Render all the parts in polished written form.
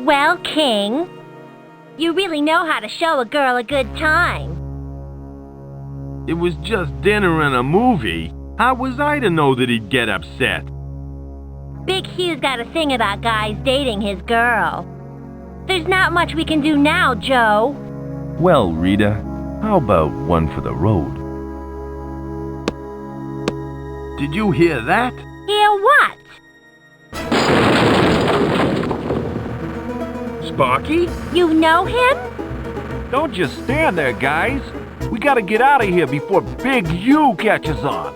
Well, King, you really know how to show a girl a good time. It was just dinner and a movie. How was I to know that he'd get upset? Big Hugh's got a thing about guys dating his girl. There's not much we can do now, Joe. Well, Rita, how about one for the road? Did you hear that? Hear what? Sparky? You know him? Don't just stand there, guys. We gotta get out of here before Big Hugh catches on.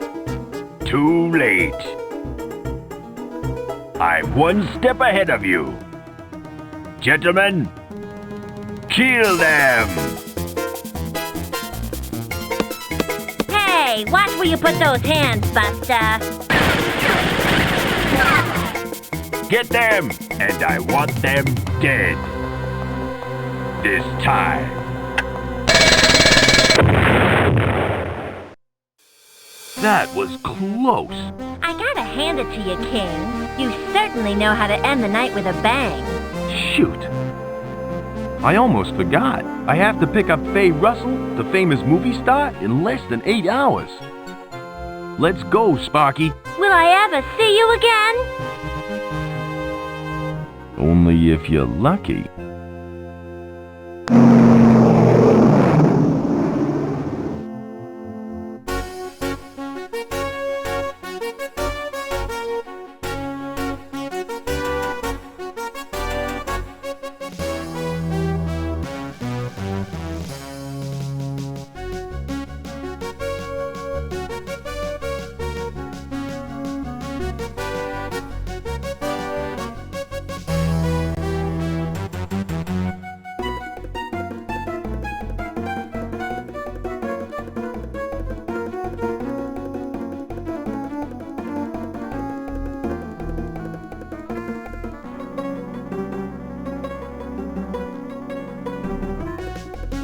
Too late. I'm one step ahead of you. Gentlemen, kill them! Hey, watch where you put those hands, Buster. Get them, and I want them dead. This time. That was close. I gotta hand it to you, King. You certainly know how to end the night with a bang. Shoot. I almost forgot. I have to pick up Faye Russell, the famous movie star, in less than 8 hours. Let's go, Sparky. Will I ever see you again? Only if you're lucky.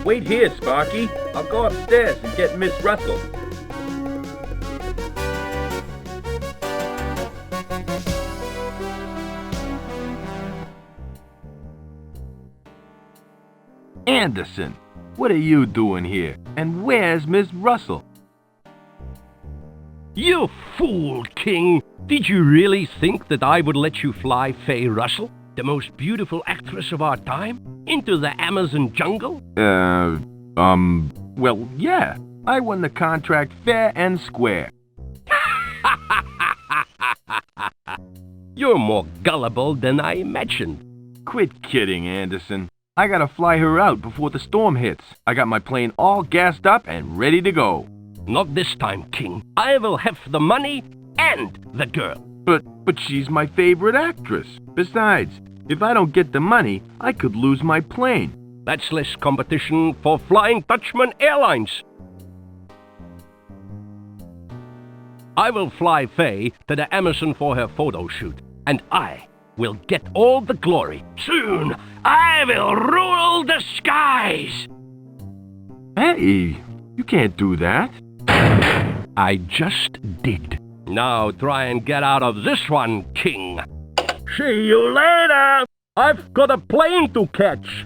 Wait here, Sparky. I'll go upstairs and get Miss Russell. Anderson, what are you doing here? And where's Miss Russell? You fool, King! Did you really think that I would let you fly Faye Russell, the most beautiful actress of our time, into the Amazon jungle? Well, yeah. I won the contract fair and square. You're more gullible than I imagined. Quit kidding, Anderson. I gotta fly her out before the storm hits. I got my plane all gassed up and ready to go. Not this time, King. I will have the money and the girl. But she's my favorite actress. Besides, if I don't get the money, I could lose my plane. That's less competition for Flying Dutchman Airlines. I will fly Faye to the Amazon for her photo shoot, and I will get all the glory. Soon, I will rule the skies. Hey, you can't do that. I just did. Now try and get out of this one, King. See you later. I've got a plane to catch.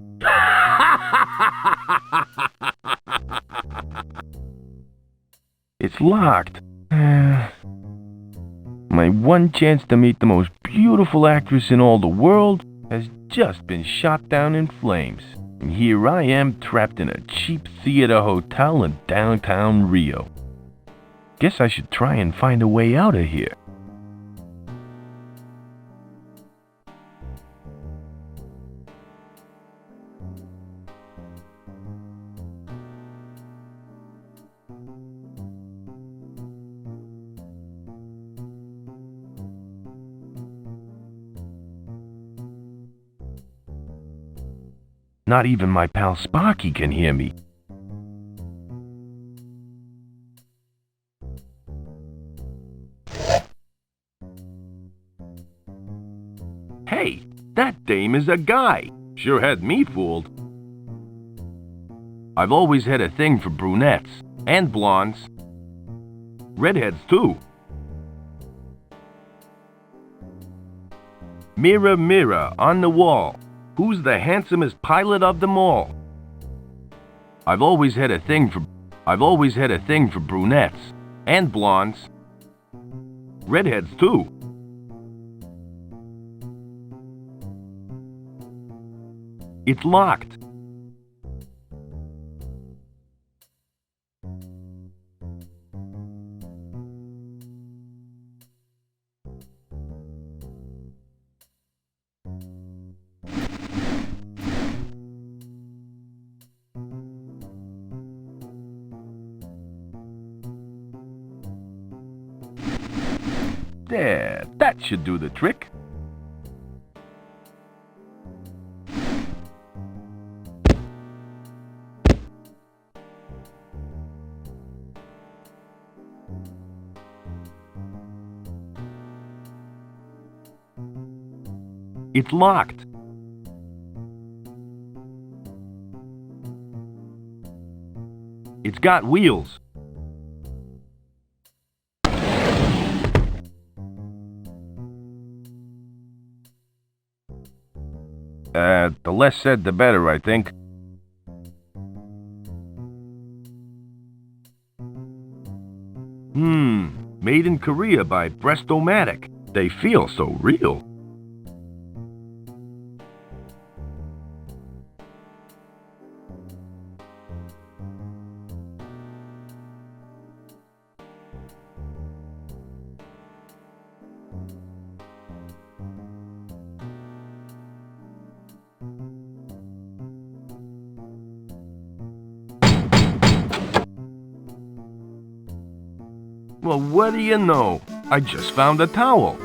It's locked. My one chance to meet the most beautiful actress in all the world has just been shot down in flames. And here I am trapped in a cheap theater hotel in downtown Rio. Guess I should try and find a way out of here. Not even my pal Sparky can hear me. Hey, that dame is a guy. Sure had me fooled. I've always had a thing for brunettes and blondes. Redheads, too. Mirror, mirror on the wall, Who's the handsomest pilot of them all? I've always had a thing for brunettes and blondes. Redheads too. It's locked. There, that should do the trick. It's locked. It's got wheels. The less said, the better, I think. Made in Korea by Breast-O-Matic. They feel so real. Well, what do you know? I just found a towel.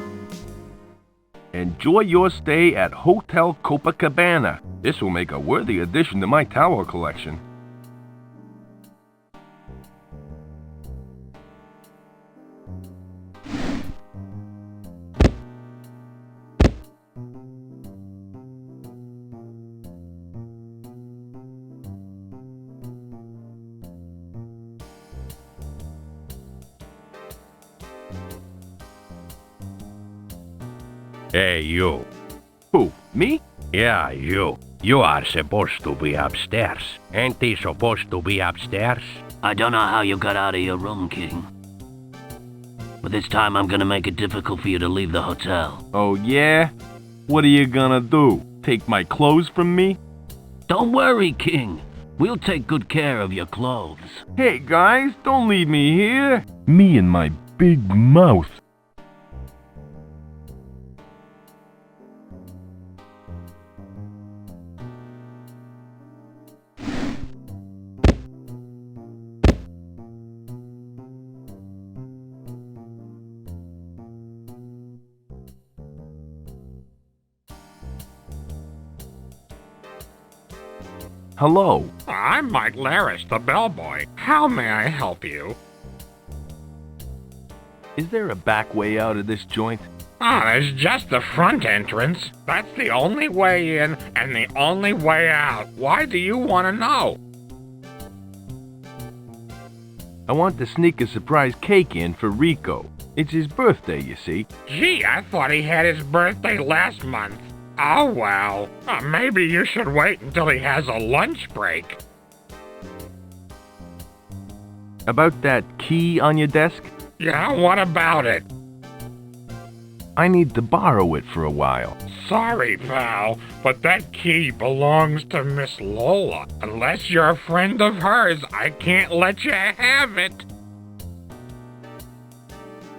Enjoy your stay at Hotel Copacabana. This will make a worthy addition to my towel collection. Hey, you. Who, me? Yeah, you. You are supposed to be upstairs. Ain't he supposed to be upstairs? I don't know how you got out of your room, King. But this time I'm gonna make it difficult for you to leave the hotel. Oh, yeah? What are you gonna do? Take my clothes from me? Don't worry, King. We'll take good care of your clothes. Hey, guys, don't leave me here. Me and my big mouth. Hello. I'm Mike Laris, the bellboy. How may I help you? Is there a back way out of this joint? There's just the front entrance. That's the only way in and the only way out. Why do you want to know? I want to sneak a surprise cake in for Rico. It's his birthday, you see. Gee, I thought he had his birthday last month. Oh, well. Maybe you should wait until he has a lunch break. About that key on your desk? Yeah, what about it? I need to borrow it for a while. Sorry, pal, but that key belongs to Miss Lola. Unless you're a friend of hers, I can't let you have it.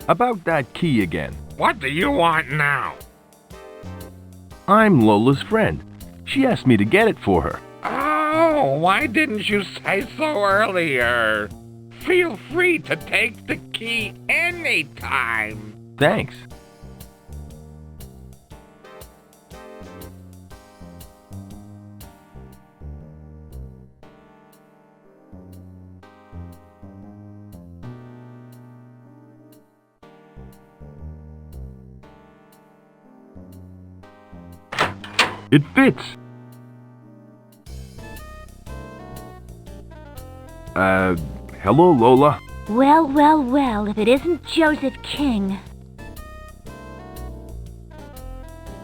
About that key again. What do you want now? I'm Lola's friend. She asked me to get it for her. Oh, why didn't you say so earlier? Feel free to take the key anytime. Thanks. It fits. Hello, Lola. Well, well, well, if it isn't Joseph King.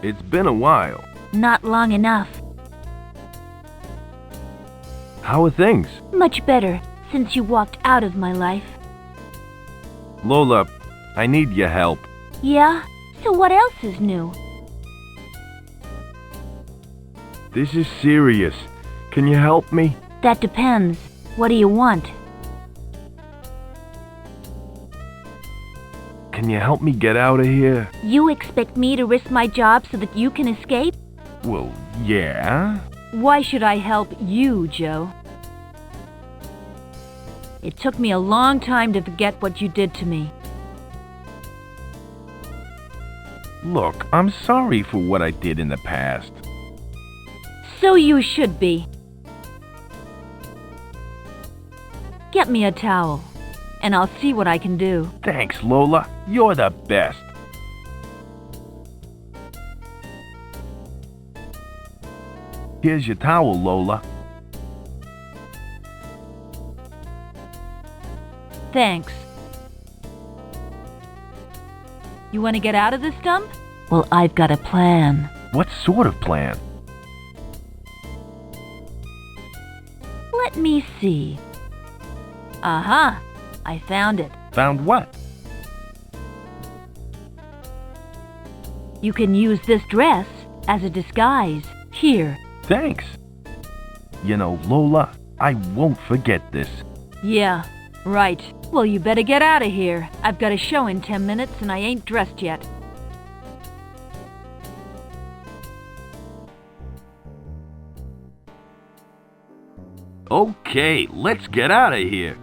It's been a while. Not long enough. How are things? Much better since you walked out of my life. Lola, I need your help. Yeah? So what else is new? This is serious. Can you help me? That depends. What do you want? Can you help me get out of here? You expect me to risk my job so that you can escape? Well, yeah. Why should I help you, Joe? It took me a long time to forget what you did to me. Look, I'm sorry for what I did in the past. So you should be. Get me a towel, and I'll see what I can do. Thanks, Lola. You're the best. Here's your towel, Lola. Thanks. You want to get out of this dump? Well, I've got a plan. What sort of plan? Let me see. Aha! I found it. Found what? You can use this dress as a disguise. Here. Thanks. You know, Lola, I won't forget this. Yeah, right. Well, you better get out of here. I've got a show in 10 minutes and I ain't dressed yet. Okay, let's get out of here.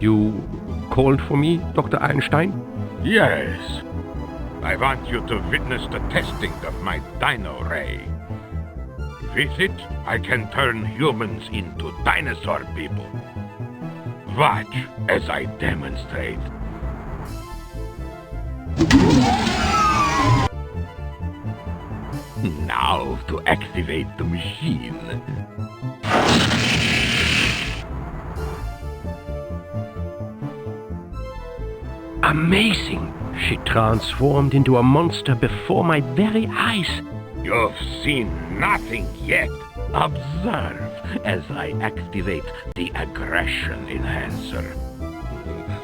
You called for me, Dr. Einstein? Yes. I want you to witness the testing of my dino ray. With it, I can turn humans into dinosaur people. Watch as I demonstrate. Now to activate the machine. Amazing! She transformed into a monster before my very eyes. You've seen nothing yet. Observe as I activate the aggression enhancer.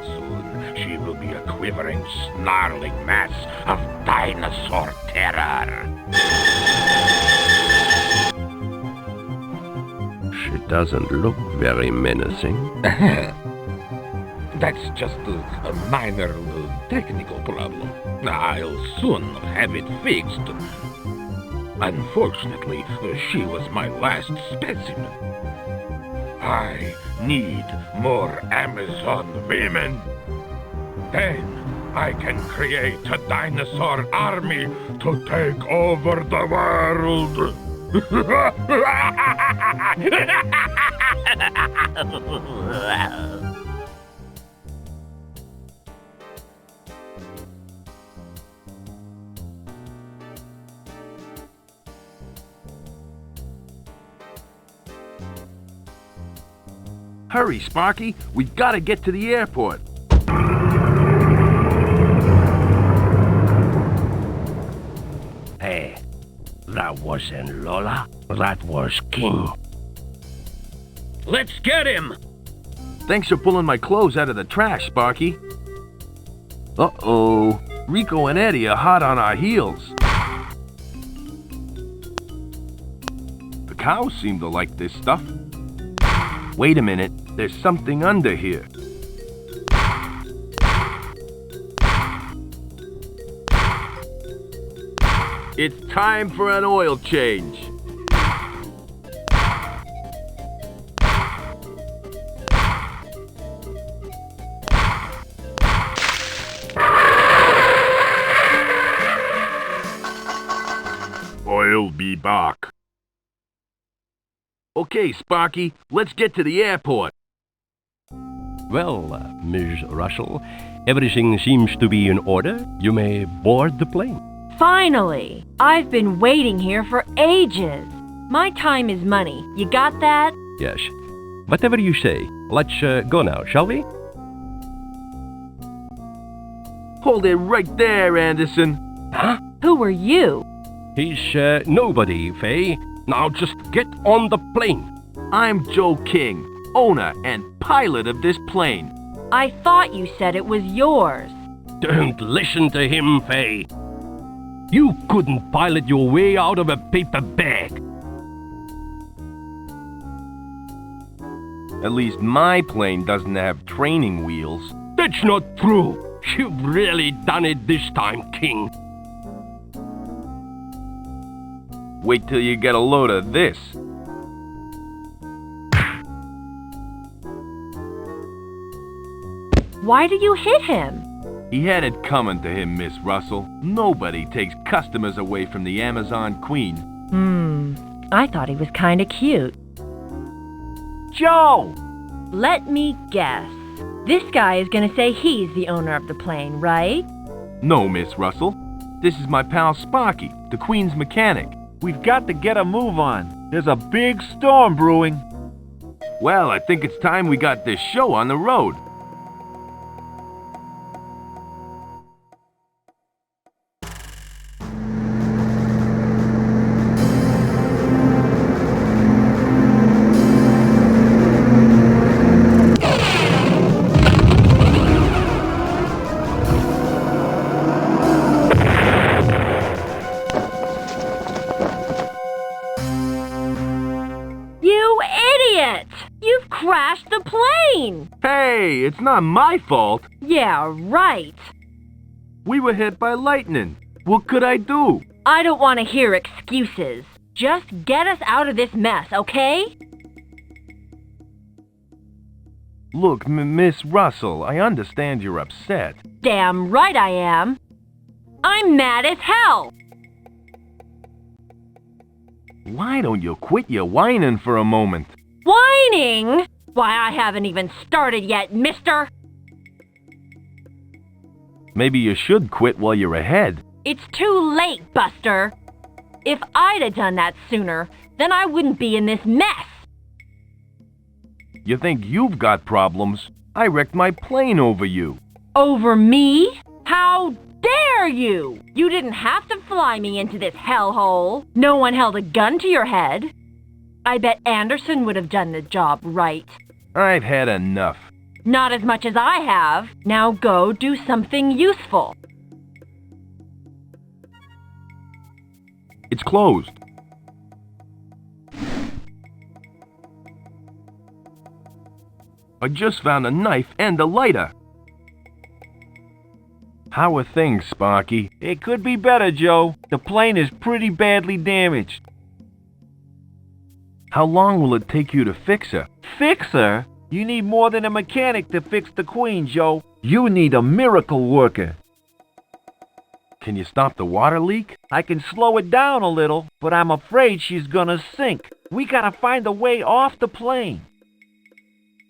Soon she will be a quivering, snarling mass of dinosaur terror. She doesn't look very menacing. That's just a minor technical problem. I'll soon have it fixed. Unfortunately, she was my last specimen. I need more Amazon women. Then I can create a dinosaur army to take over the world. Hurry, Sparky. We've got to get to the airport. Hey, that wasn't Lola. That was King. Let's get him! Thanks for pulling my clothes out of the trash, Sparky. Uh-oh. Rico and Eddie are hot on our heels. The cows seem to like this stuff. Wait a minute. There's something under here. It's time for an oil change. I'll be back. Okay, Sparky, let's get to the airport. Well, Ms. Russell, everything seems to be in order. You may board the plane. Finally! I've been waiting here for ages. My time is money. You got that? Yes. Whatever you say. Let's go now, shall we? Hold it right there, Anderson. Huh? Who were you? He's nobody, Faye. Now just get on the plane. I'm Joe King, owner and pilot of this plane. I thought you said it was yours. Don't listen to him, Faye. You couldn't pilot your way out of a paper bag. At least my plane doesn't have training wheels. That's not true. You've really done it this time, King. Wait till you get a load of this. Why did you hit him? He had it coming to him, Miss Russell. Nobody takes customers away from the Amazon Queen. I thought he was kinda cute. Joe! Let me guess. This guy is gonna say he's the owner of the plane, right? No, Miss Russell. This is my pal Sparky, the Queen's mechanic. We've got to get a move on. There's a big storm brewing. Well, I think it's time we got this show on the road. You idiot! You've crashed the plane! Hey, it's not my fault. Yeah, right. We were hit by lightning. What could I do? I don't want to hear excuses. Just get us out of this mess, okay? Look, Miss Russell, I understand you're upset. Damn right I am. I'm mad as hell. Why don't you quit your whining for a moment? Whining? Why, I haven't even started yet, mister. Maybe you should quit while you're ahead. It's too late, Buster. If I'd have done that sooner, then I wouldn't be in this mess. You think you've got problems? I wrecked my plane over you. Over me? How dare you? You didn't have to fly me into this hellhole. No one held a gun to your head. I bet Anderson would have done the job right. I've had enough. Not as much as I have. Now go do something useful. It's closed. I just found a knife and a lighter. How are things, Sparky? It could be better, Joe. The plane is pretty badly damaged. How long will it take you to fix her? Fix her? You need more than a mechanic to fix the Queen, Joe. You need a miracle worker. Can you stop the water leak? I can slow it down a little, but I'm afraid she's gonna sink. We gotta find a way off the plane.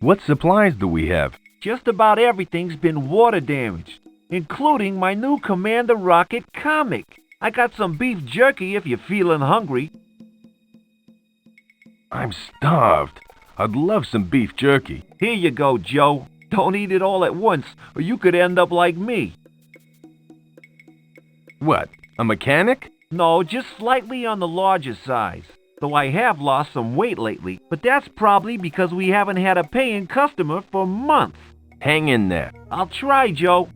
What supplies do we have? Just about everything's been water damaged, including my new Commander Rocket comic. I got some beef jerky if you're feeling hungry. I'm starved. I'd love some beef jerky. Here you go, Joe. Don't eat it all at once, or you could end up like me. What, a mechanic? No, just slightly on the larger size. Though I have lost some weight lately, but that's probably because we haven't had a paying customer for months. Hang in there. I'll try, Joe.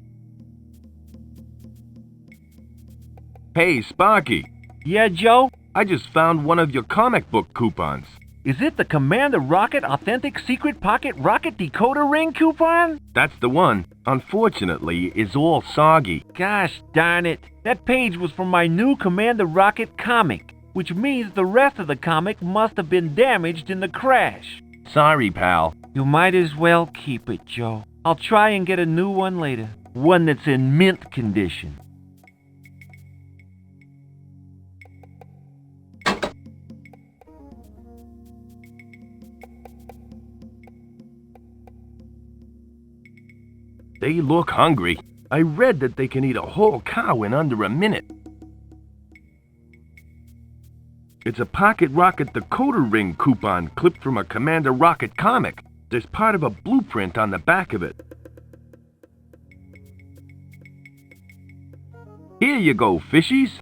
Hey, Sparky. Yeah, Joe? I just found one of your comic book coupons. Is it the Commander Rocket Authentic Secret Pocket Rocket Decoder Ring coupon? That's the one. Unfortunately, it's all soggy. Gosh darn it. That page was from my new Commander Rocket comic, which means the rest of the comic must have been damaged in the crash. Sorry, pal. You might as well keep it, Joe. I'll try and get a new one later. One that's in mint condition. They look hungry. I read that they can eat a whole cow in under a minute. It's a Pocket Rocket Decoder Ring coupon clipped from a Commander Rocket comic. There's part of a blueprint on the back of it. Here you go, fishies.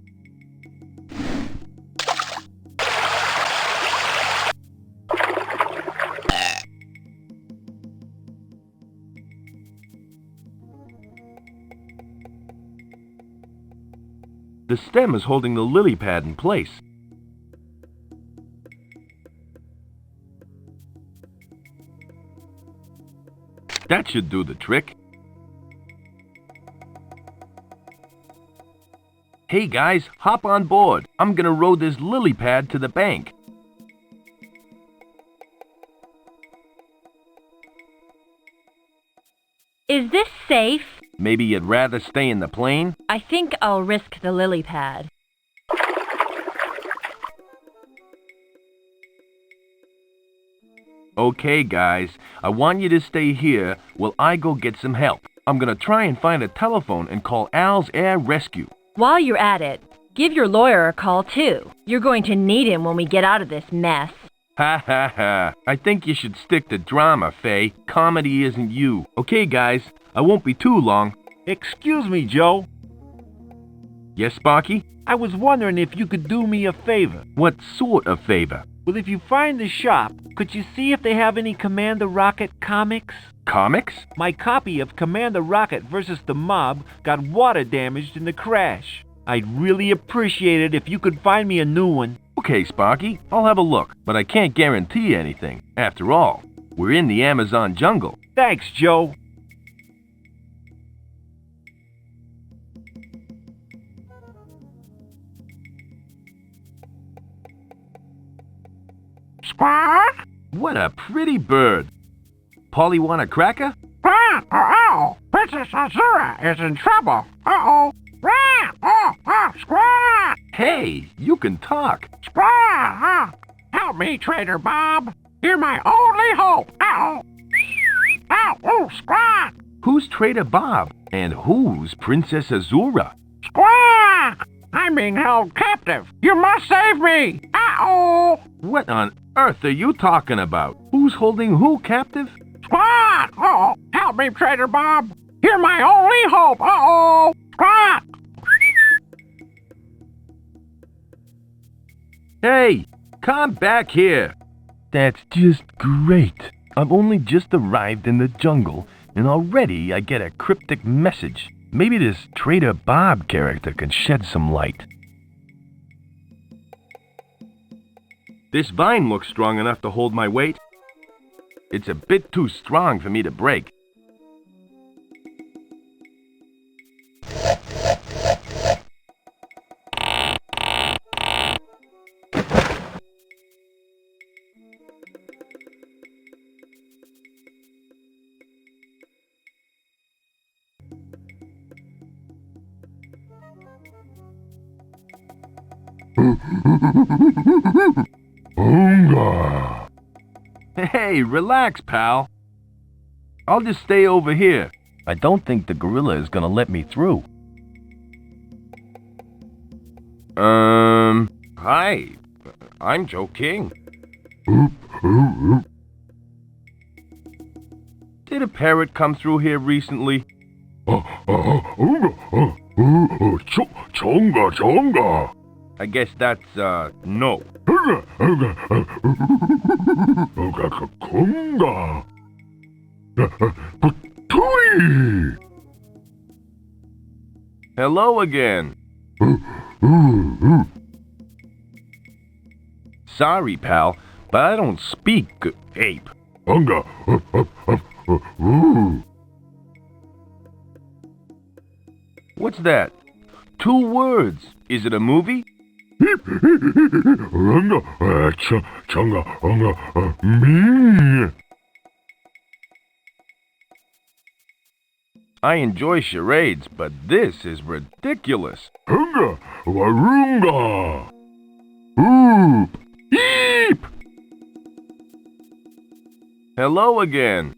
The stem is holding the lily pad in place. That should do the trick. Hey guys, hop on board. I'm gonna row this lily pad to the bank. Is this safe? Maybe you'd rather stay in the plane? I think I'll risk the lily pad. Okay, guys, I want you to stay here while I go get some help. I'm gonna try and find a telephone and call Al's Air Rescue. While you're at it, give your lawyer a call too. You're going to need him when we get out of this mess. Ha ha ha. I think you should stick to drama, Faye. Comedy isn't you. Okay, guys, I won't be too long. Excuse me, Joe. Yes, Sparky? I was wondering if you could do me a favor. What sort of favor? Well, if you find the shop, could you see if they have any Commander Rocket comics? Comics? My copy of Commander Rocket vs. the Mob got water damaged in the crash. I'd really appreciate it if you could find me a new one. Okay, Sparky, I'll have a look, but I can't guarantee anything. After all, we're in the Amazon jungle. Thanks, Joe. Squawk! What a pretty bird. Polly want a cracker? Squawk! Uh-oh! Princess Azura is in trouble. Uh-oh! Squawk! Oh, squawk! Hey, you can talk. Squawk! Help me, Trader Bob. You're my only hope. Uh-oh! Ow! Oh, squawk! Who's Trader Bob? And who's Princess Azura? Squawk! I'm being held captive. You must save me. Uh-oh! What on earth are you talking about? Who's holding who captive? Squawk! Uh-oh! Help me, Trader Bob. You're my only hope. Uh-oh! Squawk! Hey, come back here. That's just great. I've only just arrived in the jungle, and already I get a cryptic message. Maybe this Trader Bob character can shed some light. This vine looks strong enough to hold my weight. It's a bit too strong for me to break. Unga! Hey, relax, pal. I'll just stay over here. I don't think the gorilla is gonna let me through. Hi. I'm Joe King. Did a parrot come through here recently? Chonga! I guess that's, no. Conga! Putui! Hello again. Sorry, pal, but I don't speak ape. Unga! What's that? 2 words. Is it a movie? Unga! Chonga! Unga! Me! I enjoy charades, but this is ridiculous. Unga! Warunga! Oop! Eep! Hello again.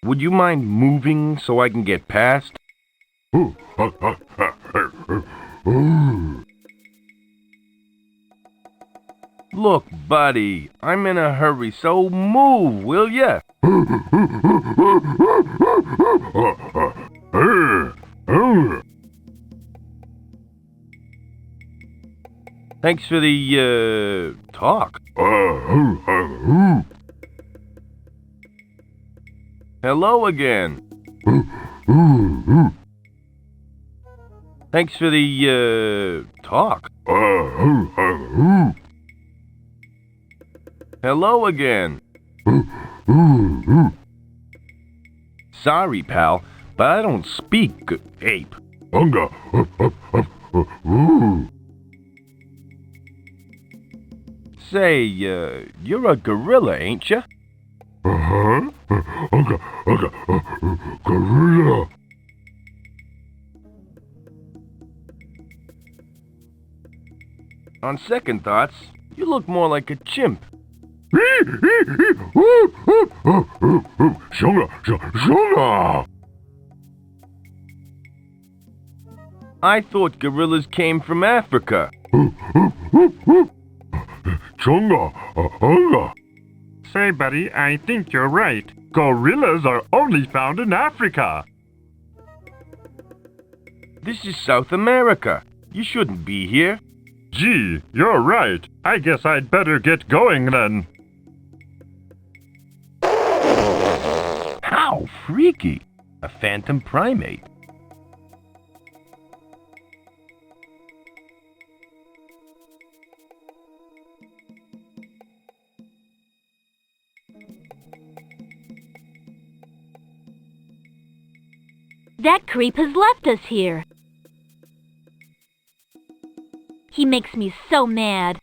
would you mind moving so I can get past? Look, buddy, I'm in a hurry, so move, will ya? Thanks for the, talk. Hello again. Thanks for the, talk. Hello again. Sorry, pal, but I don't speak ape. Say, you're a gorilla, ain't ya? Gorilla. On second thoughts, you look more like a chimp. Shunga. I thought gorillas came from Africa. Chunga. Say, buddy, I think you're right. Gorillas are only found in Africa. This is South America. You shouldn't be here. Gee, you're right. I guess I'd better get going then. How freaky. A phantom primate. That creep has left us here. He makes me so mad.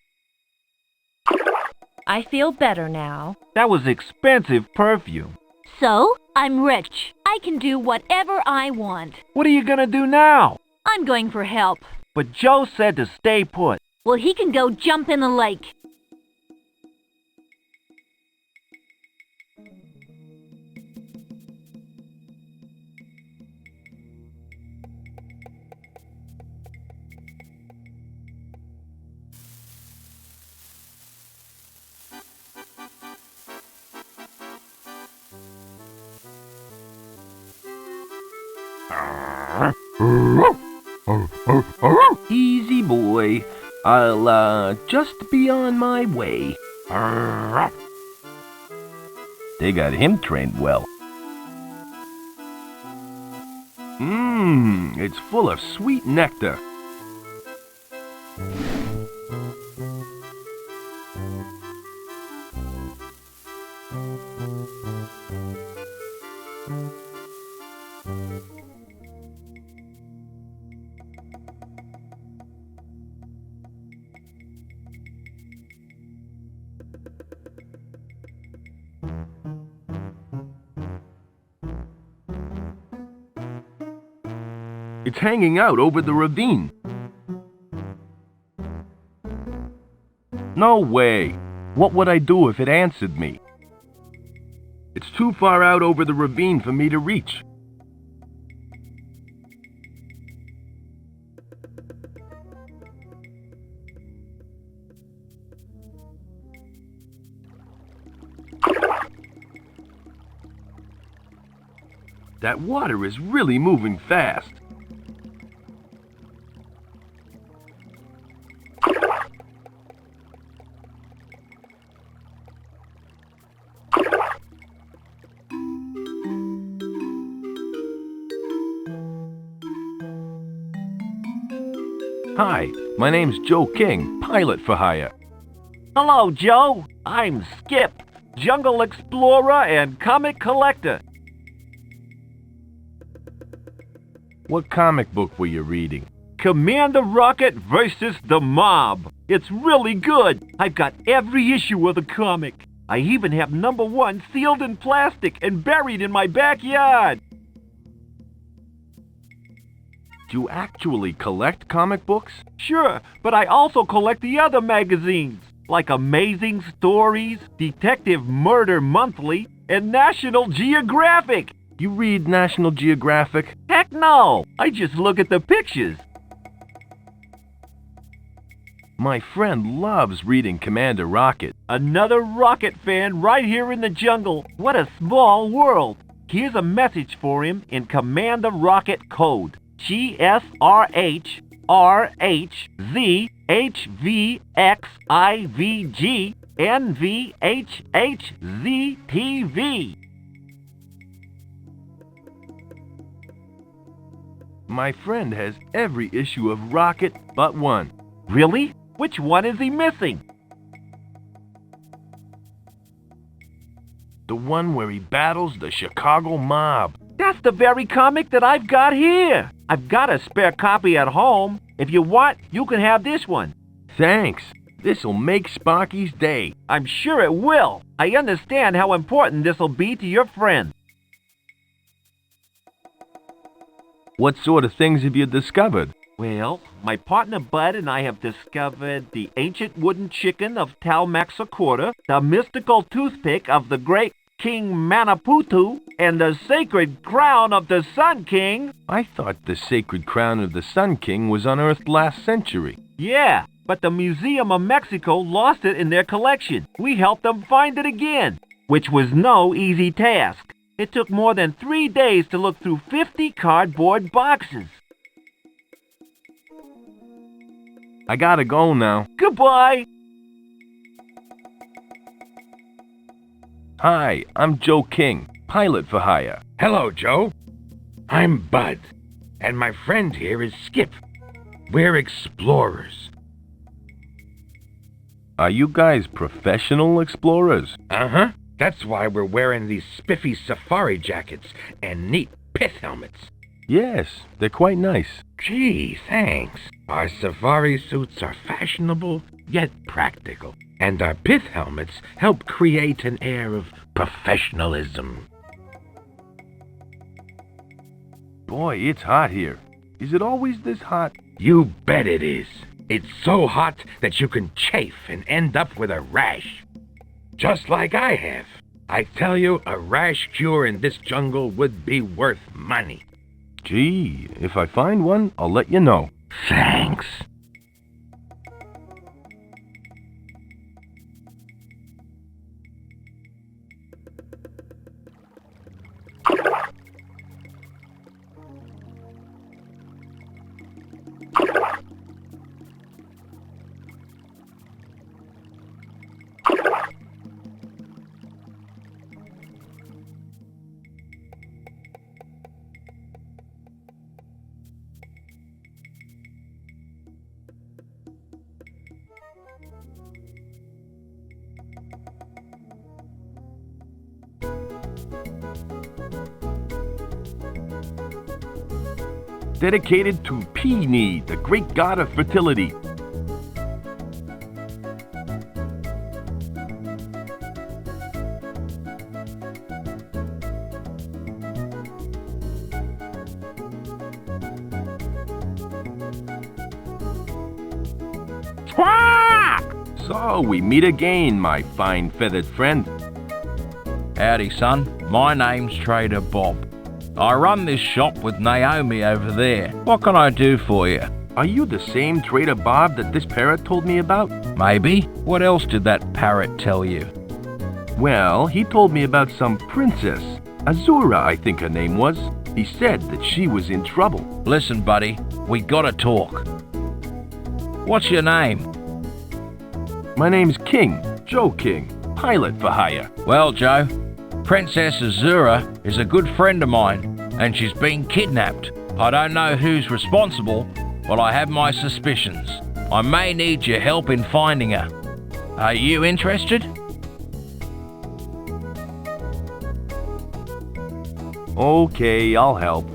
I feel better now. That was expensive perfume. So, I'm rich. I can do whatever I want. What are you gonna do now? I'm going for help. But Joe said to stay put. Well, he can go jump in the lake. Easy, boy. I'll, just be on my way. They got him trained well. It's full of sweet nectar. It's hanging out over the ravine. No way. What would I do if it answered me? It's too far out over the ravine for me to reach. That water is really moving fast. Hi, my name's Joe King, pilot for hire. Hello, Joe. I'm Skip, jungle explorer and comic collector. What comic book were you reading? Commander Rocket versus the Mob. It's really good. I've got every issue of the comic. I even have #1 sealed in plastic and buried in my backyard. Do you actually collect comic books? Sure, but I also collect the other magazines, like Amazing Stories, Detective Murder Monthly, and National Geographic. You read National Geographic? Heck no! I just look at the pictures. My friend loves reading Commander Rocket. Another rocket fan right here in the jungle. What a small world. Here's a message for him in Commander Rocket code. GSRHRHZHVXIVGNVHHZTV. My friend has every issue of Rocket but one. Really? Which one is he missing? The one where he battles the Chicago mob. That's the very comic that I've got here. I've got a spare copy at home. If you want, you can have this one. Thanks. This'll make Sparky's day. I'm sure it will. I understand how important this'll be to your friend. What sort of things have you discovered? Well, my partner Bud and I have discovered the ancient wooden chicken of Talmaxacorta, the mystical toothpick of the great King Manaputu, and the sacred crown of the Sun King. I thought the sacred crown of the Sun King was unearthed last century. Yeah, but the Museum of Mexico lost it in their collection. We helped them find it again, which was no easy task. It took more than 3 days to look through 50 cardboard boxes. I gotta go now. Goodbye. Hi, I'm Joe King, pilot for hire. Hello, Joe. I'm Bud, and my friend here is Skip. We're explorers. Are you guys professional explorers? Uh-huh. That's why we're wearing these spiffy safari jackets and neat pith helmets. Yes, they're quite nice. Gee, thanks. Our safari suits are fashionable, yet practical. And our pith helmets help create an air of professionalism. Boy, it's hot here. Is it always this hot? You bet it is. It's so hot that you can chafe and end up with a rash. Just like I have. I tell you, a rash cure in this jungle would be worth money. Gee, if I find one, I'll let you know. Thanks. Dedicated to Peony, the great god of fertility. So we meet again, my fine feathered friend. Howdy, son. My name's Trader Bob. I run this shop with Naomi over there. What can I do for you? Are you the same Trader Bob that this parrot told me about? Maybe. What else did that parrot tell you? Well, he told me about some princess. Azura, I think her name was. He said that she was in trouble. Listen, buddy, we gotta talk. What's your name? My name's King, Joe King, pilot for hire. Well, Joe, Princess Azura is a good friend of mine, and she's been kidnapped. I don't know who's responsible, but I have my suspicions. I may need your help in finding her. Are you interested? Okay, I'll help.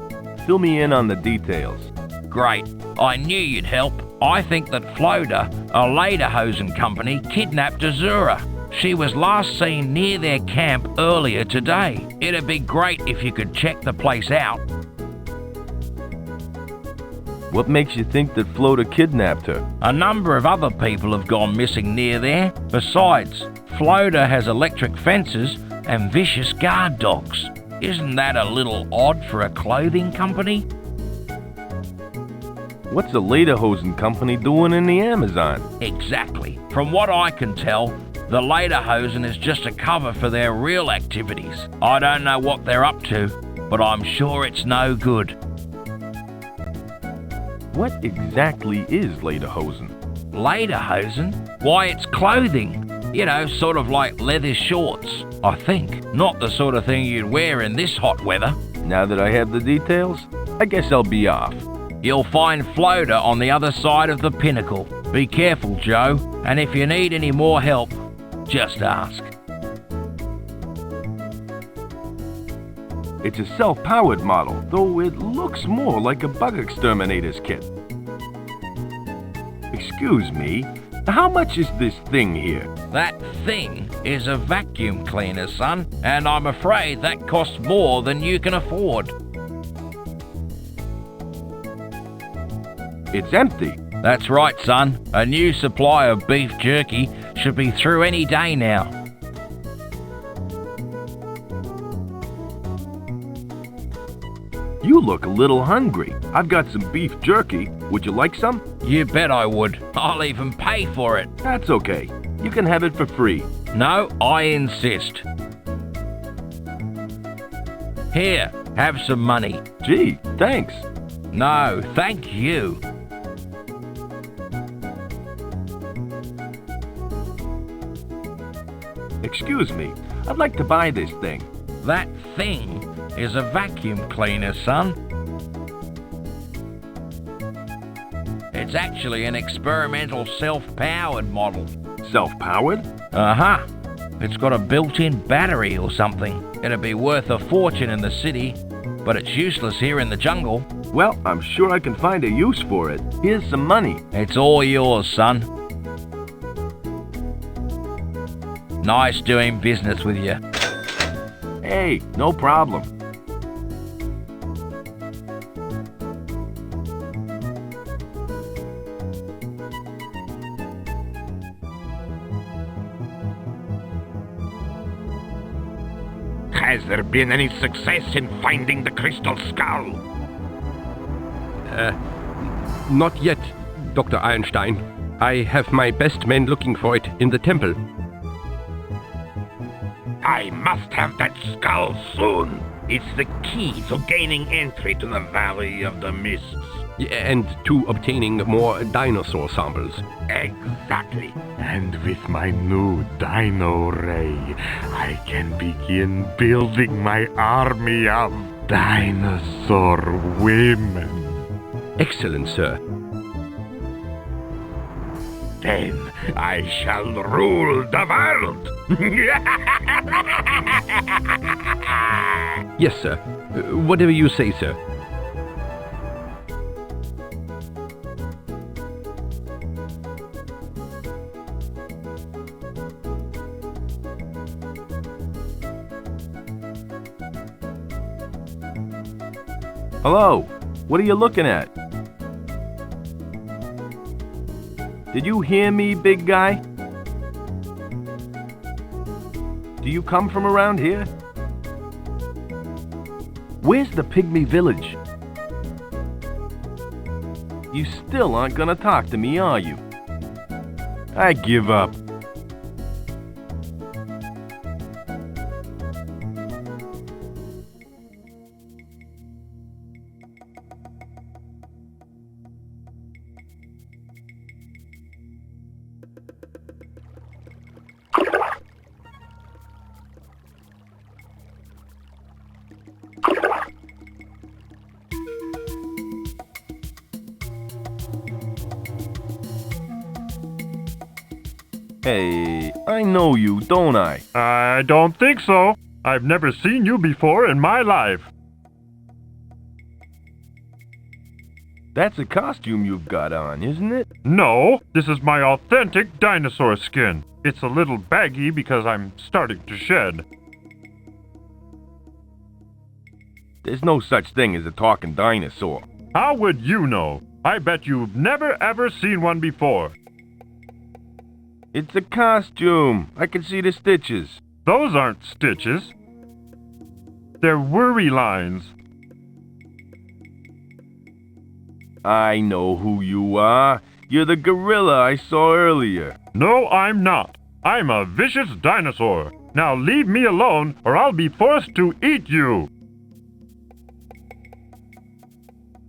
Fill me in on the details. Great. I knew you'd help. I think that Floda, a Lederhosen company, kidnapped Azura. She was last seen near their camp earlier today. It'd be great if you could check the place out. What makes you think that Floda kidnapped her? A number of other people have gone missing near there. Besides, Floda has electric fences and vicious guard dogs. Isn't that a little odd for a clothing company? What's a Lederhosen company doing in the Amazon? Exactly. From what I can tell, the Lederhosen is just a cover for their real activities. I don't know what they're up to, but I'm sure it's no good. What exactly is Lederhosen? Lederhosen? Why, it's clothing. You know, sort of like leather shorts, I think. Not the sort of thing you'd wear in this hot weather. Now that I have the details, I guess I'll be off. You'll find Floater on the other side of the pinnacle. Be careful, Joe, and if you need any more help, just ask. It's a self-powered model, though it looks more like a bug exterminator's kit. Excuse me, how much is this thing here? That thing is a vacuum cleaner, son, and I'm afraid that costs more than you can afford. It's empty. That's right, son. A new supply of beef jerky should be through any day now. You look a little hungry. I've got some beef jerky. Would you like some? You bet I would. I'll even pay for it. That's okay. You can have it for free. No, I insist. Here, have some money. Gee, thanks. No, thank you. Excuse me, I'd like to buy this thing. That thing is a vacuum cleaner, son. It's actually an experimental self-powered model. Self-powered? Uh-huh. It's got a built-in battery or something. It'd be worth a fortune in the city, but it's useless here in the jungle. Well, I'm sure I can find a use for it. Here's some money. It's all yours, son. Nice doing business with you. Hey, no problem. Has there been any success in finding the crystal skull? Not yet, Dr. Einstein. I have my best men looking for it in the temple. I must have that skull soon. It's the key to gaining entry to the Valley of the Mists. And to obtaining more dinosaur samples. Exactly. And with my new Dino Ray, I can begin building my army of dinosaur women. Excellent, sir. Then I shall rule the world. Yes, sir. Whatever you say, sir. Hello, what are you looking at? Did you hear me, big guy? Do you come from around here? Where's the pygmy village? You still aren't gonna talk to me, are you? I give up. Hey, I know you, don't I? I don't think so. I've never seen you before in my life. That's a costume you've got on, isn't it? No, this is my authentic dinosaur skin. It's a little baggy because I'm starting to shed. There's no such thing as a talking dinosaur. How would you know? I bet you've never ever seen one before. It's a costume. I can see the stitches. Those aren't stitches. They're worry lines. I know who you are. You're the gorilla I saw earlier. No, I'm not. I'm a vicious dinosaur. Now leave me alone or I'll be forced to eat you.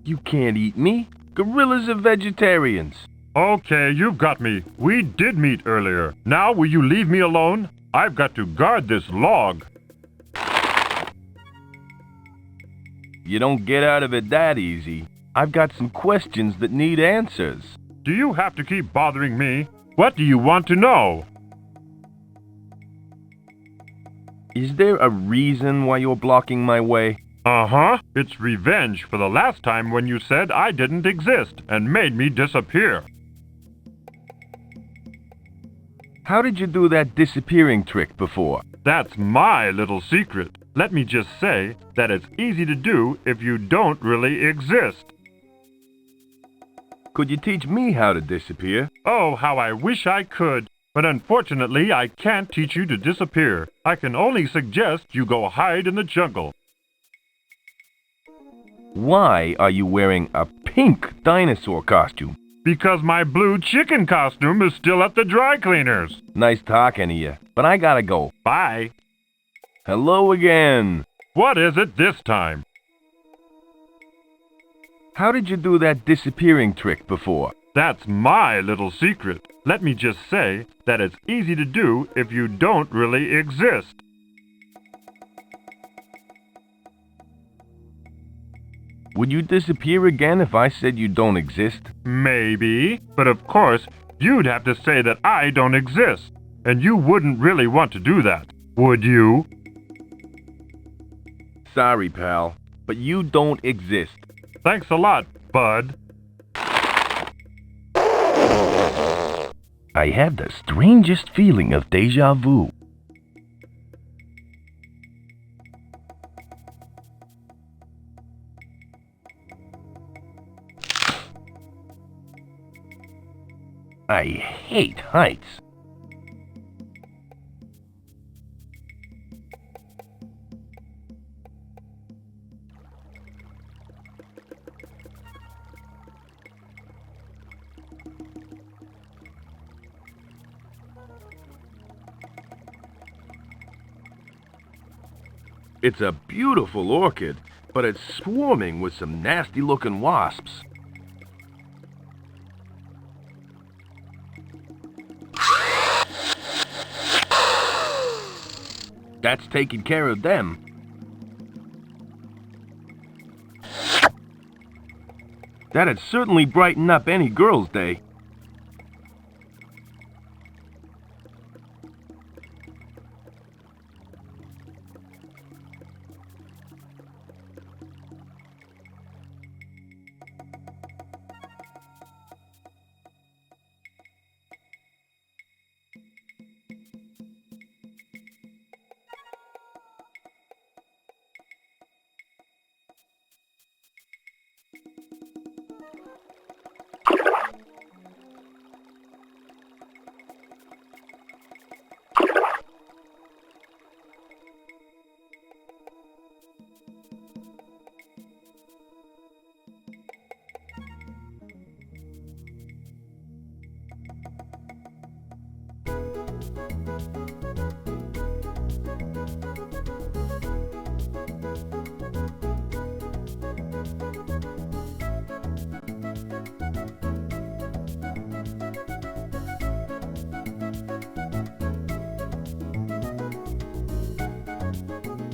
You can't eat me. Gorillas are vegetarians. Okay, you've got me. We did meet earlier. Now will you leave me alone? I've got to guard this log. You don't get out of it that easy. I've got some questions that need answers. Do you have to keep bothering me? What do you want to know? Is there a reason why you're blocking my way? Uh-huh. It's revenge for the last time when you said I didn't exist and made me disappear. How did you do that disappearing trick before? That's my little secret. Let me just say that it's easy to do if you don't really exist. Could you teach me how to disappear? Oh, how I wish I could. But unfortunately, I can't teach you to disappear. I can only suggest you go hide in the jungle. Why are you wearing a pink dinosaur costume? Because my blue chicken costume is still at the dry cleaners. Nice talking to you, but I gotta go. Bye. Hello again. What is it this time? How did you do that disappearing trick before? That's my little secret. Let me just say that it's easy to do if you don't really exist. Would you disappear again if I said you don't exist? Maybe, but of course, you'd have to say that I don't exist. And you wouldn't really want to do that, would you? Sorry, pal, but you don't exist. Thanks a lot, bud. I have the strangest feeling of deja vu. I hate heights. It's a beautiful orchid, but it's swarming with some nasty-looking wasps. That's taking care of them. That'd certainly brighten up any girl's day.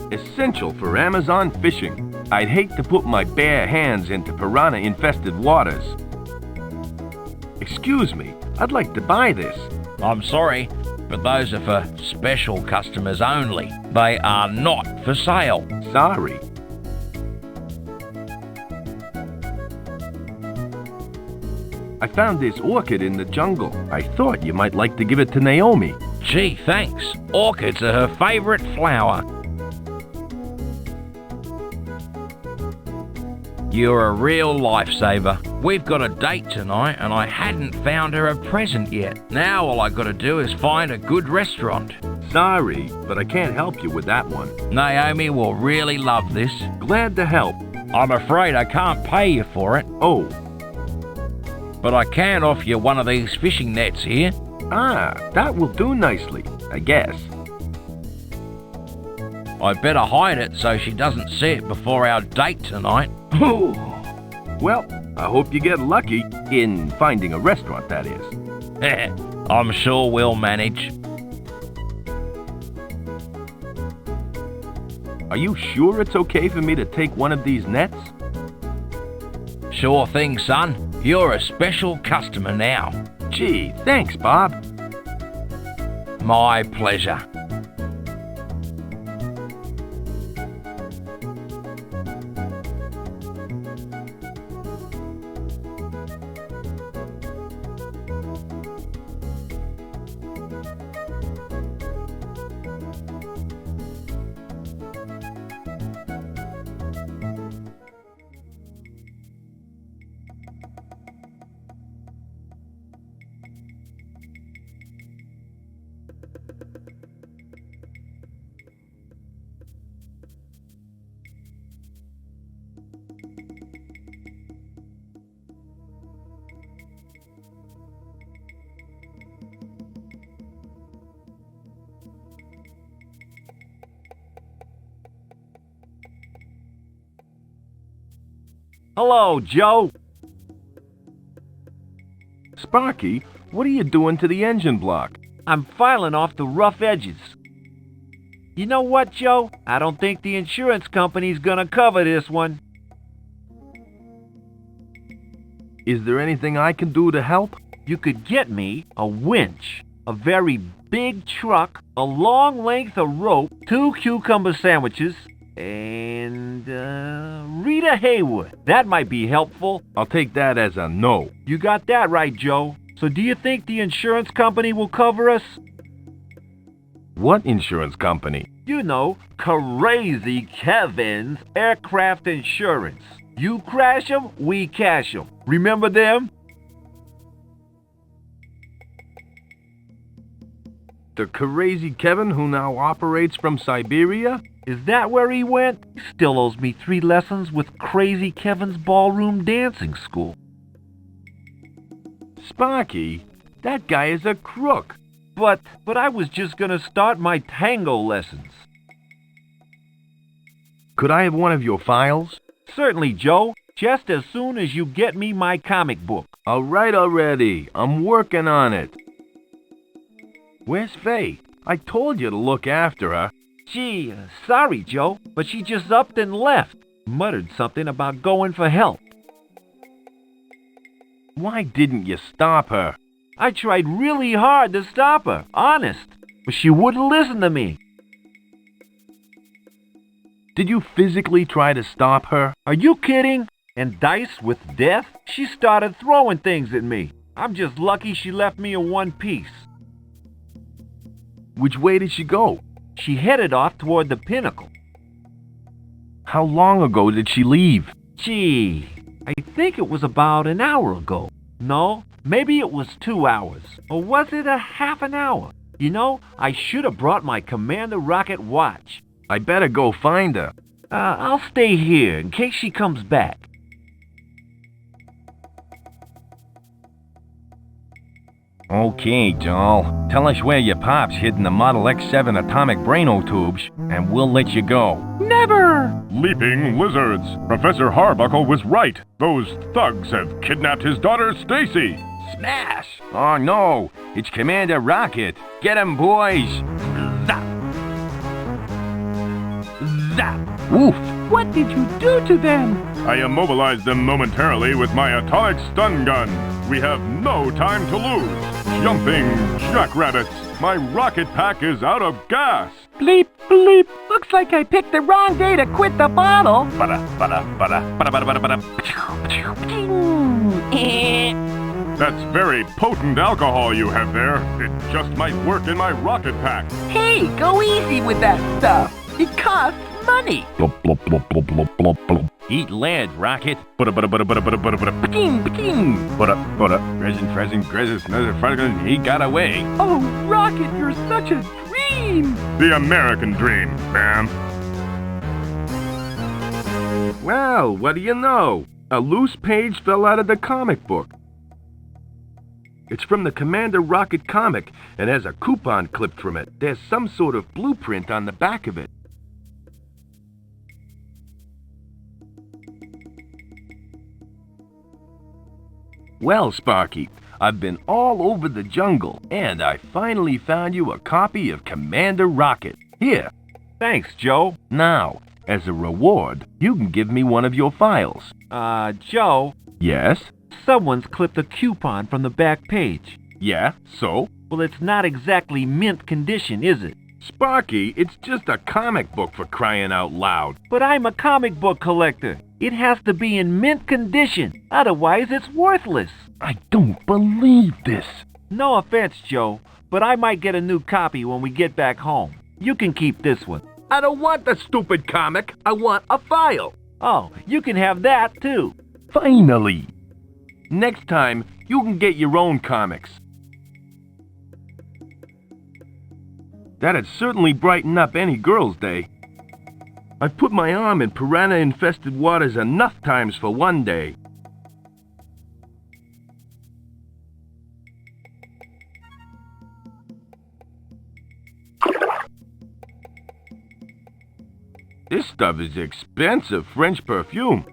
Essential for Amazon fishing. I'd hate to put my bare hands into piranha-infested waters. Excuse me, I'd like to buy this. I'm sorry, but those are for special customers only. They are not for sale. Sorry. I found this orchid in the jungle. I thought you might like to give it to Naomi. Gee, thanks. Orchids are her favorite flower. You're a real lifesaver. We've got a date tonight and I hadn't found her a present yet. Now all I gotta do is find a good restaurant. Sorry, but I can't help you with that one. Naomi will really love this. Glad to help. I'm afraid I can't pay you for it, Oh, but I can offer you one of these fishing nets here. that will do nicely, I guess. I'd better hide it so she doesn't see it before our date tonight. Well, I hope you get lucky in finding a restaurant, that is. I'm sure we'll manage. Are you sure it's okay for me to take one of these nets? Sure thing, son. You're a special customer now. Gee, thanks, Bob. My pleasure. Hello, Joe. Sparky, what are you doing to the engine block? I'm filing off the rough edges. You know what, Joe? I don't think the insurance company's gonna cover this one. Is there anything I can do to help? You could get me a winch, a very big truck, a long length of rope, 2 cucumber sandwiches, and Rita Haywood. That might be helpful. I'll take that as a no. You got that right, Joe. So do you think the insurance company will cover us? What insurance company? You know, Crazy Kevin's Aircraft Insurance. You crash 'em, we cash 'em. Remember them? The crazy Kevin who now operates from Siberia? Is that where he went? He still owes me 3 lessons with Crazy Kevin's ballroom dancing school. Sparky, that guy is a crook. But I was just gonna start my tango lessons. Could I have one of your files? Certainly, Joe. Just as soon as you get me my comic book. All right already. I'm working on it. Where's Faye? I told you to look after her. Gee, sorry, Joe, but she just upped and left. Muttered something about going for help. Why didn't you stop her? I tried really hard to stop her, honest, but she wouldn't listen to me. Did you physically try to stop her? Are you kidding? And dice with death? She started throwing things at me. I'm just lucky she left me in one piece. Which way did she go? She headed off toward the pinnacle. How long ago did she leave? Gee, I think it was about an hour ago. No, maybe it was 2 hours. Or was it a half an hour? You know, I should have brought my Commander Rocket watch. I better go find her. I'll stay here in case she comes back. Okay, doll. Tell us where your pop's hidden the Model X7 atomic braino tubes, and we'll let you go. Never! Leaping lizards. Professor Harbuckle was right. Those thugs have kidnapped his daughter, Stacy. Smash! Oh no, it's Commander Rocket. Get him, boys! Zap! Zap! Woof! What did you do to them? I immobilized them momentarily with my atomic stun gun. We have no time to lose. Jumping jackrabbits. My rocket pack is out of gas. Bleep, bleep. Looks like I picked the wrong day to quit the bottle. That's very potent alcohol you have there. It just might work in my rocket pack. Hey, go easy with that stuff. It costs money. Eat lead, Rocket. Present, he got away. Oh, Rocket, you're such a dream! The American dream, man. Well, what do you know? A loose page fell out of the comic book. It's from the Commander Rocket comic and has a coupon clipped from it. There's some sort of blueprint on the back of it. Well, Sparky, I've been all over the jungle, and I finally found you a copy of Commander Rocket. Here. Thanks, Joe. Now, as a reward, you can give me one of your files. Joe, Yes? someone's clipped a coupon from the back page. Yeah, so? Well, it's not exactly mint condition, is it? Sparky, it's just a comic book for crying out loud. But I'm a comic book collector. It has to be in mint condition. Otherwise, it's worthless. I don't believe this. No offense, Joe, but I might get a new copy when we get back home. You can keep this one. I don't want the stupid comic. I want a file. Oh, you can have that, too. Finally. Next time, you can get your own comics. That'd certainly brighten up any girl's day. I've put my arm in piranha-infested waters enough times for one day. This stuff is expensive French perfume.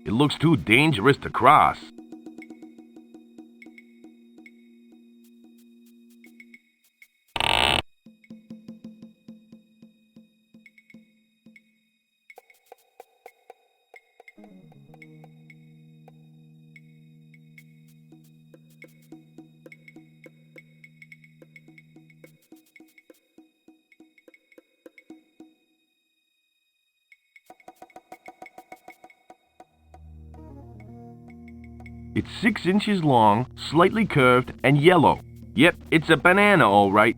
It looks too dangerous to cross. It's 6 inches long, slightly curved, and yellow. Yep, it's a banana, all right.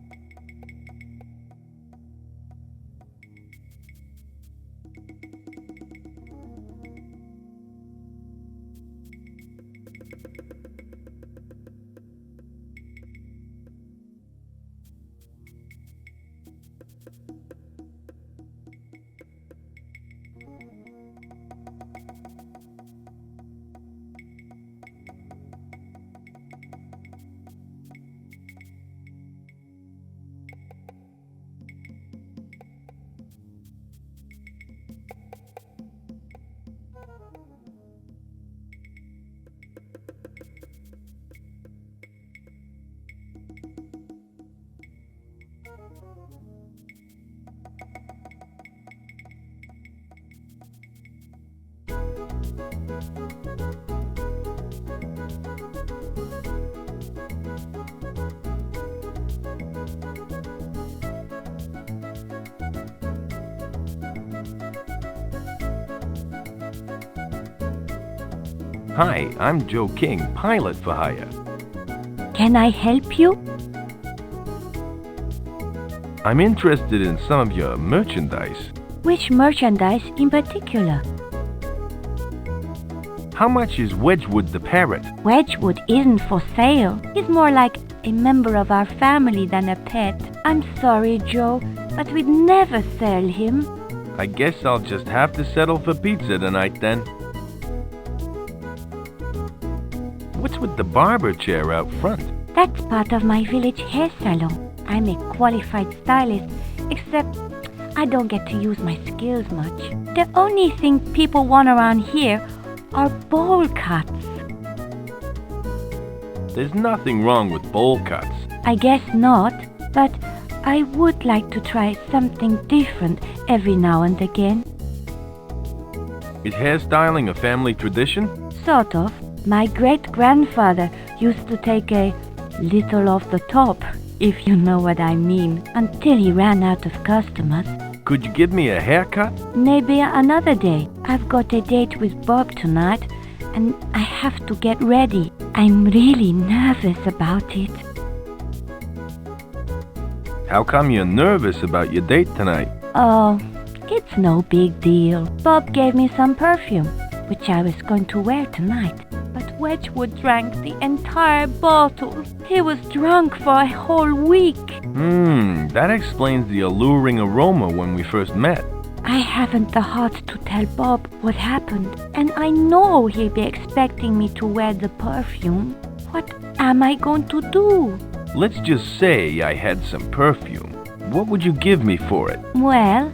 Hi, I'm Joe King, pilot for hire. Can I help you? I'm interested in some of your merchandise. Which merchandise in particular? How much is Wedgwood the parrot? Wedgwood isn't for sale. He's more like a member of our family than a pet. I'm sorry, Joe, but we'd never sell him. I guess I'll just have to settle for pizza tonight then. What's with the barber chair out front? That's part of my village hair salon. I'm a qualified stylist, except I don't get to use my skills much. The only thing people want around here are bowl cuts. There's nothing wrong with bowl cuts. I guess not, but I would like to try something different every now and again. Is hairstyling a family tradition? Sort of. My great-grandfather used to take a little off the top, if you know what I mean, until he ran out of customers. Could you give me a haircut? Maybe another day. I've got a date with Bob tonight, and I have to get ready. I'm really nervous about it. How come you're nervous about your date tonight? Oh, it's no big deal. Bob gave me some perfume, which I was going to wear tonight. But Wedgwood drank the entire bottle. He was drunk for a whole week. That explains the alluring aroma when we first met. I haven't the heart to tell Bob what happened, and I know he'll be expecting me to wear the perfume. What am I going to do? Let's just say I had some perfume. What would you give me for it? Well,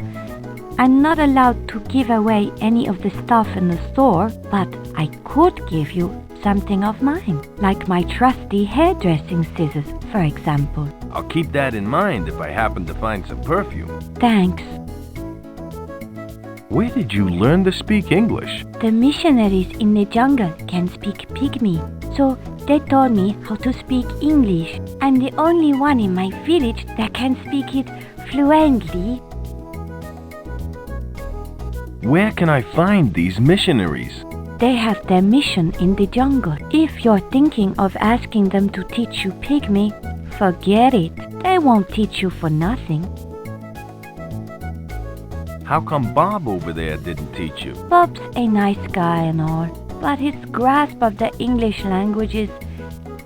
I'm not allowed to give away any of the stuff in the store, but I could give you something of mine, like my trusty hairdressing scissors, for example. I'll keep that in mind if I happen to find some perfume. Thanks. Where did you learn to speak English? The missionaries in the jungle can speak Pygmy, so they taught me how to speak English. I'm the only one in my village that can speak it fluently. Where can I find these missionaries? They have their mission in the jungle. If you're thinking of asking them to teach you Pygmy, forget it. They won't teach you for nothing. How come Bob over there didn't teach you? Bob's a nice guy and all, but his grasp of the English language is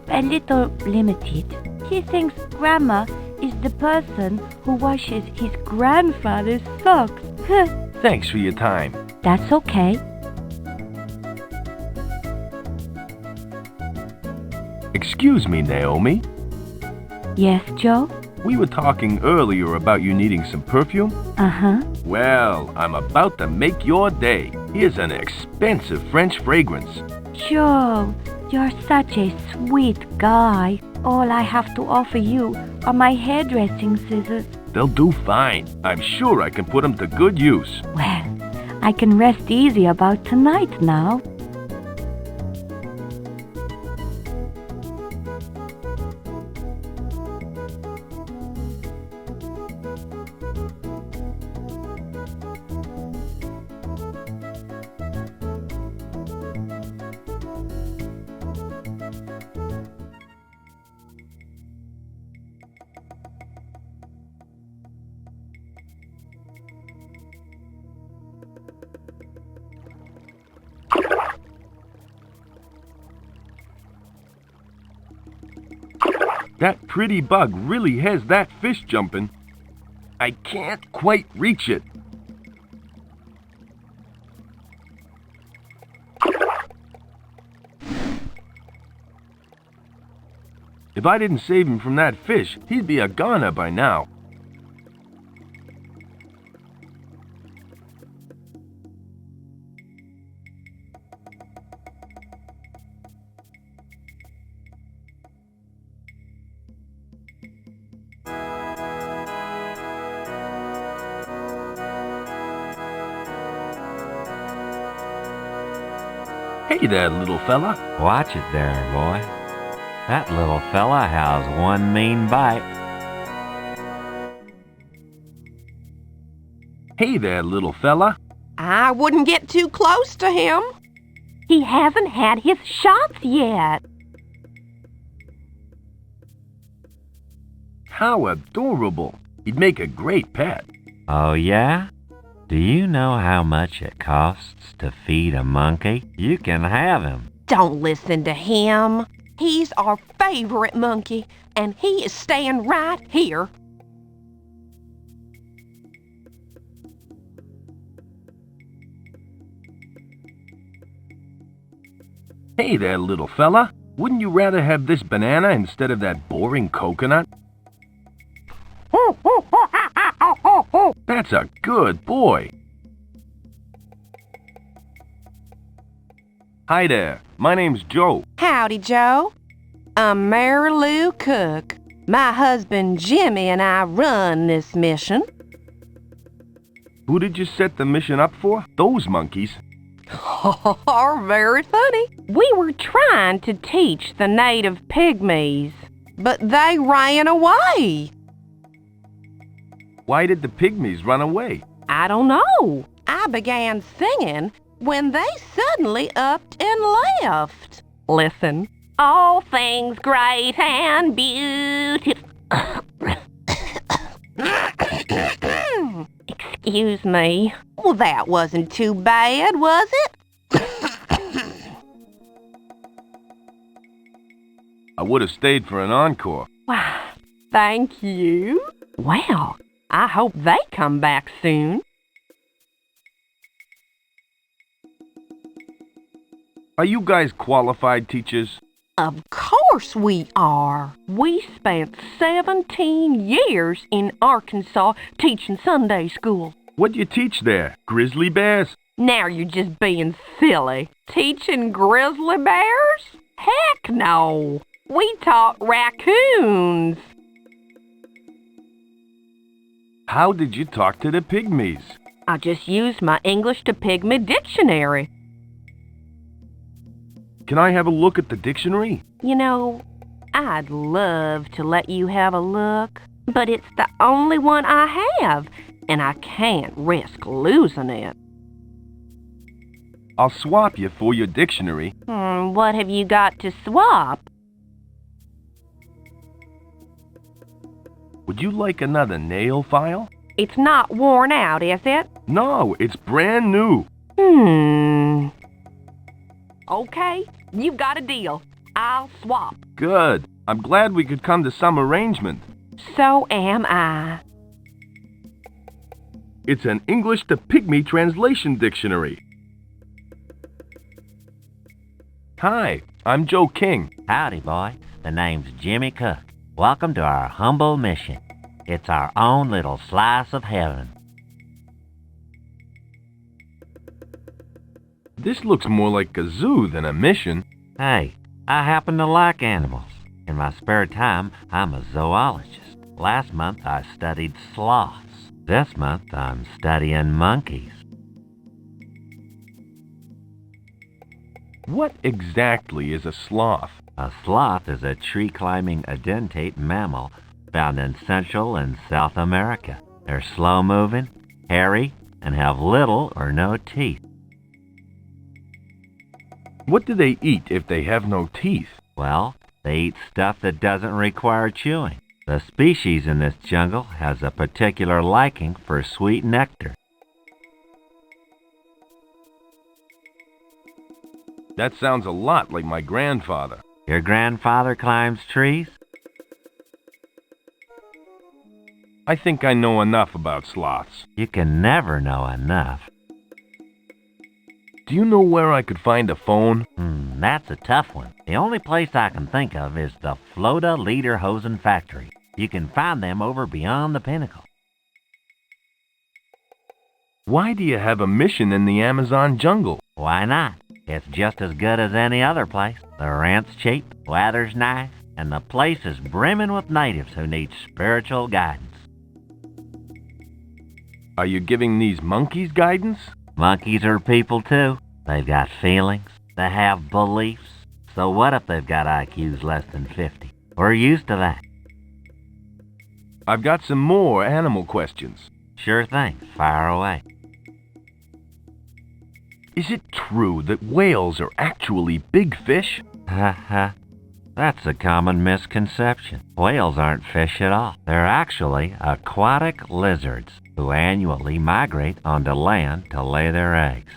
a little limited. He thinks grandma is the person who washes his grandfather's socks. Thanks for your time. That's okay. Excuse me, Naomi. Yes, Joe? We were talking earlier about you needing some perfume. Uh-huh. Well, I'm about to make your day. Here's an expensive French fragrance. Joe, you're such a sweet guy. All I have to offer you are my hairdressing scissors. They'll do fine. I'm sure I can put them to good use. Well, I can rest easy about tonight now. That pretty bug really has that fish jumping. I can't quite reach it. If I didn't save him from that fish, he'd be a goner by now. Hey there, little fella. Watch it there, boy. That little fella has one mean bite. Hey there, little fella. I wouldn't get too close to him. He hasn't had his shots yet. How adorable. He'd make a great pet. Oh, yeah? Do you know how much it costs to feed a monkey? You can have him. Don't listen to him. He's our favorite monkey, and he is staying right here. Hey there, little fella. Wouldn't you rather have this banana instead of that boring coconut? That's a good boy. Hi there. My name's Joe. Howdy, Joe. I'm Mary Lou Cook. My husband Jimmy and I run this mission. Who did you set the mission up for? Those monkeys. Very funny. We were trying to teach the native pygmies, but they ran away. Why did the pygmies run away? I don't know. I began singing when they suddenly upped and left. Listen. All things great and beautiful. Excuse me. Well, that wasn't too bad, was it? I would have stayed for an encore. Wow, thank you. Well, I hope they come back soon. Are you guys qualified teachers? Of course we are. We spent 17 years in Arkansas teaching Sunday school. What do you teach there? Grizzly bears? Now you're just being silly. Teaching grizzly bears? Heck no. We taught raccoons. How did you talk to the pygmies? I just used my English to Pygmy dictionary. Can I have a look at the dictionary? You know, I'd love to let you have a look, but it's the only one I have, and I can't risk losing it. I'll swap you for your dictionary. What have you got to swap? Would you like another nail file? It's not worn out, is it? No, it's brand new. Okay, you've got a deal. I'll swap. Good. I'm glad we could come to some arrangement. So am I. It's an English to Pygmy translation dictionary. Hi, I'm Joe King. Howdy, boy. The name's Jimmy Cook. Welcome to our humble mission. It's our own little slice of heaven. This looks more like a zoo than a mission. Hey, I happen to like animals. In my spare time, I'm a zoologist. Last month, I studied sloths. This month, I'm studying monkeys. What exactly is a sloth? A sloth is a tree-climbing edentate mammal found in Central and South America. They're slow-moving, hairy, and have little or no teeth. What do they eat if they have no teeth? Well, they eat stuff that doesn't require chewing. The species in this jungle has a particular liking for sweet nectar. That sounds a lot like my grandfather. Your grandfather climbs trees? I think I know enough about sloths. You can never know enough. Do you know where I could find a phone? That's a tough one. The only place I can think of is the Flota Lederhosen factory. You can find them over beyond the pinnacle. Why do you have a mission in the Amazon jungle? Why not? It's just as good as any other place. The rent's cheap, weather's nice, and the place is brimming with natives who need spiritual guidance. Are you giving these monkeys guidance? Monkeys are people too. They've got feelings. They have beliefs. So what if they've got IQs less than 50? We're used to that. I've got some more animal questions. Sure thing. Fire away. Is it true that whales are actually big fish? That's a common misconception. Whales aren't fish at all. They're actually aquatic lizards who annually migrate onto land to lay their eggs.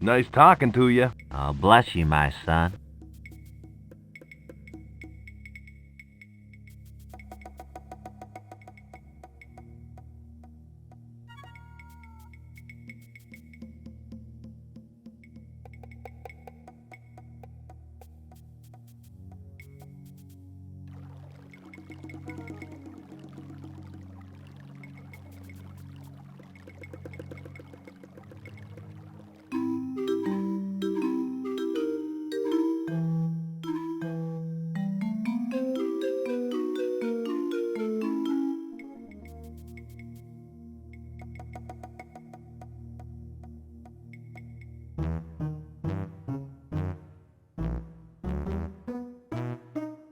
Nice talking to you. Oh, bless you, my son.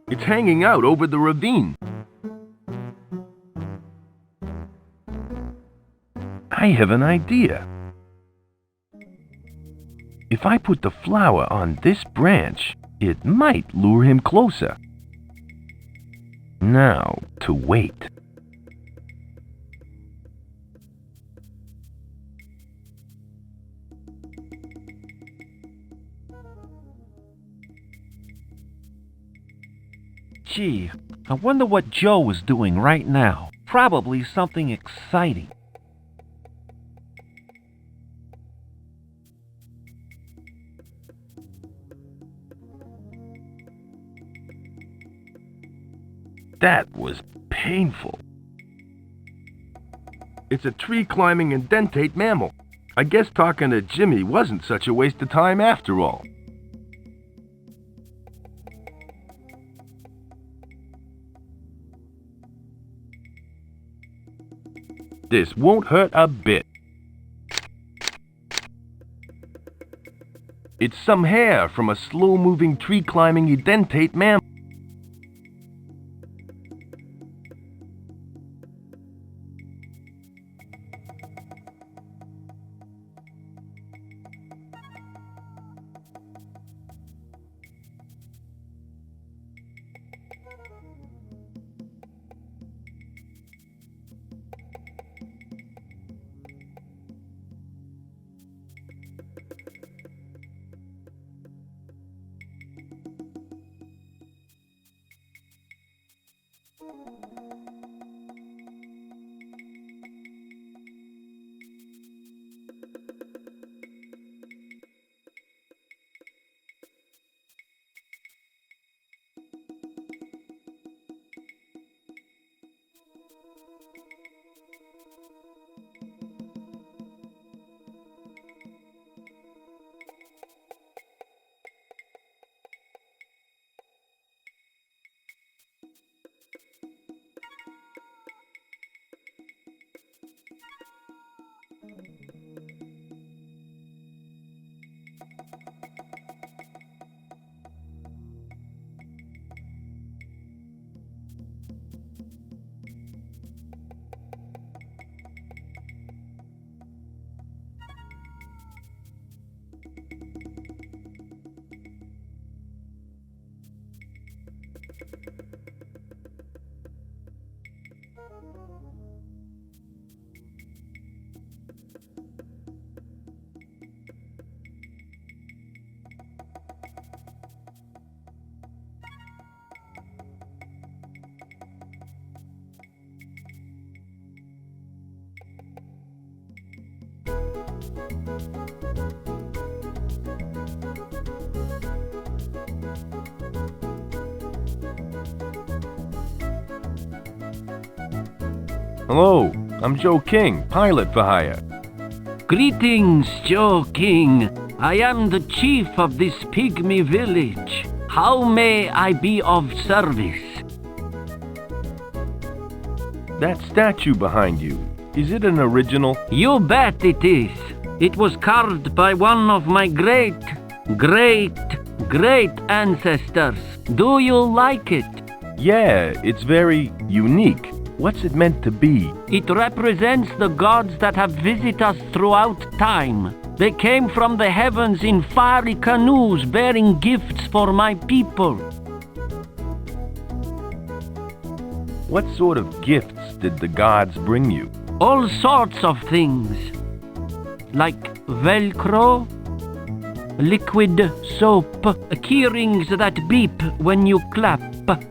It's hanging out over the ravine. I have an idea. If I put the flower on this branch, it might lure him closer. Now to wait. Gee, I wonder what Joe is doing right now. Probably something exciting. That was painful. It's a tree-climbing edentate mammal. I guess talking to Jimmy wasn't such a waste of time after all. This won't hurt a bit. It's some hair from a slow-moving tree-climbing edentate mammal. Hello, I'm Joe King, pilot for hire. Greetings, Joe King. I am the chief of this pygmy village. How may I be of service? That statue behind you, is it an original? You bet it is. It was carved by one of my great ancestors. Do you like it? Yeah, it's very unique. What's it meant to be? It represents the gods that have visited us throughout time. They came from the heavens in fiery canoes bearing gifts for my people. What sort of gifts did the gods bring you? All sorts of things. Like Velcro, liquid soap, key rings that beep when you clap,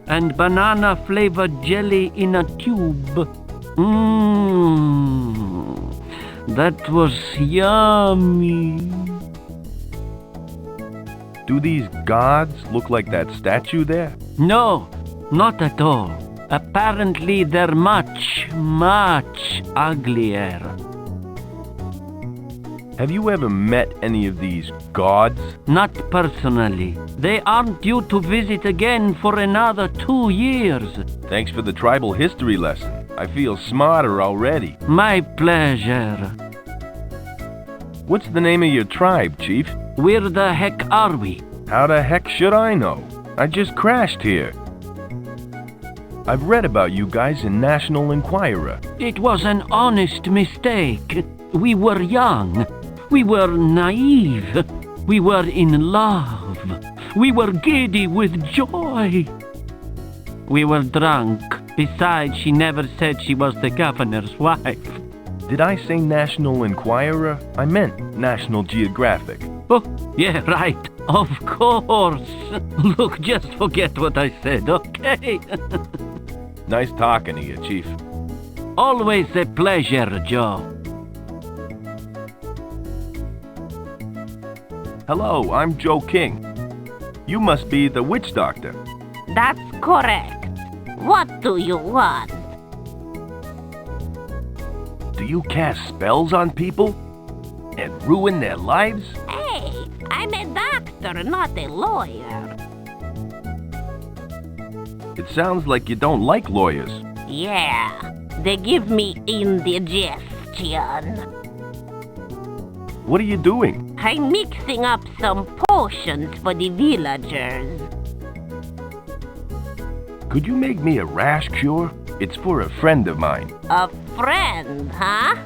and banana-flavored jelly in a tube. That was yummy. Do these gods look like that statue there? No, not at all. Apparently they're much uglier. Have you ever met any of these gods? Not personally. They aren't due to visit again for another 2 years. Thanks for the tribal history lesson. I feel smarter already. My pleasure. What's the name of your tribe, Chief? Where the heck are we? How the heck should I know? I just crashed here. I've read about you guys in National Enquirer. It was an honest mistake. We were young. We were naive. We were in love. We were giddy with joy. We were drunk. Besides, she never said she was the governor's wife. Did I say National Enquirer? I meant National Geographic. Oh, yeah, right. Of course. Look, just forget what I said, okay? Nice talking to you, Chief. Always a pleasure, Joe. Hello, I'm Joe King. You must be the witch doctor. That's correct. What do you want? Do you cast spells on people and ruin their lives? Hey, I'm a doctor, not a lawyer. It sounds like you don't like lawyers. Yeah, they give me indigestion. What are you doing? I'm mixing up some potions for the villagers. Could you make me a rash cure? It's for a friend of mine. A friend, huh?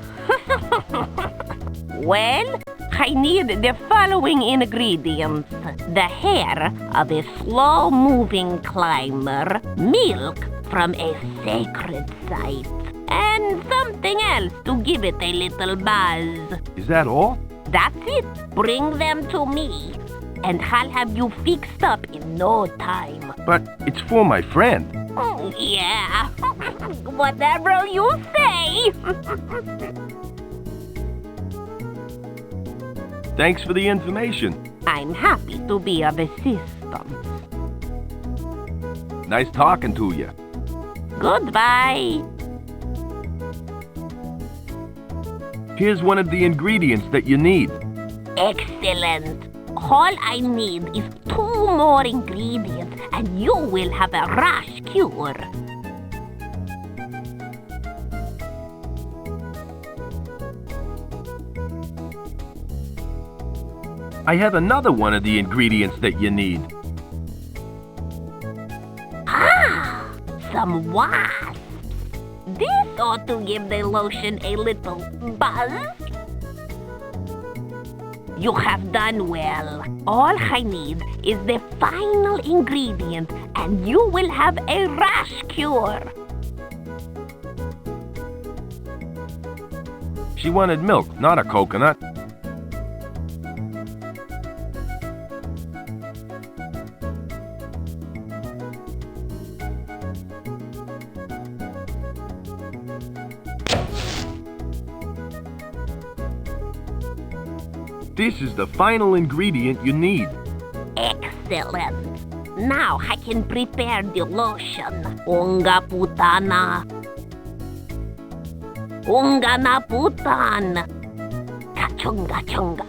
Well, I need the following ingredients. The hair of a slow-moving climber, milk from a sacred site, and something else to give it a little buzz. Is that all? That's it. Bring them to me, and I'll have you fixed up in no time. But it's for my friend. Yeah, whatever you say. Thanks for the information. I'm happy to be of assistance. Nice talking to you. Goodbye. Here's one of the ingredients that you need. Excellent. All I need is 2 more ingredients, and you will have a rash cure. I have another one of the ingredients that you need. Ah, some wasps. This ought to give the lotion a little buzz. You have done well. All I need is the final ingredient, and you will have a rash cure. She wanted milk, not a coconut. This is the final ingredient you need. Excellent. Now I can prepare the lotion. Unga putana. Unga na putan. Kachunga chunga.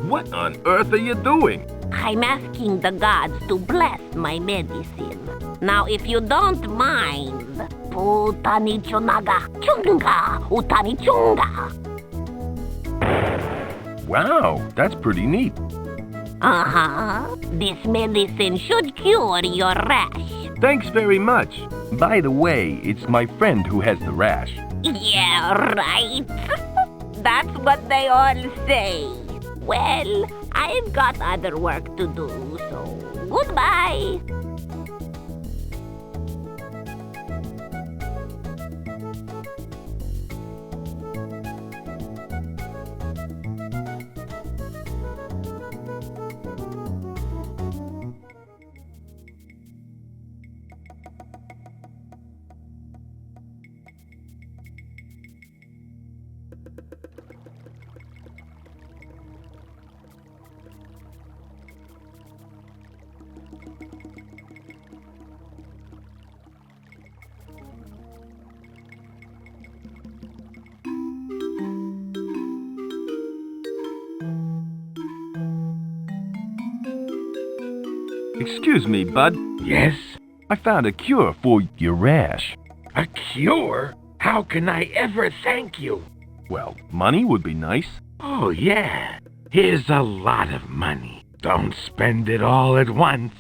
What on earth are you doing? I'm asking the gods to bless my medicine. Now, if you don't mind, putani chunaga chunga utani chunga. Wow, that's pretty neat. Uh-huh. This medicine should cure your rash. Thanks very much. By the way, it's my friend who has the rash. Yeah, right. That's what they all say. Well, I've got other work to do, so goodbye. Excuse me, bud. Yes? I found a cure for your rash. A cure? How can I ever thank you? Well, money would be nice. Oh, yeah. Here's a lot of money. Don't spend it all at once.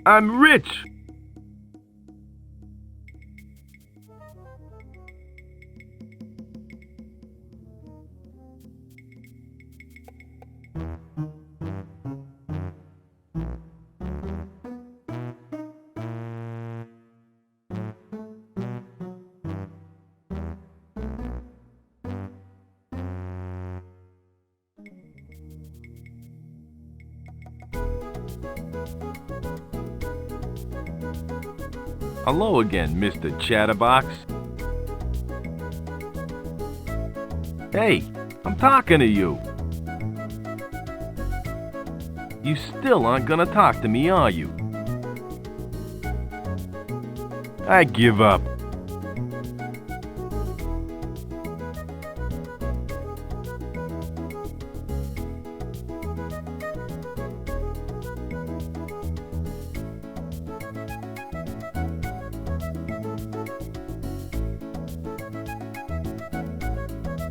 I'm rich. Hello again, Mr. Chatterbox. Hey, I'm talking to you. You still aren't gonna talk to me, are you? I give up.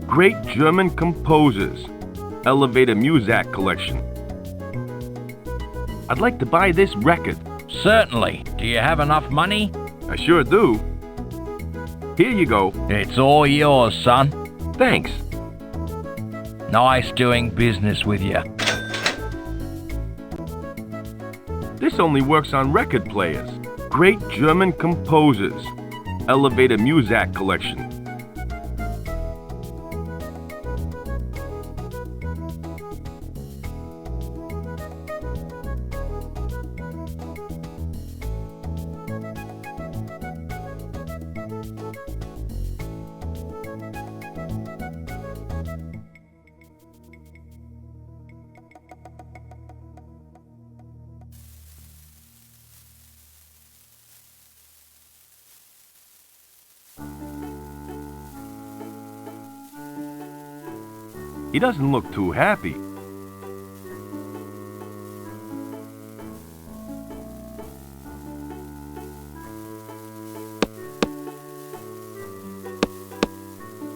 Great German composers. Elevator Muzak collection. I'd like to buy this record. Certainly. Do you have enough money? I sure do. Here you go. It's all yours, son. Thanks. Nice doing business with you. This only works on record players. Great German composers. Elevator Muzak collection. He doesn't look too happy.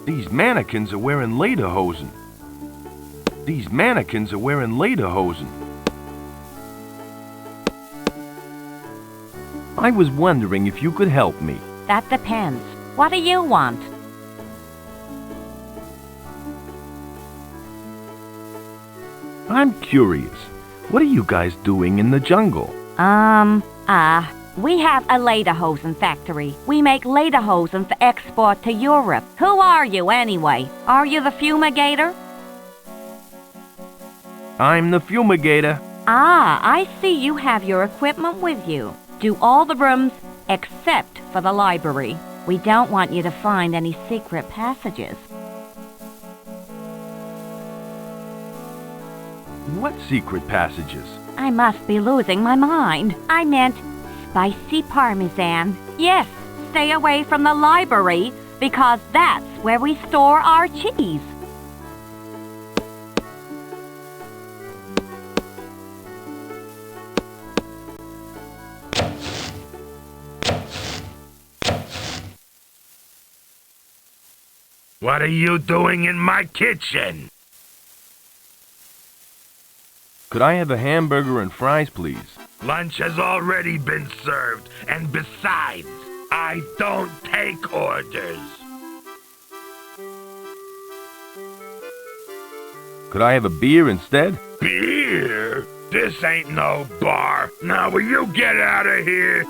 These mannequins are wearing lederhosen. These mannequins are wearing lederhosen. I was wondering if you could help me. That depends. What do you want? I'm curious. What are you guys doing in the jungle? We have a lederhosen factory. We make lederhosen for export to Europe. Who are you anyway? Are you the fumigator? I'm the fumigator. Ah, I see you have your equipment with you. Do all the rooms except for the library. We don't want you to find any secret passages. What secret passages? I must be losing my mind. I meant spicy parmesan. Yes, stay away from the library because that's where we store our cheese. What are you doing in my kitchen? Could I have a hamburger and fries, please? Lunch has already been served, and besides, I don't take orders. Could I have a beer instead? Beer? This ain't no bar. Now will you get out of here?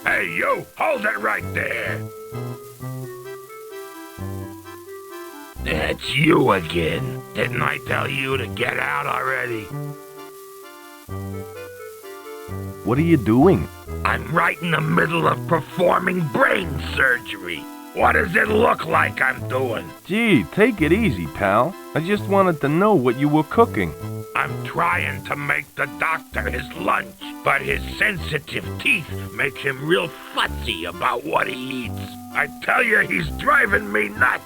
Hey, you! Hold it right there! It's you again. Didn't I tell you to get out already? What are you doing? I'm right in the middle of performing brain surgery. What does it look like I'm doing? Gee, take it easy, pal. I just wanted to know what you were cooking. I'm trying to make the doctor his lunch, but his sensitive teeth make him real fussy about what he eats. I tell you, he's driving me nuts.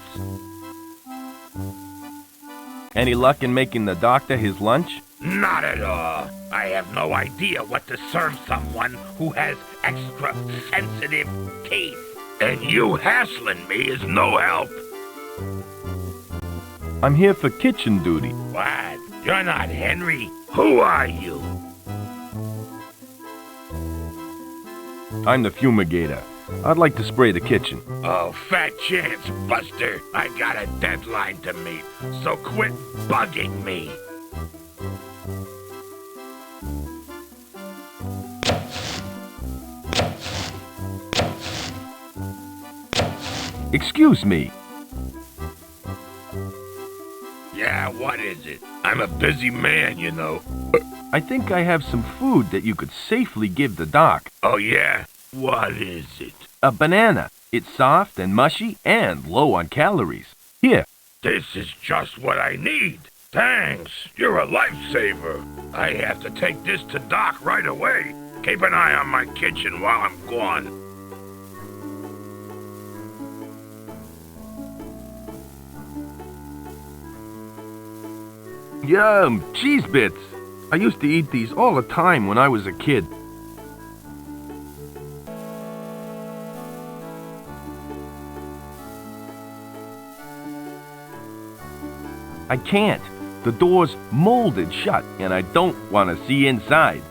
Any luck in making the doctor his lunch? Not at all. I have no idea what to serve someone who has extra sensitive teeth. And you hassling me is no help. I'm here for kitchen duty. What? You're not Henry. Who are you? I'm the fumigator. I'd like to spray the kitchen. Oh, fat chance, Buster. I got a deadline to meet, so quit bugging me. Excuse me. Yeah, what is it? I'm a busy man, you know. I think I have some food that you could safely give the doc. Oh, yeah? What is it? A banana. It's soft and mushy and low on calories. Here. This is just what I need. Thanks. You're a lifesaver. I have to take this to Doc right away. Keep an eye on my kitchen while I'm gone. Yum, cheese bits. I used to eat these all the time when I was a kid. I can't. The door's molded shut, and I don't want to see inside.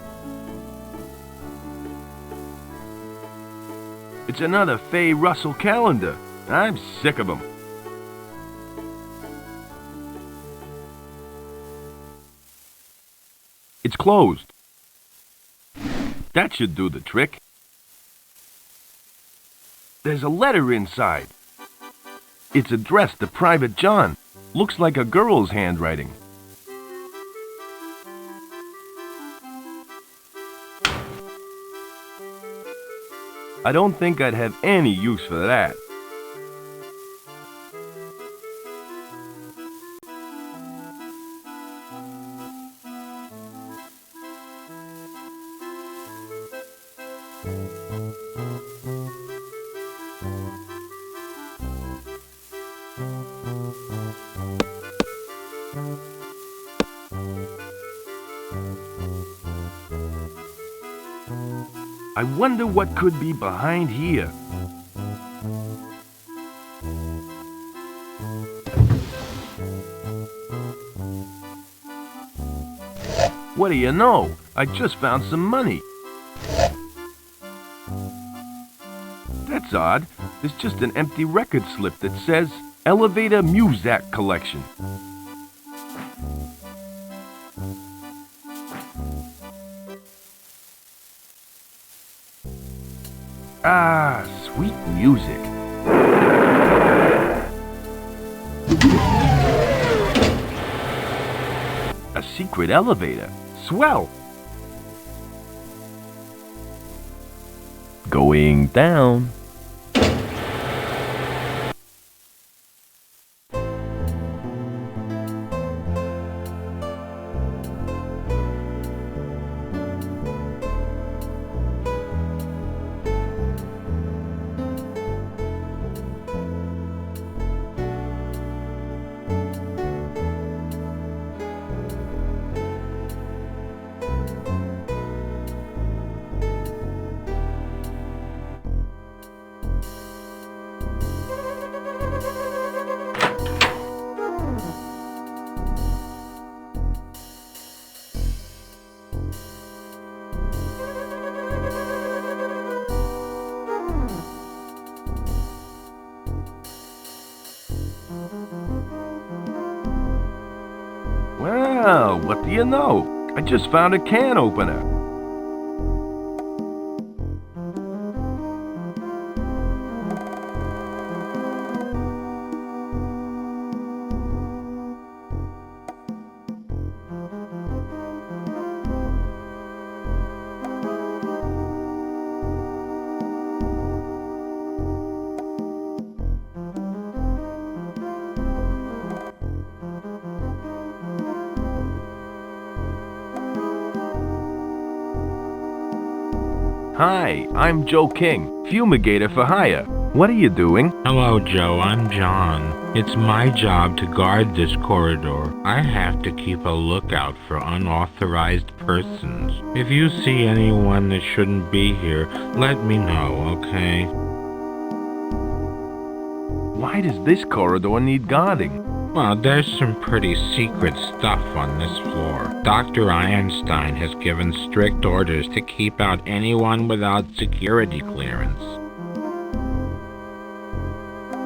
It's another Faye Russell calendar. I'm sick of them. It's closed. That should do the trick. There's a letter inside. It's addressed to Private John. Looks like a girl's handwriting. I don't think I'd have any use for that. I wonder what could be behind here. What do you know? I just found some money. That's odd. There's just an empty record slip that says Elevator Muzak Collection. Ah, sweet music. A secret elevator. Swell. Going down. Well, what do you know? I just found a can opener. Hi, I'm Joe King, fumigator for hire. What are you doing? Hello, Joe. I'm John. It's my job to guard this corridor. I have to keep a lookout for unauthorized persons. If you see anyone that shouldn't be here, let me know, okay? Why does this corridor need guarding? Well, there's some pretty secret stuff on this floor. Dr. Einstein has given strict orders to keep out anyone without security clearance.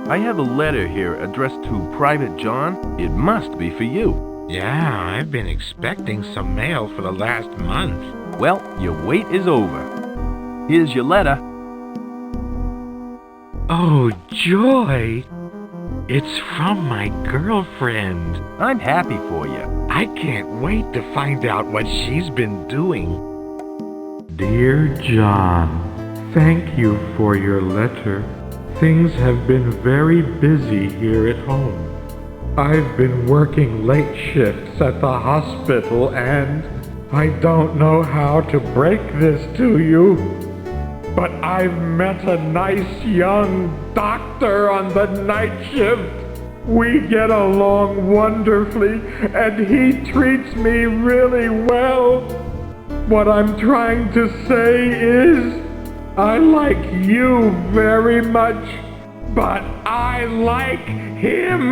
I have a letter here addressed to Private John. It must be for you. Yeah, I've been expecting some mail for the last month. Well, your wait is over. Here's your letter. Oh, joy! It's from my girlfriend. I'm happy for you. I can't wait to find out what she's been doing. Dear John, thank you for your letter. Things have been very busy here at home. I've been working late shifts at the hospital and I don't know how to break this to you, but I've met a nice young doctor on the night shift. We get along wonderfully and he treats me really well. What I'm trying to say is, I like you very much, but I like him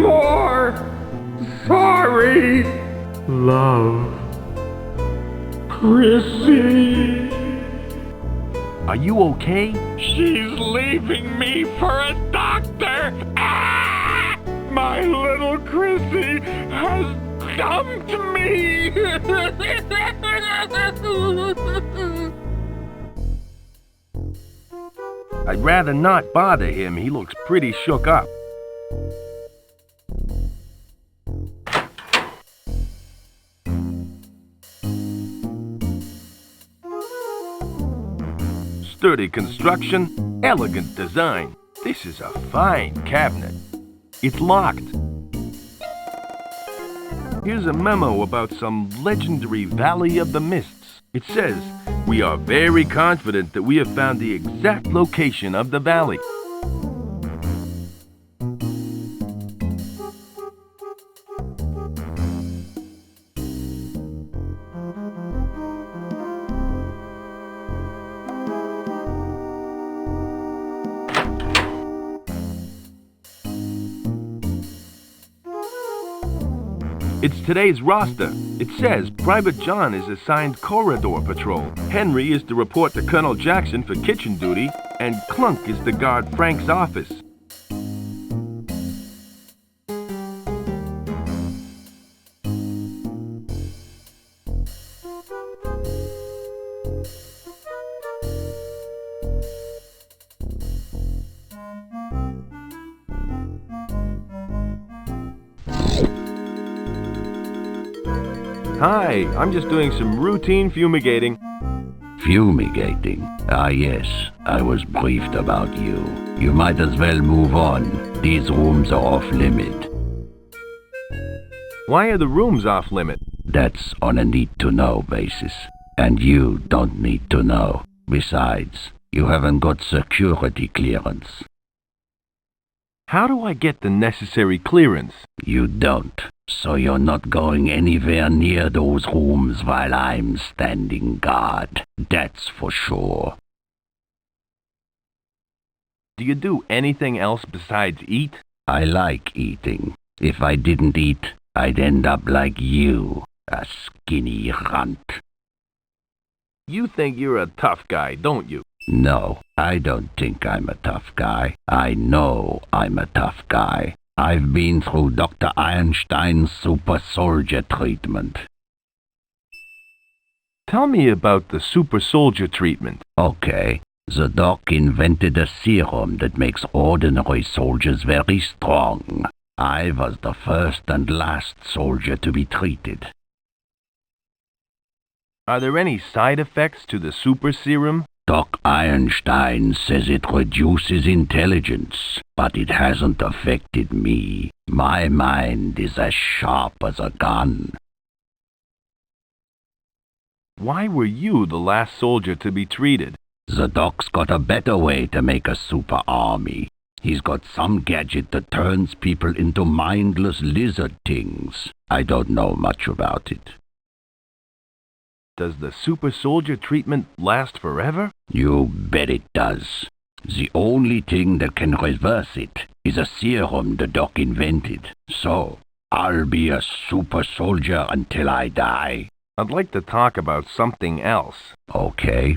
more. Sorry. Love, Chrissy. Are you okay? She's leaving me for a doctor. Ah! My little Chrissy has dumped me. I'd rather not bother him. He looks pretty shook up. Sturdy construction, elegant design. This is a fine cabinet. It's locked. Here's a memo about some legendary Valley of the Mists. It says, "We are very confident that we have found the exact location of the valley." It's today's roster. It says Private John is assigned corridor patrol. Henry is to report to Colonel Jackson for kitchen duty, and Clunk is to guard Frank's office. Hi, I'm just doing some routine fumigating. Fumigating? Ah, yes. I was briefed about you. You might as well move on. These rooms are off limit. Why are the rooms off limit? That's on a need-to-know basis. And you don't need to know. Besides, you haven't got security clearance. How do I get the necessary clearance? You don't. So you're not going anywhere near those rooms while I'm standing guard. That's for sure. Do you do anything else besides eat? I like eating. If I didn't eat, I'd end up like you, a skinny runt. You think you're a tough guy, don't you? No, I don't think I'm a tough guy. I know I'm a tough guy. I've been through Dr. Einstein's super soldier treatment. Tell me about the super soldier treatment. Okay, the doc invented a serum that makes ordinary soldiers very strong. I was the first and last soldier to be treated. Are there any side effects to the super serum? Doc Einstein says it reduces intelligence, but it hasn't affected me. My mind is as sharp as a gun. Why were you the last soldier to be treated? The doc's got a better way to make a super army. He's got some gadget that turns people into mindless lizard things. I don't know much about it. Does the super soldier treatment last forever? You bet it does. The only thing that can reverse it is a serum the doc invented. So, I'll be a super soldier until I die. I'd like to talk about something else. Okay.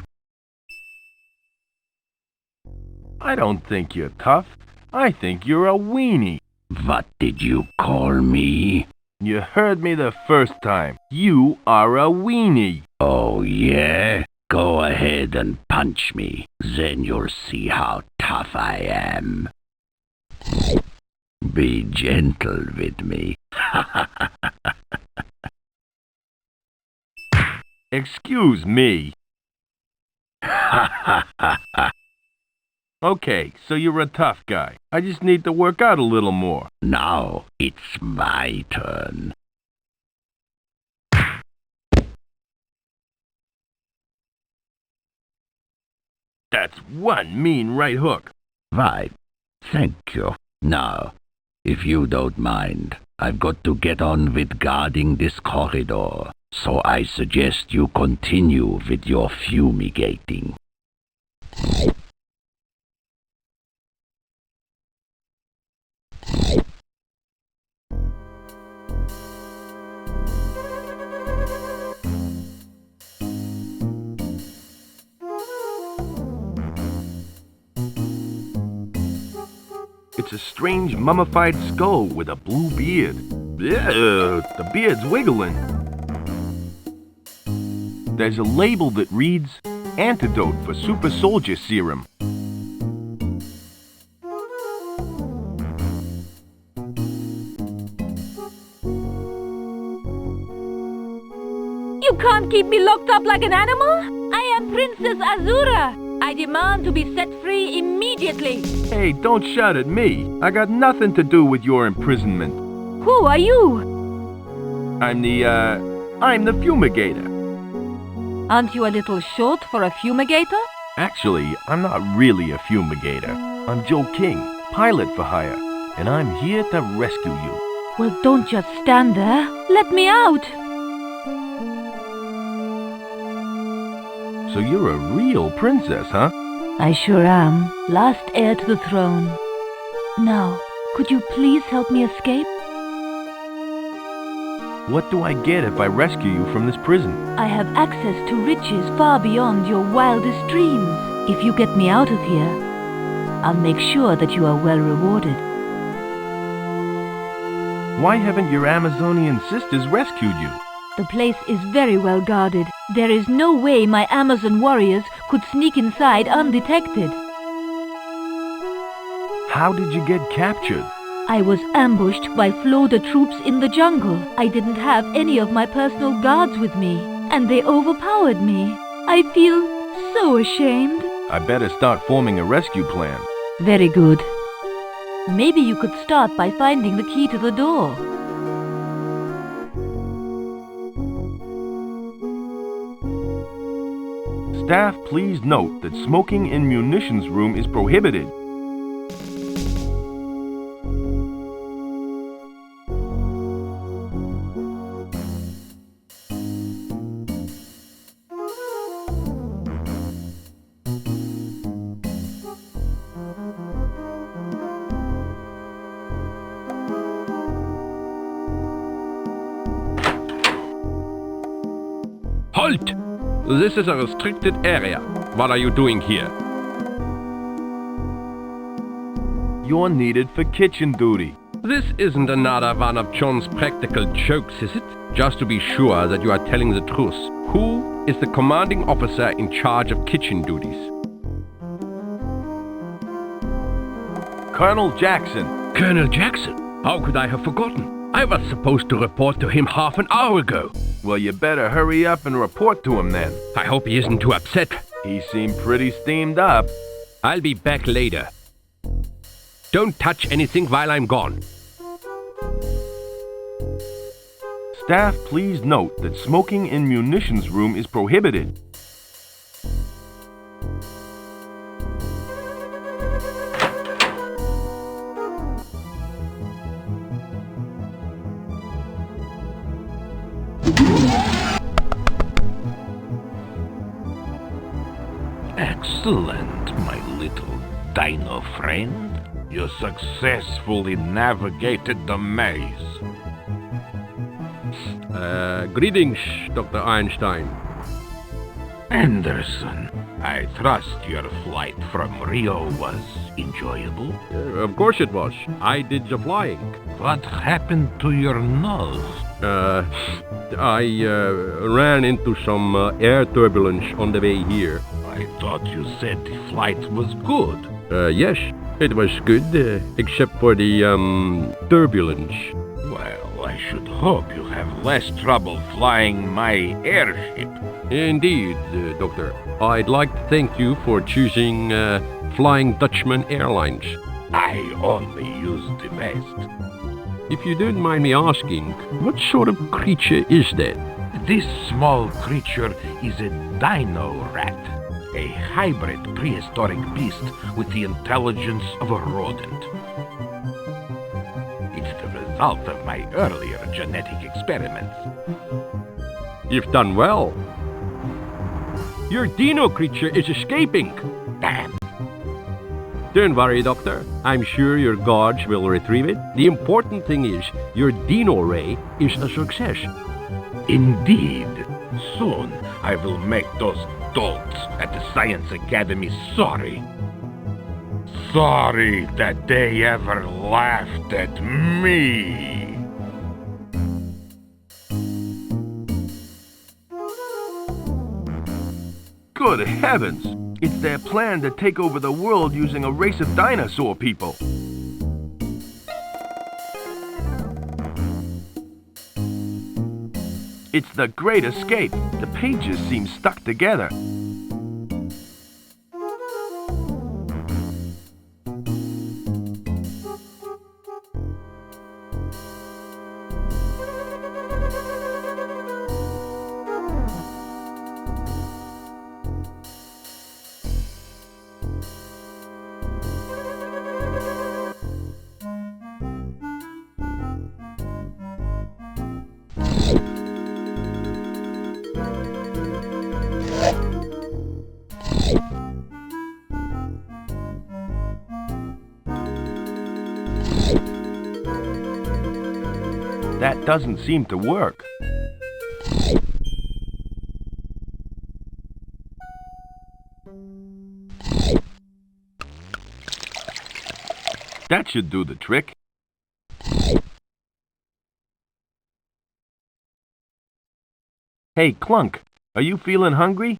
I don't think you're tough. I think you're a weenie. What did you call me? You heard me the first time. You are a weenie. Oh, yeah? Go ahead and punch me. Then you'll see how tough I am. be gentle with me. Excuse me. Okay, so you're a tough guy. I just need to work out a little more. Now it's my turn. That's one mean right hook. Why, thank you. Now, if you don't mind, I've got to get on with guarding this corridor. So I suggest you continue with your fumigating. It's a strange mummified skull with a blue beard. Yeah, the beard's wiggling. There's a label that reads, Antidote for Super Soldier Serum. You can't keep me locked up like an animal? I am Princess Azura. I demand to be set free immediately. Hey, don't shout at me. I got nothing to do with your imprisonment. Who are you? I'm the fumigator. Aren't you a little short for a fumigator? Actually, I'm not really a fumigator. I'm Joe King, pilot for hire, and I'm here to rescue you. Well, don't just stand there. Let me out. So you're a real princess, huh? I sure am. Last heir to the throne. Now, could you please help me escape? What do I get if I rescue you from this prison? I have access to riches far beyond your wildest dreams. If you get me out of here, I'll make sure that you are well rewarded. Why haven't your Amazonian sisters rescued you? The place is very well guarded. There is no way my Amazon warriors could sneak inside undetected. How did you get captured? I was ambushed by Florida troops in the jungle. I didn't have any of my personal guards with me, and they overpowered me. I feel so ashamed. I better start forming a rescue plan. Very good. Maybe you could start by finding the key to the door. Staff, please note that smoking in munitions room is prohibited. Halt! This is a restricted area. What are you doing here? You're needed for kitchen duty. This isn't another one of John's practical jokes, is it? Just to be sure that you are telling the truth. Who is the commanding officer in charge of kitchen duties? Colonel Jackson. Colonel Jackson? How could I have forgotten? I was supposed to report to him half an hour ago. Well, you better hurry up and report to him then. I hope he isn't too upset. He seemed pretty steamed up. I'll be back later. Don't touch anything while I'm gone. Staff, please note that smoking in munitions room is prohibited. Excellent, my little dino friend. You successfully navigated the maze. Greetings, Dr. Einstein. Anderson, I trust your flight from Rio was enjoyable. Of course it was. I did the flying. What happened to your nose? I ran into some air turbulence on the way here. I thought you said the flight was good. Yes, It was good, except for the, turbulence. Well, I should hope you have less trouble flying my airship. Indeed, Doctor. I'd like to thank you for choosing, Flying Dutchman Airlines. I only use the best. If you don't mind me asking, what sort of creature is that? This small creature is a dino rat, a hybrid prehistoric beast with the intelligence of a rodent. It's the result of my earlier genetic experiments. You've done well. Your dino creature is escaping. Damn. Don't worry, Doctor. I'm sure your guards will retrieve it. The important thing is your dino ray is a success. Indeed. Soon I will make those dolts at the Science Academy sorry. Sorry that they ever laughed at me. Good heavens! It's their plan to take over the world using a race of dinosaur people. It's the Great Escape. The pages seem stuck together. That doesn't seem to work. That should do the trick. Hey, Clunk, are you feeling hungry?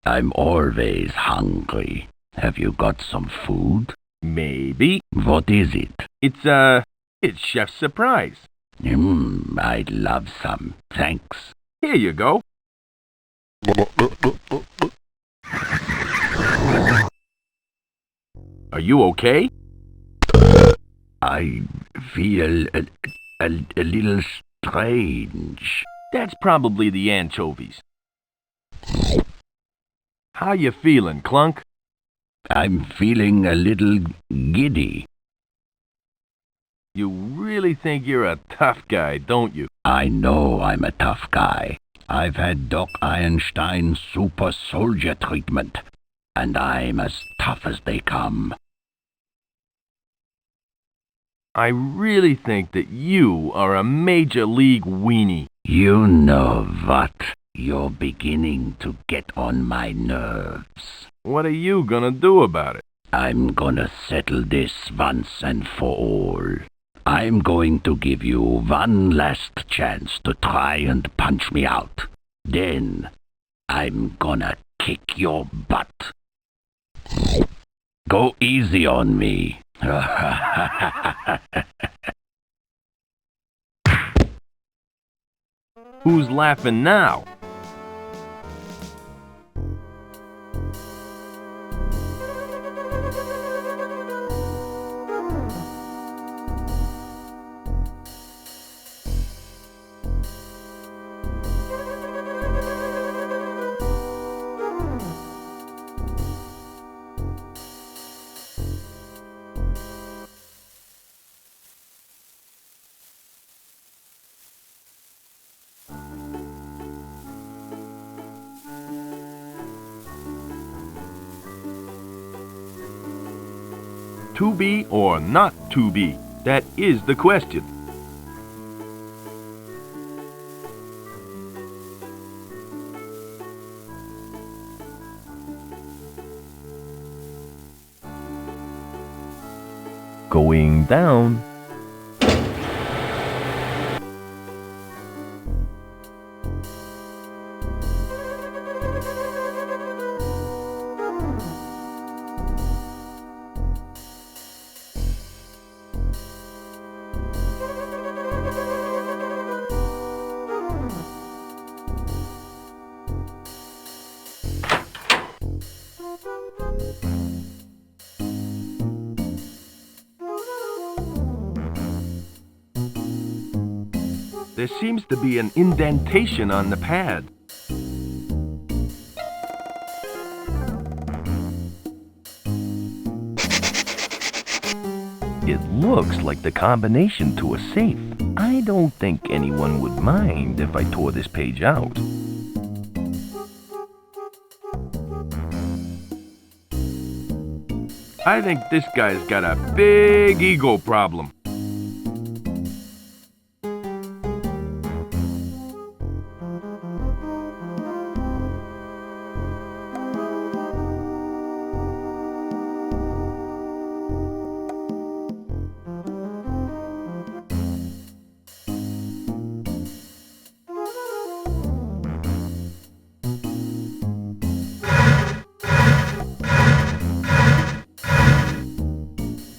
I'm always hungry. Have you got some food? Maybe. What is it? It's Chef's surprise. I'd love some. Thanks. Here you go. Are you okay? I feel a little strange. That's probably the anchovies. How you feeling, Clunk? I'm feeling a little giddy. You really think you're a tough guy, don't you? I know I'm a tough guy. I've had Doc Einstein's super soldier treatment, and I'm as tough as they come. I really think that you are a major league weenie. You know what? You're beginning to get on my nerves. What are you gonna do about it? I'm gonna settle this once and for all. I'm going to give you one last chance to try and punch me out. Then I'm gonna kick your butt. Go easy on me. Who's laughing now? To be or not to be? That is the question. Going down. There seems to be an indentation on the pad. It looks like the combination to a safe. I don't think anyone would mind if I tore this page out. I think this guy's got a big ego problem.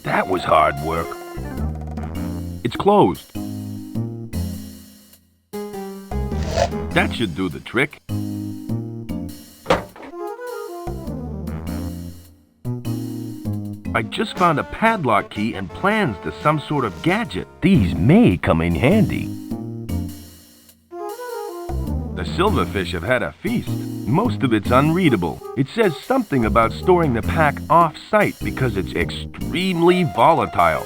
That was hard work. It's closed. That should do the trick. I just found a padlock key and plans to some sort of gadget. These may come in handy. The silverfish have had a feast. Most of it's unreadable. It says something about storing the pack off-site because it's extremely volatile.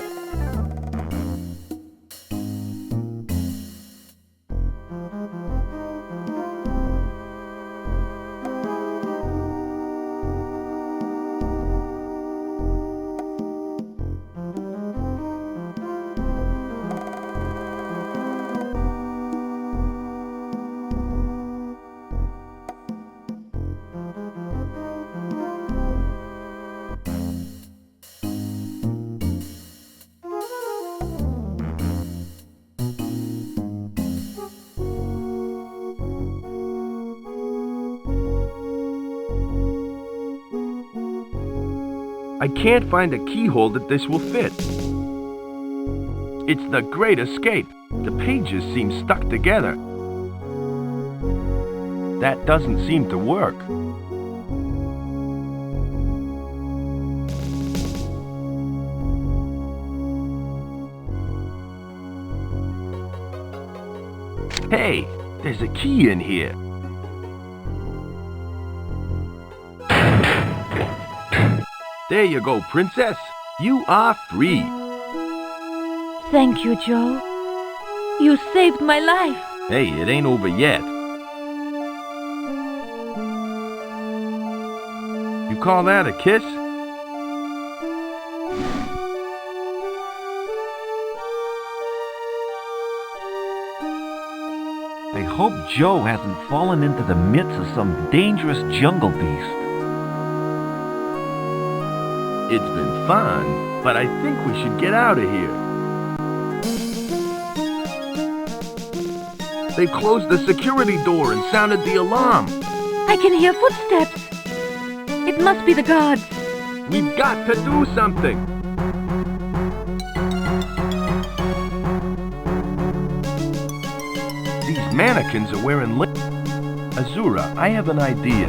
I can't find a keyhole that this will fit. It's the Great Escape. The pages seem stuck together. That doesn't seem to work. Hey, there's a key in here. There you go, Princess. You are free. Thank you, Joe. You saved my life. Hey, it ain't over yet. You call that a kiss? I hope Joe hasn't fallen into the midst of some dangerous jungle beast. It's been fun, but I think we should get out of here. They closed the security door and sounded the alarm. I can hear footsteps. It must be the guards. We've got to do something. These mannequins are wearing Azura, I have an idea.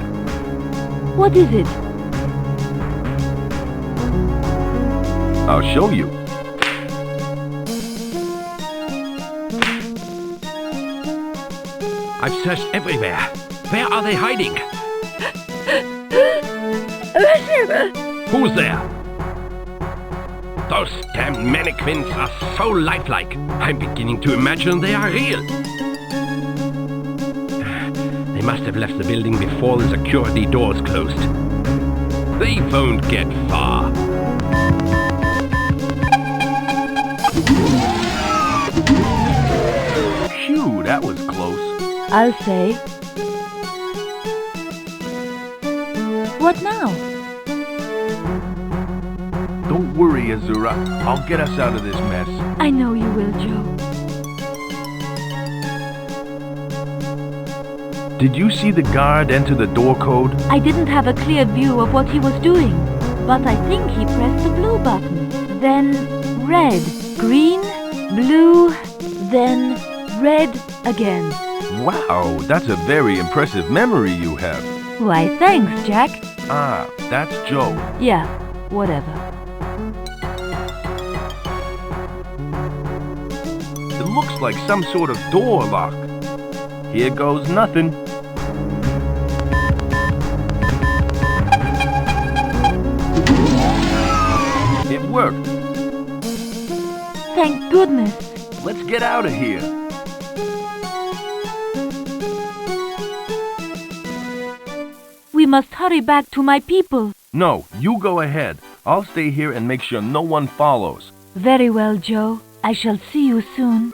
What is it? I'll show you. I've searched everywhere. Where are they hiding? Who's there? Those damn mannequins are so lifelike. I'm beginning to imagine they are real. They must have left the building before the security doors closed. They won't get far. Phew, that was close. I'll say. What now? Don't worry, Azura. I'll get us out of this mess. I know you will, Joe. Did you see the guard enter the door code? I didn't have a clear view of what he was doing, but I think he pressed the blue button, then red, green, blue, then red again. Wow, that's a very impressive memory you have. Why, thanks, Jack. Ah, that's Joe. Yeah, whatever. It looks like some sort of door lock. Here goes nothing. It worked. Thank goodness. Let's get out of here. We must hurry back to my people. No, you go ahead. I'll stay here and make sure no one follows. Very well, Joe. I shall see you soon.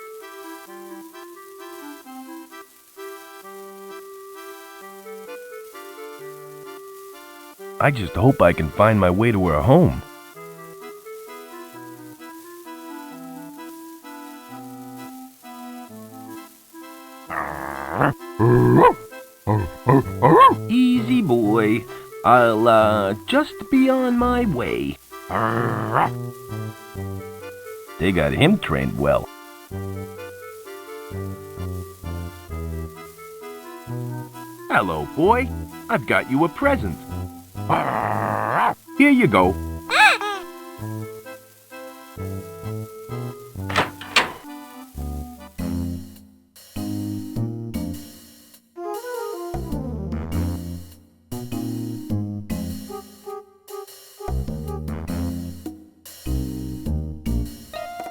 I just hope I can find my way to her home. Easy, boy. I'll, just be on my way. They got him trained well. Hello, boy. I've got you a present. Here you go.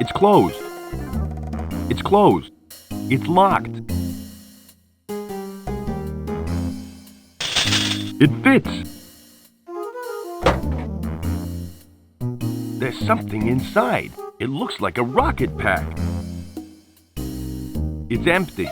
It's closed. It's closed. It's locked. It fits. There's something inside. It looks like a rocket pack. It's empty.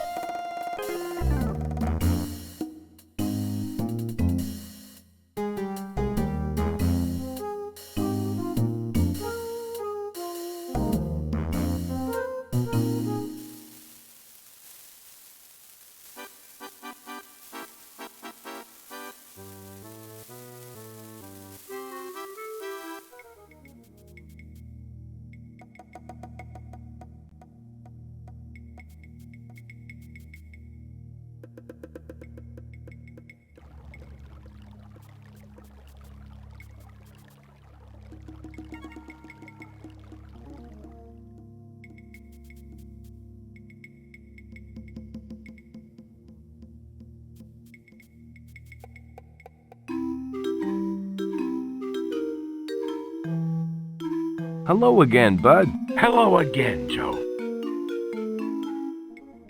Hello again, bud. Hello again, Joe.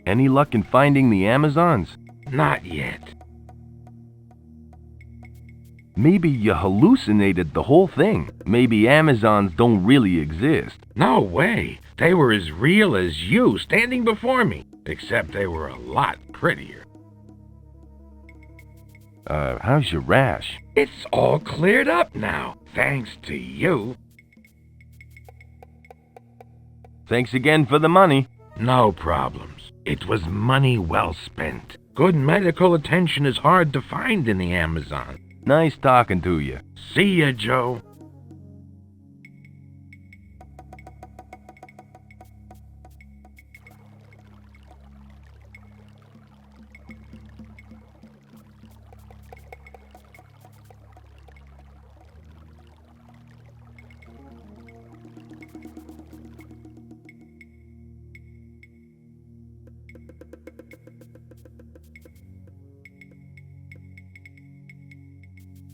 Any luck in finding the Amazons? Not yet. Maybe you hallucinated the whole thing. Maybe Amazons don't really exist. No way. They were as real as you standing before me, except they were a lot prettier. How's your rash? It's all cleared up now, thanks to you. Thanks again for the money. No problems. It was money well spent. Good medical attention is hard to find in the Amazon. Nice talking to you. See ya, Joe.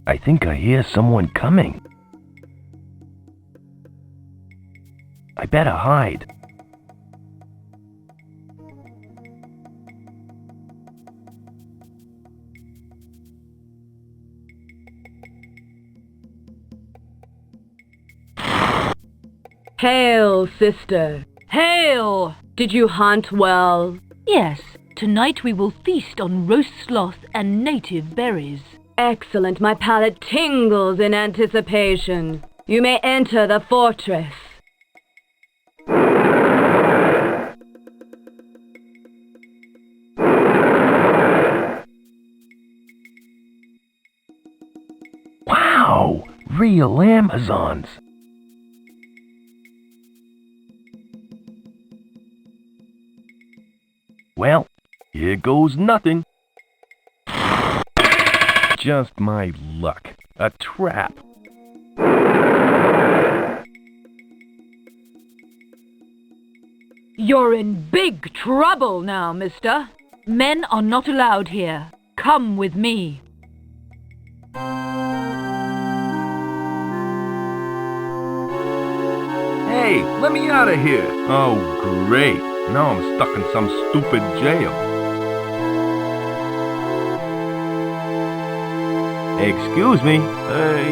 I think I hear someone coming. I better hide. Hail, sister. Hail! Did you hunt well? Yes, tonight we will feast on roast sloth and native berries. Excellent. My palate tingles in anticipation. You may enter the fortress. Wow! Real Amazons! Well, here goes nothing. Just my luck. A trap. You're in big trouble now, mister. Men are not allowed here. Come with me. Hey, let me out of here. Oh, great. Now I'm stuck in some stupid jail. Excuse me.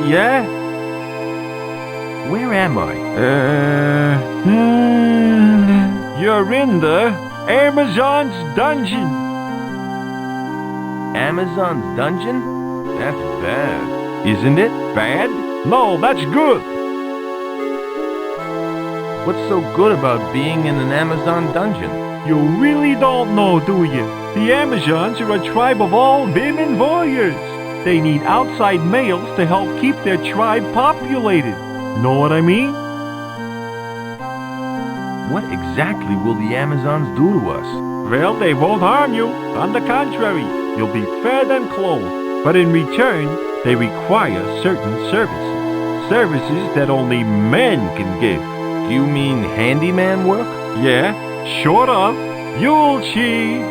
Yeah? Where am I? You're in the Amazon's dungeon. Amazon's dungeon? That's bad. Isn't it? Bad? No, that's good. What's so good about being in an Amazon dungeon? You really don't know, do you? The Amazons are a tribe of all women warriors. They need outside males to help keep their tribe populated. Know what I mean? What exactly will the Amazons do to us? Well, they won't harm you. On the contrary, you'll be fed and clothed. But in return, they require certain services. Services that only men can give. Do you mean handyman work? Yeah, sort of. You'll see.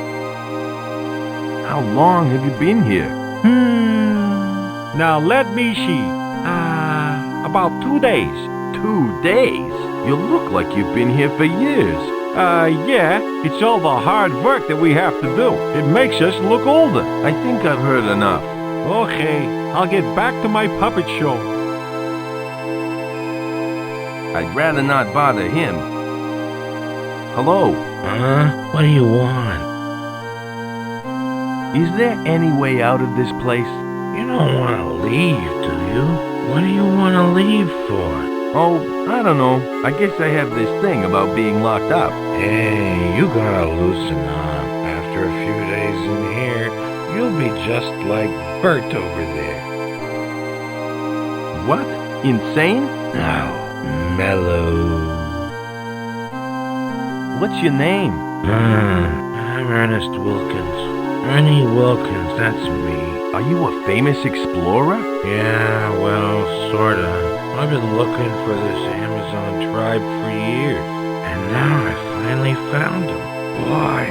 How long have you been here? Now let me see. About 2 days. 2 days? You look like you've been here for years. Yeah, it's all the hard work that we have to do. It makes us look older. I think I've heard enough. Okay, I'll get back to my puppet show. I'd rather not bother him. Hello? What do you want? Is there any way out of this place? You don't want to leave, do you? What do you want to leave for? Oh, I don't know. I guess I have this thing about being locked up. Hey, you gotta loosen up. After a few days in here, you'll be just like Bert over there. What? Insane? No, mellow. What's your name? I'm Ernest Wilkins. Ernie Wilkins, that's me. Are you a famous explorer? Yeah, well, sorta. I've been looking for this Amazon tribe for years, and now I finally found them. Boy,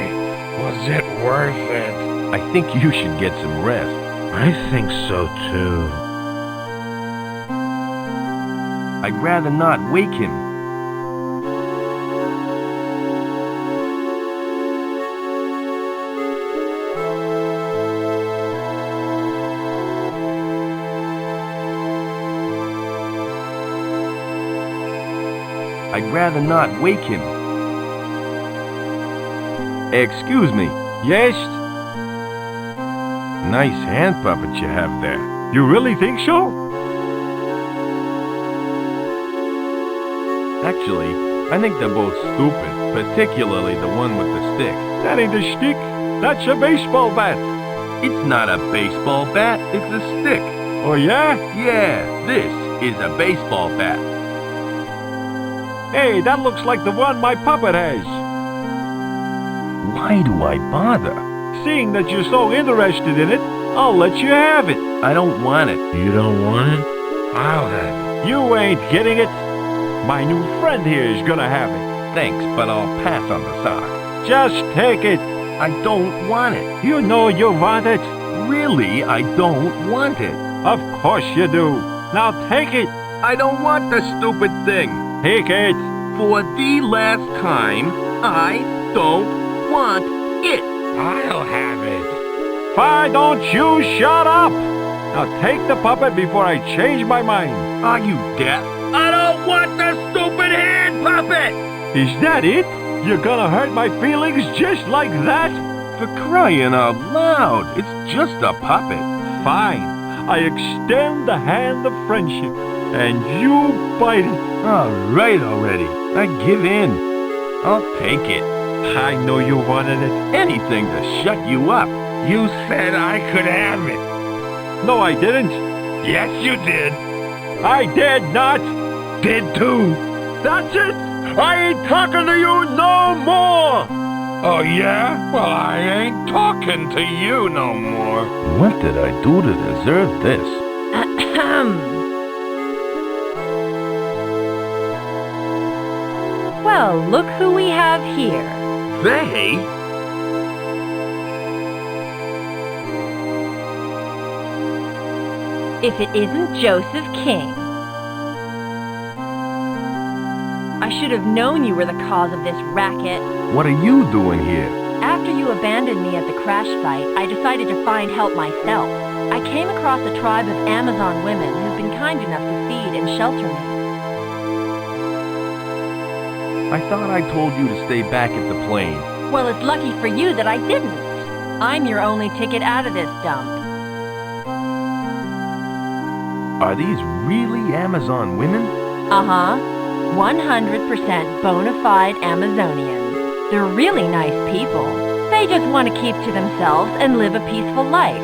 was it worth it? I think you should get some rest. I think so too. I'd rather not wake him. I'd rather not wake him. Excuse me. Yes? Nice hand puppet you have there. You really think so? Actually, I think they're both stupid, particularly the one with the stick. That ain't a stick. That's a baseball bat. It's not a baseball bat, it's a stick. Oh, yeah? Yeah, this is a baseball bat. Hey, that looks like the one my puppet has. Why do I bother? Seeing that you're so interested in it, I'll let you have it. I don't want it. You don't want it? I'll have it. You ain't getting it. My new friend here is gonna have it. Thanks, but I'll pass on the sock. Just take it. I don't want it. You know you want it. Really, I don't want it. Of course you do. Now take it. I don't want the stupid thing. Take it. For the last time, I don't want it. I'll have it. Why don't you shut up? Now take the puppet before I change my mind. Are you deaf? I don't want the stupid hand puppet! Is that it? You're gonna hurt my feelings just like that? For crying out loud, it's just a puppet. Fine. I extend the hand of friendship, and you bite it. All right already. I give in. I'll take it. I know you wanted it. Anything to shut you up. You said I could have it. No, I didn't. Yes, you did. I did not. Did too. That's it. I ain't talking to you no more. Oh, yeah? Well, I ain't talking to you no more. What did I do to deserve this? Well, look who we have here. Faye? If it isn't Joseph King. I should have known you were the cause of this racket. What are you doing here? After you abandoned me at the crash site, I decided to find help myself. I came across a tribe of Amazon women who've been kind enough to feed and shelter me. I thought I told you to stay back at the plane. Well, it's lucky for you that I didn't. I'm your only ticket out of this dump. Are these really Amazon women? Uh-huh. 100% bona fide Amazonians. They're really nice people. They just want to keep to themselves and live a peaceful life.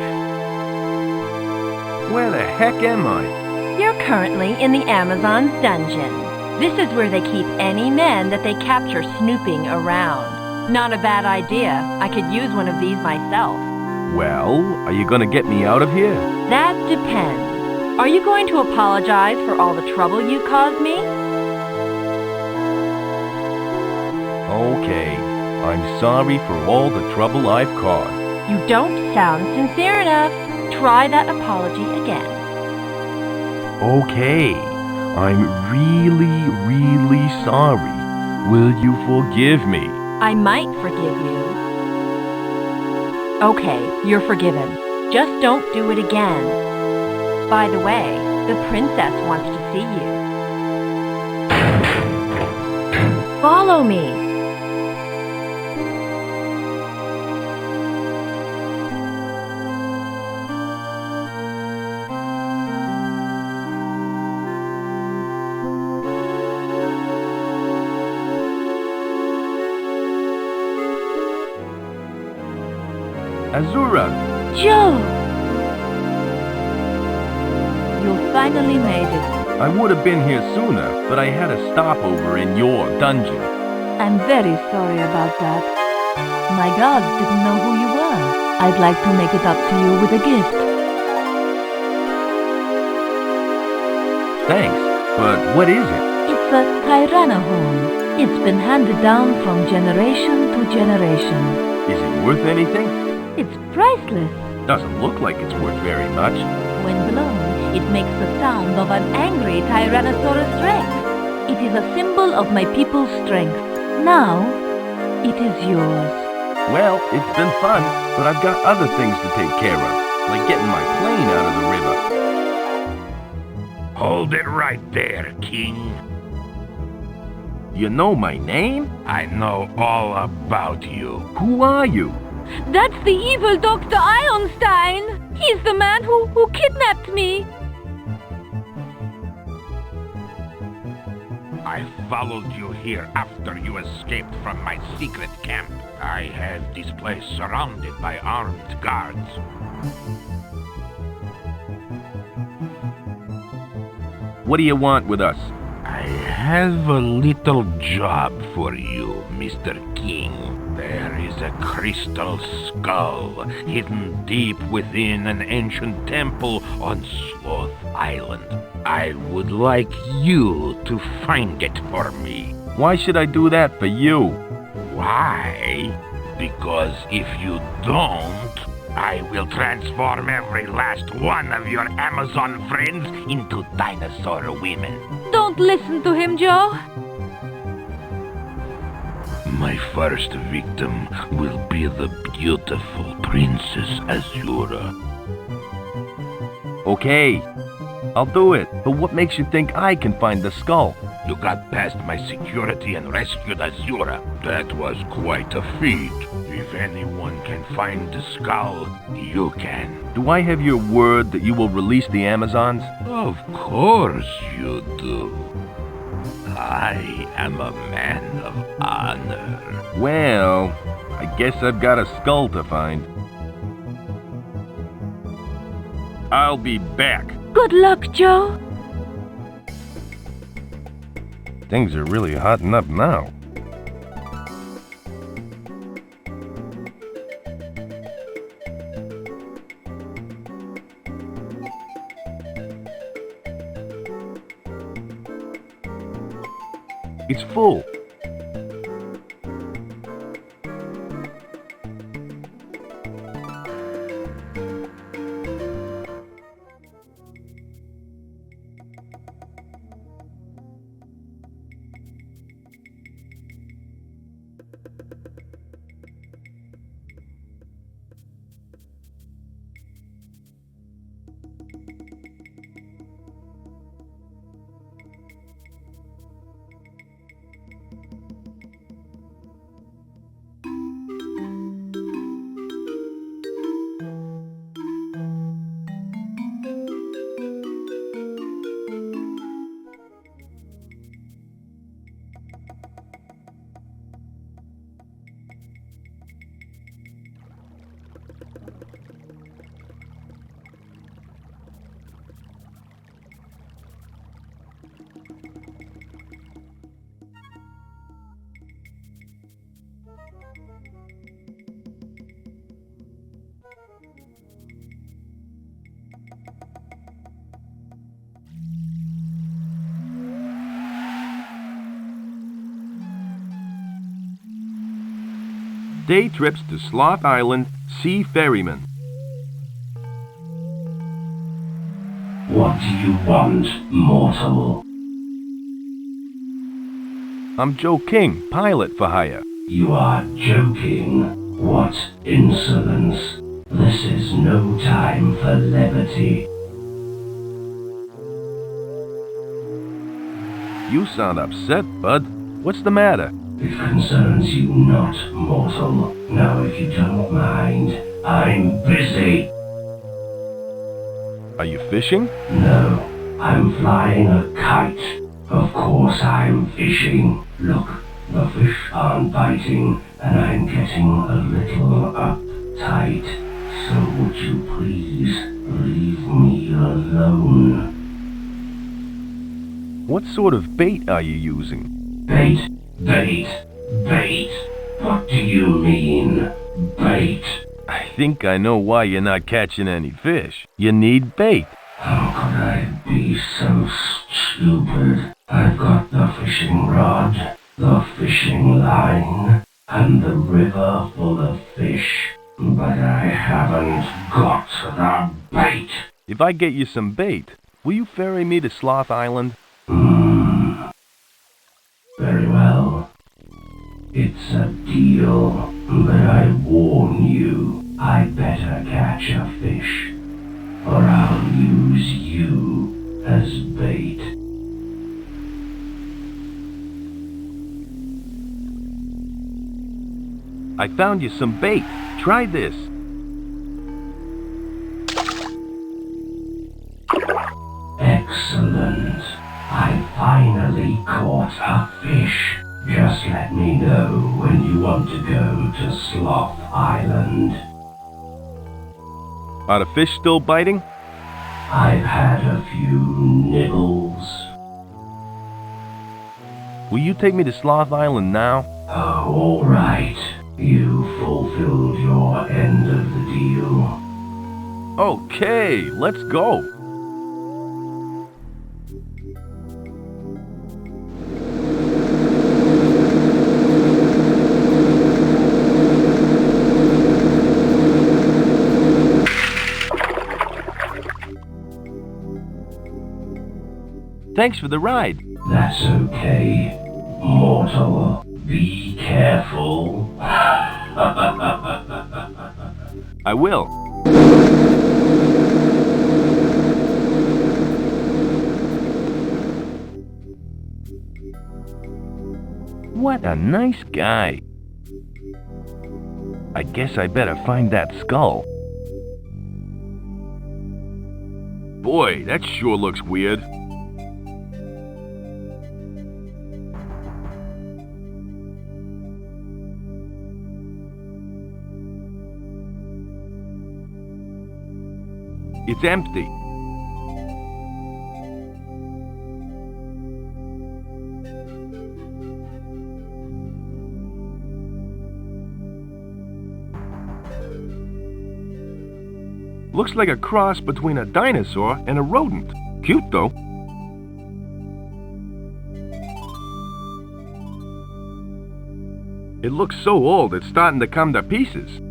Where the heck am I? You're currently in the Amazon's dungeon. This is where they keep any men that they capture snooping around. Not a bad idea. I could use one of these myself. Well, are you gonna get me out of here? That depends. Are you going to apologize for all the trouble you caused me? Okay, I'm sorry for all the trouble I've caused. You don't sound sincere enough. Try that apology again. Okay, I'm really, really sorry. Will you forgive me? I might forgive you. Okay, you're forgiven. Just don't do it again. By the way, the princess wants to see you. Follow me. Azura! Joe! You finally made it. I would have been here sooner, but I had a stopover in your dungeon. I'm very sorry about that. My gods didn't know who you were. I'd like to make it up to you with a gift. Thanks, but what is it? It's a Tyrannahorn. It's been handed down from generation to generation. Is it worth anything? It's priceless. Doesn't look like it's worth very much. When blown, it makes the sound of an angry Tyrannosaurus Rex. It is a symbol of my people's strength. Now, it is yours. Well, it's been fun, but I've got other things to take care of, like getting my plane out of the river. Hold it right there, King. You know my name? I know all about you. Who are you? That's the evil Dr. Einstein! He's the man who kidnapped me! I followed you here after you escaped from my secret camp. I had this place surrounded by armed guards. What do you want with us? I have a little job for you, Mr. King. There is a crystal skull hidden deep within an ancient temple on Sloth Island. I would like you to find it for me. Why should I do that for you? Why? Because if you don't, I will transform every last one of your Amazon friends into dinosaur women. Don't listen to him, Joe. My first victim will be the beautiful Princess Azura. Okay, I'll do it. But what makes you think I can find the skull? You got past my security and rescued Azura. That was quite a feat. If anyone can find the skull, you can. Do I have your word that you will release the Amazons? Of course you do. I am a man of honor. Well, I guess I've got a skull to find. I'll be back. Good luck, Joe. Things are really hotting up now. It's full. Day trips to Sloth Island, Sea Ferryman. What do you want, mortal? I'm Joe King, pilot for hire. You are joking. What insolence. This is no time for levity. You sound upset, bud. What's the matter? It concerns you not, mortal. Now, if you don't mind, I'm busy. Are you fishing? No, I'm flying a kite. Of course I'm fishing. Look, the fish aren't biting, and I'm getting a little uptight. So would you please leave me alone? What sort of bait are you using? Bait? What do you mean, bait? I think I know why you're not catching any fish. You need bait. How could I be so stupid? I've got the fishing rod, the fishing line, and the river full of fish, but I haven't got the bait. If I get you some bait, will you ferry me to Sloth Island? Very well. It's a deal, but I warn you, I'd better catch a fish, or I'll use you as bait. I found you some bait. Try this. Excellent. I finally caught a fish. Just let me know when you want to go to Sloth Island. Are the fish still biting? I've had a few nibbles. Will you take me to Sloth Island now? Oh, all right. You fulfilled your end of the deal. Okay, let's go. Thanks for the ride. That's okay. Mortal, be careful. I will. What a nice guy. I guess I better find that skull. Boy, that sure looks weird. It's empty. Looks like a cross between a dinosaur and a rodent. Cute, though. It looks so old it's starting to come to pieces.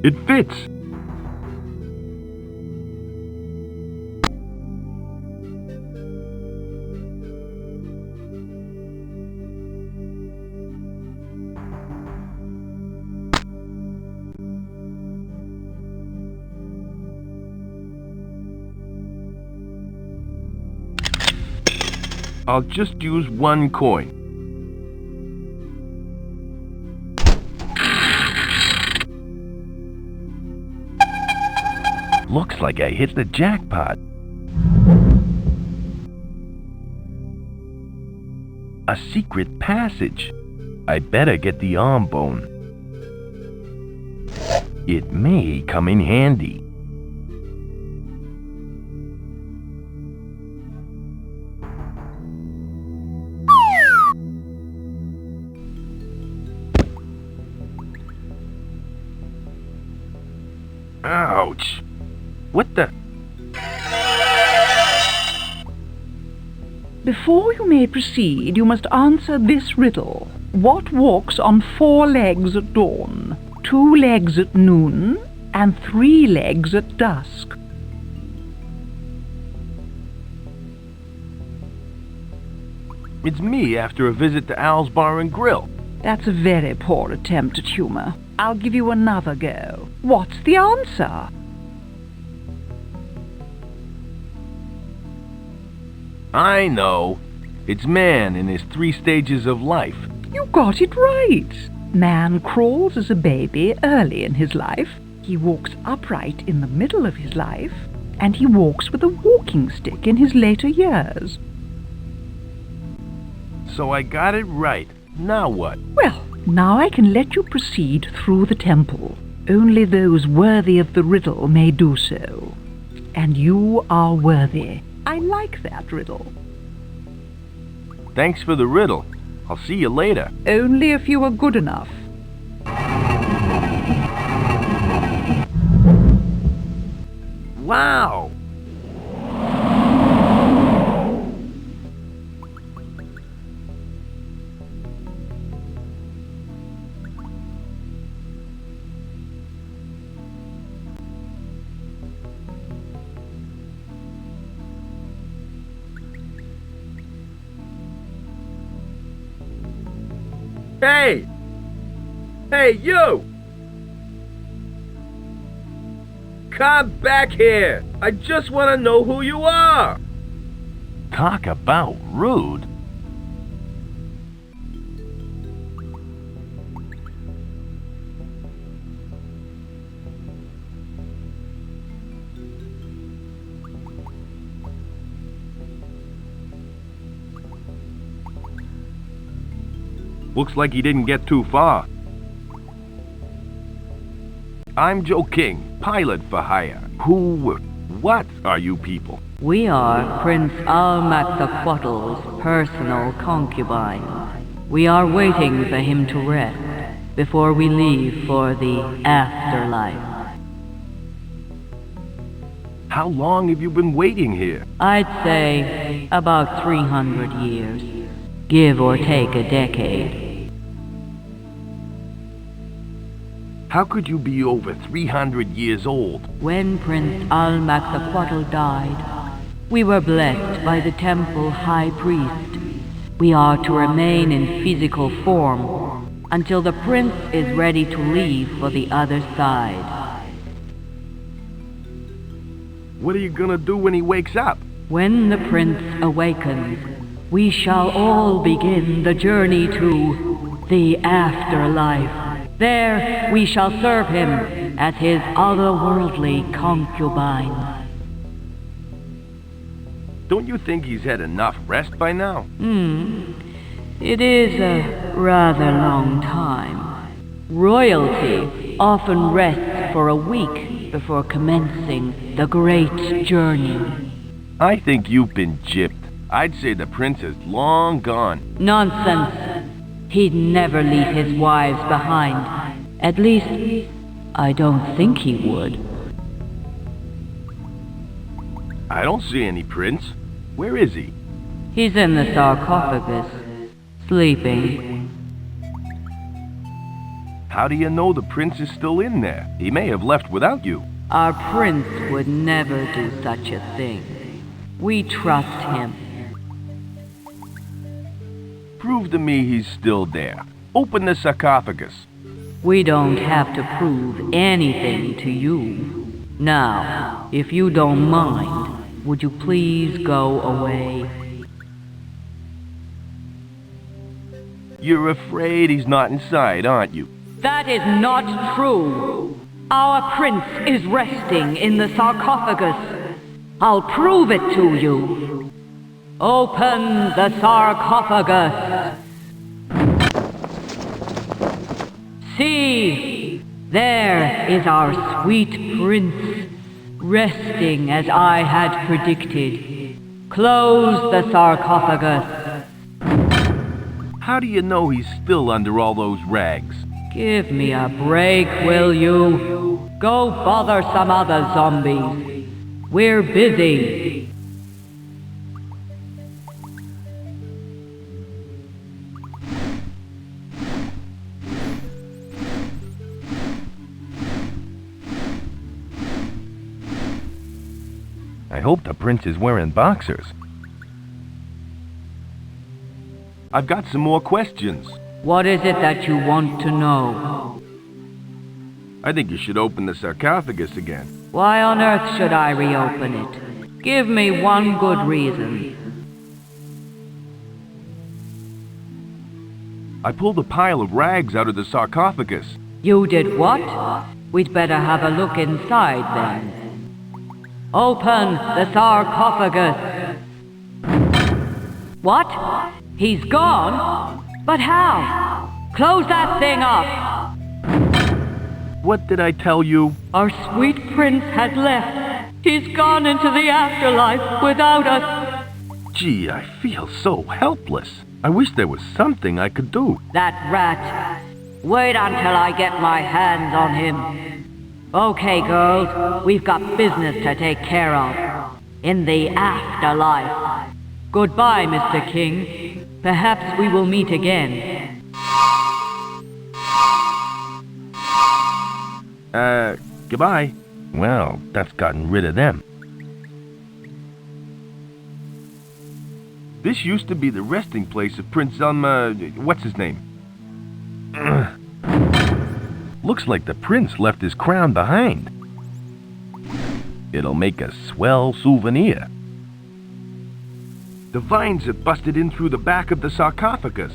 It fits. I'll just use one coin. Looks like I hit the jackpot. A secret passage. I better get the arm bone. It may come in handy. Ouch! What the? Before you may proceed, you must answer this riddle. What walks on 4 legs at dawn, 2 legs at noon, and 3 legs at dusk? It's me after a visit to Al's Bar and Grill. That's a very poor attempt at humor. I'll give you another go. What's the answer? I know. It's man in his 3 stages of life. You got it right. Man crawls as a baby early in his life. He walks upright in the middle of his life. And he walks with a walking stick in his later years. So I got it right. Now what? Well, now I can let you proceed through the temple. Only those worthy of the riddle may do so. And you are worthy. I like that riddle. Thanks for the riddle. I'll see you later. Only if you are good enough. Wow! Hey! Hey, you! Come back here! I just want to know who you are! Talk about rude. Looks like he didn't get too far. I'm Joe King, pilot for hire. What are you people? We are Prince Almaxaquattle's personal concubine. We are waiting for him to rest before we leave for the afterlife. How long have you been waiting here? I'd say about 300 years, give or take a decade. How could you be over 300 years old? When Prince Almaxaquattle died, we were blessed by the temple high priest. We are to remain in physical form until the prince is ready to leave for the other side. What are you gonna do when he wakes up? When the prince awakens, we shall all begin the journey to the afterlife. There we shall serve him as his otherworldly concubine. Don't you think he's had enough rest by now? It is a rather long time. Royalty often rests for a week before commencing the great journey. I think you've been gypped. I'd say the prince is long gone. Nonsense. He'd never leave his wives behind. At least, I don't think he would. I don't see any prince. Where is he? He's in the sarcophagus, sleeping. How do you know the prince is still in there? He may have left without you. Our prince would never do such a thing. We trust him. Prove to me he's still there. Open the sarcophagus. We don't have to prove anything to you. Now, if you don't mind, would you please go away? You're afraid he's not inside, aren't you? That is not true. Our prince is resting in the sarcophagus. I'll prove it to you. Open the sarcophagus. See, there is our sweet prince, resting as I had predicted. Close the sarcophagus. How do you know he's still under all those rags? Give me a break, will you? Go bother some other zombies. We're busy. I hope the prince is wearing boxers. I've got some more questions. What is it that you want to know? I think you should open the sarcophagus again. Why on earth should I reopen it? Give me one good reason. I pulled a pile of rags out of the sarcophagus. You did what? We'd better have a look inside then. Open the sarcophagus. What? He's gone? But how? Close that thing up. What did I tell you? Our sweet prince has left. He's gone into the afterlife without us. Gee, I feel so helpless. I wish there was something I could do. That rat. Wait until I get my hands on him. Okay, girls, we've got business to take care of. In the afterlife. Goodbye, Mr. King. Perhaps we will meet again. Goodbye. Well, that's gotten rid of them. This used to be the resting place of Prince what's his name? Looks like the prince left his crown behind. It'll make a swell souvenir. The vines have busted in through the back of the sarcophagus.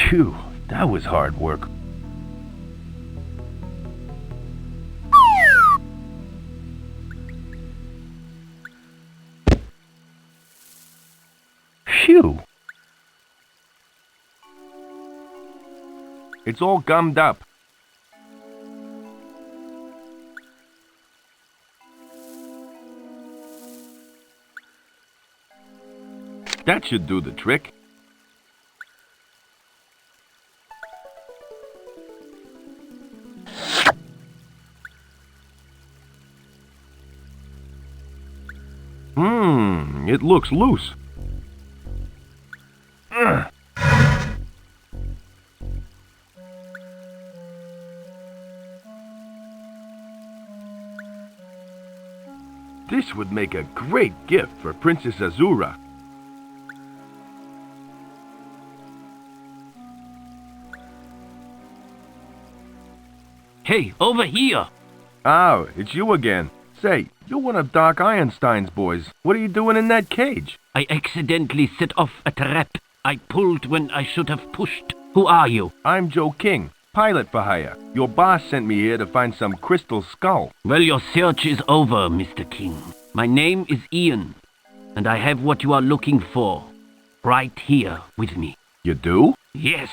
Phew, that was hard work. Phew. It's all gummed up. That should do the trick. It looks loose. This would make a great gift for Princess Azura. Hey, over here! Oh, it's you again. Say, you're one of Doc Einstein's boys. What are you doing in that cage? I accidentally set off a trap. I pulled when I should have pushed. Who are you? I'm Joe King, pilot for hire. Your boss sent me here to find some crystal skull. Well, your search is over, Mr. King. My name is Ian, and I have what you are looking for. Right here with me. You do? Yes.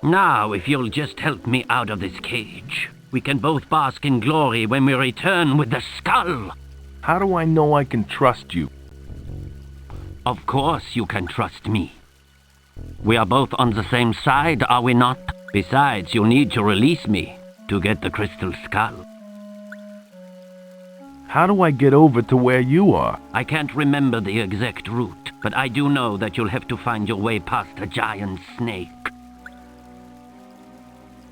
Now, if you'll just help me out of this cage, we can both bask in glory when we return with the skull. How do I know I can trust you? Of course you can trust me. We are both on the same side, are we not? Besides, you'll need to release me to get the crystal skull. How do I get over to where you are? I can't remember the exact route, but I do know that you'll have to find your way past a giant snake.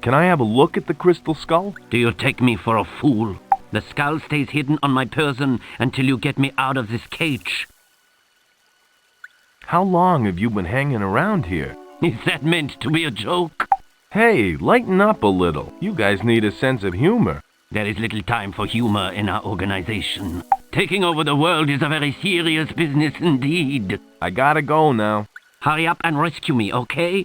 Can I have a look at the crystal skull? Do you take me for a fool? The skull stays hidden on my person until you get me out of this cage. How long have you been hanging around here? Is that meant to be a joke? Hey, lighten up a little. You guys need a sense of humor. There is little time for humor in our organization. Taking over the world is a very serious business indeed. I gotta go now. Hurry up and rescue me, okay?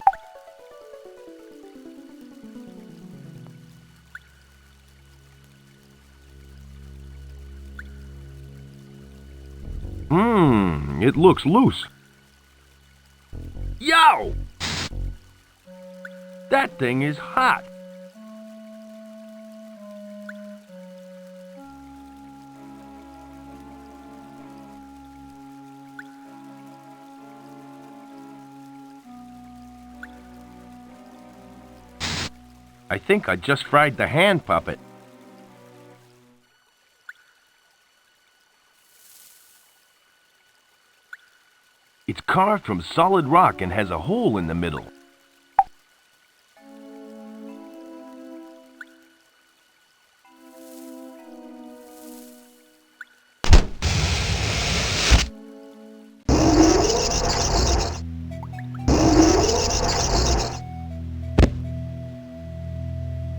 It looks loose. Yo! That thing is hot. I think I just fried the hand puppet. It's carved from solid rock and has a hole in the middle.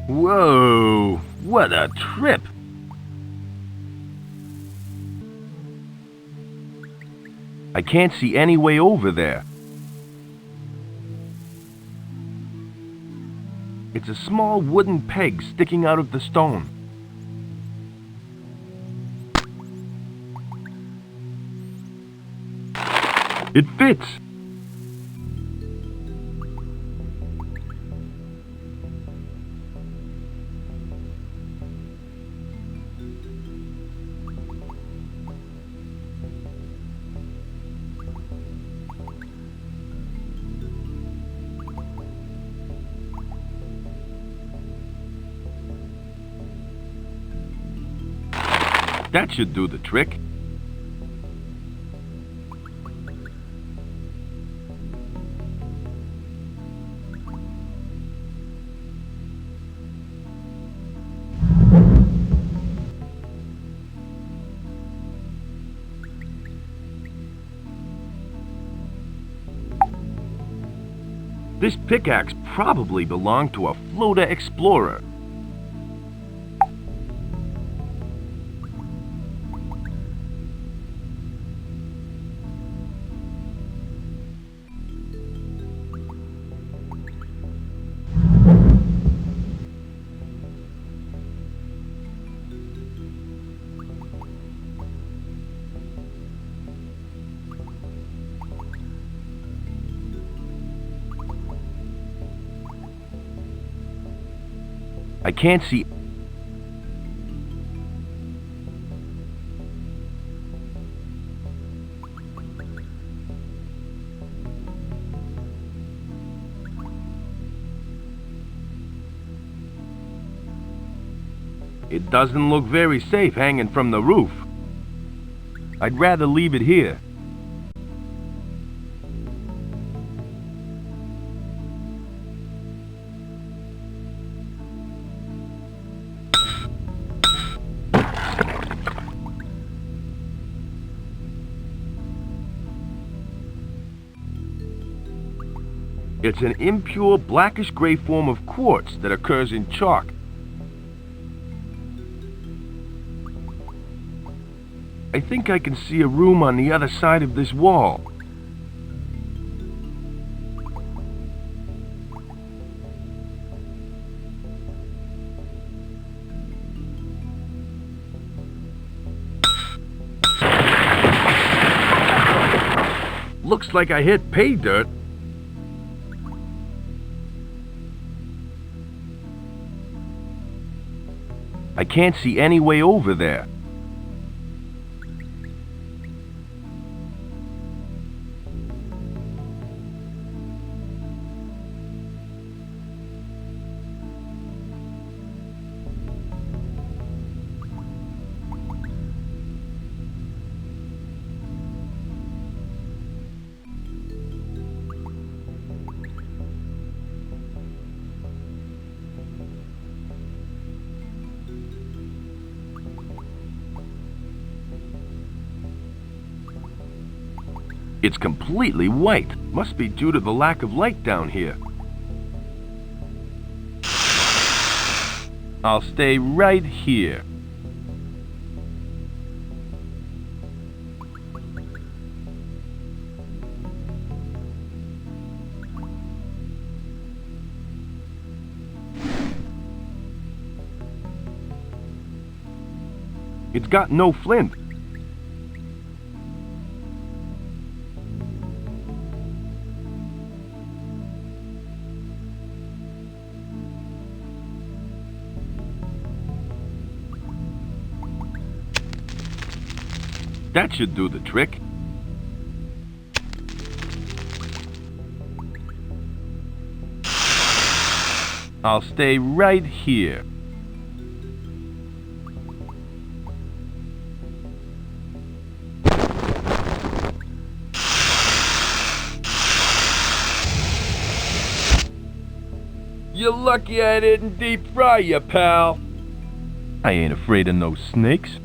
Whoa, what a trip! I can't see any way over there. It's a small wooden peg sticking out of the stone. It fits! That should do the trick. This pickaxe probably belonged to a Florida explorer. I can't see. It doesn't look very safe hanging from the roof. I'd rather leave it here. It's an impure blackish-gray form of quartz that occurs in chalk. I think I can see a room on the other side of this wall. Looks like I hit pay dirt. I can't see any way over there. It's completely white. Must be due to the lack of light down here. I'll stay right here. It's got no flint. That should do the trick. I'll stay right here. You're lucky I didn't deep fry you, pal. I ain't afraid of no snakes.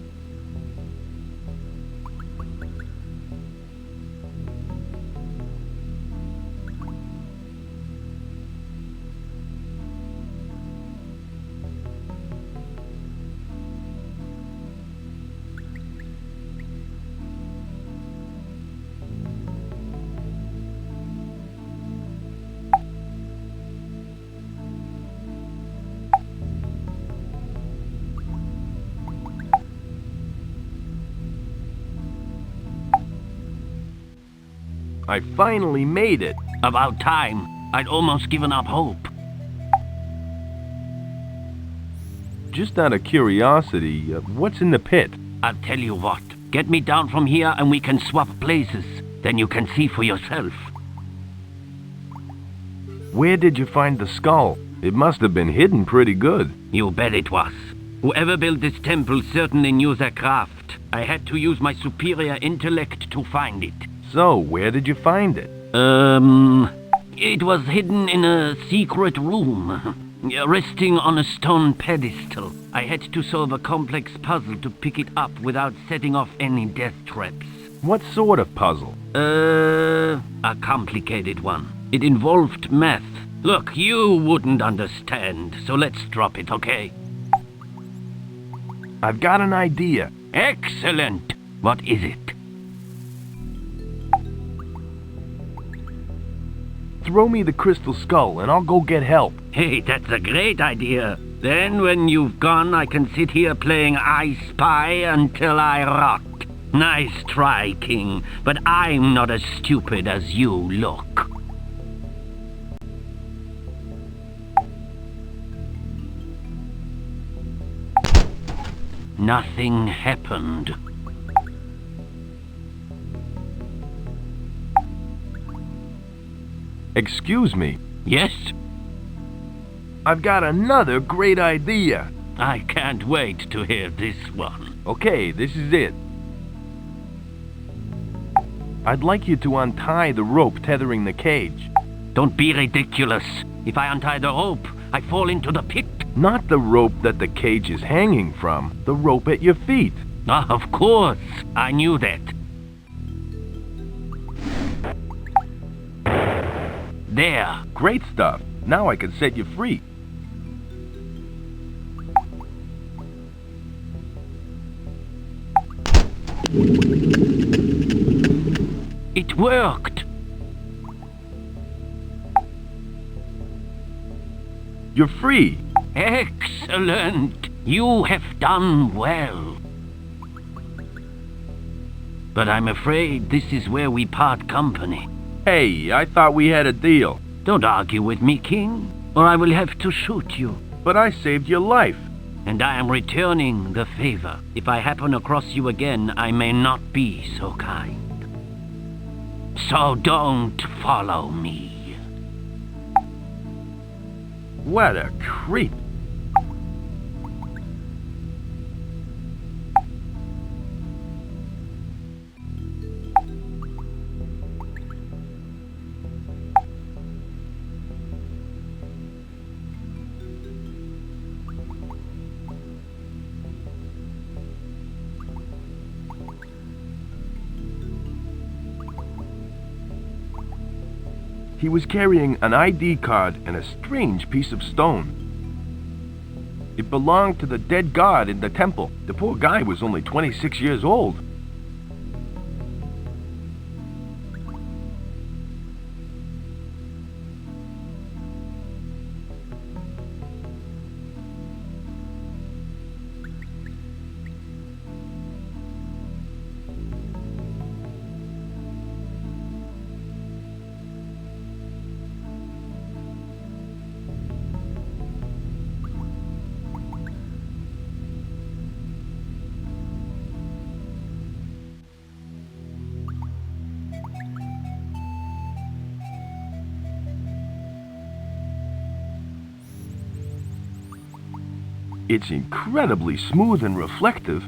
I finally made it. About time. I'd almost given up hope. Just out of curiosity, what's in the pit? I'll tell you what. Get me down from here and we can swap places. Then you can see for yourself. Where did you find the skull? It must have been hidden pretty good. You bet it was. Whoever built this temple certainly knew their craft. I had to use my superior intellect to find it. So, where did you find it? It was hidden in a secret room, resting on a stone pedestal. I had to solve a complex puzzle to pick it up without setting off any death traps. What sort of puzzle? A complicated one. It involved math. Look, you wouldn't understand, so let's drop it, okay? I've got an idea. Excellent! What is it? Throw me the crystal skull and I'll go get help. Hey, that's a great idea. Then when you've gone, I can sit here playing I Spy until I rot. Nice try, King, but I'm not as stupid as you look. Nothing happened. Excuse me. Yes? I've got another great idea. I can't wait to hear this one. Okay, this is it. I'd like you to untie the rope tethering the cage. Don't be ridiculous. If I untie the rope, I fall into the pit. Not the rope that the cage is hanging from, the rope at your feet. Ah, of course. I knew that. There. Great stuff. Now I can set you free. It worked. You're free. Excellent. You have done well. But I'm afraid this is where we part company. Hey, I thought we had a deal. Don't argue with me, King, or I will have to shoot you. But I saved your life. And I am returning the favor. If I happen across you again, I may not be so kind. So don't follow me. What a creep. He was carrying an ID card and a strange piece of stone. It belonged to the dead god in the temple. The poor guy was only 26 years old. It's incredibly smooth and reflective.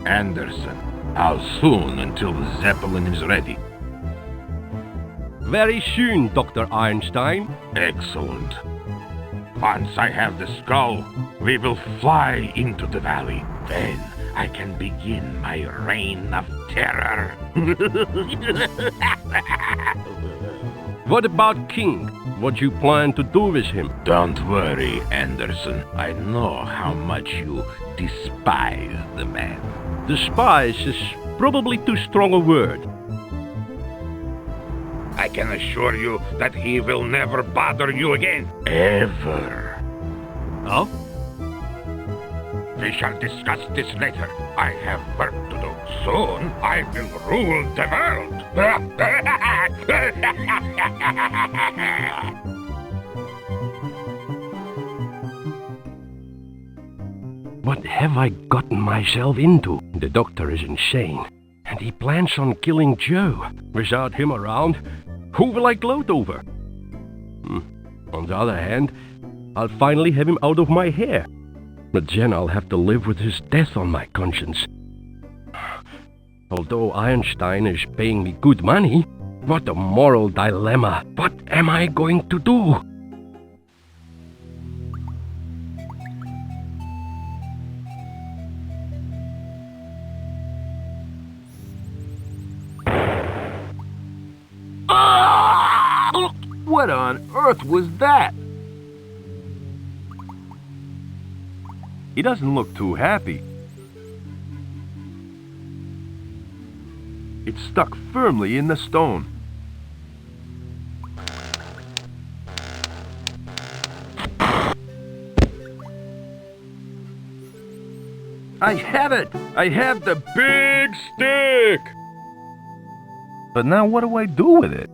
Anderson, how soon until the Zeppelin is ready? Very soon, Dr. Einstein. Excellent. Once I have the skull, we will fly into the valley. Then I can begin my reign of terror. What about King? What you plan to do with him? Don't worry, Anderson. I know how much you despise the man. Despise is probably too strong a word. I can assure you that he will never bother you again. Ever. Oh? We shall discuss this later. I have work to do. Soon I will rule the world. What have I gotten myself into? The doctor is insane, and he plans on killing Joe. Without him around, who will I gloat over? On the other hand, I'll finally have him out of my hair. But then I'll have to live with his death on my conscience. Although Einstein is paying me good money, what a moral dilemma. What am I going to do? What on earth was that? He doesn't look too happy. It's stuck firmly in the stone. I have it! I have the big stick! But now what do I do with it?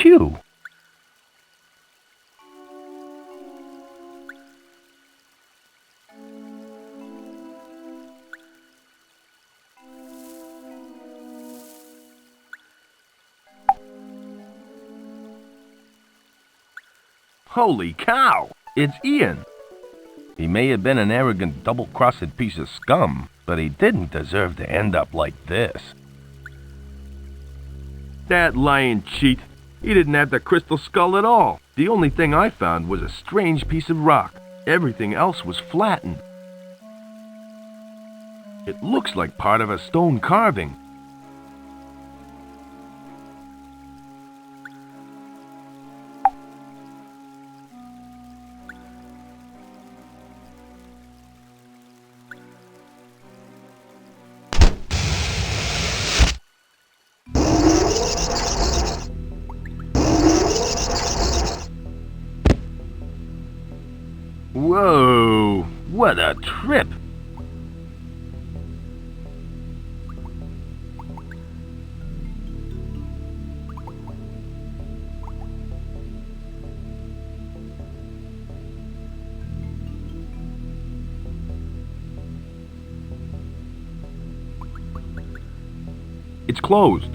Phew! Holy cow! It's Ian! He may have been an arrogant, double-crossed piece of scum, but he didn't deserve to end up like this. That lying cheat. He didn't have the crystal skull at all. The only thing I found was a strange piece of rock. Everything else was flattened. It looks like part of a stone carving. Whoa! What a trip! It's closed.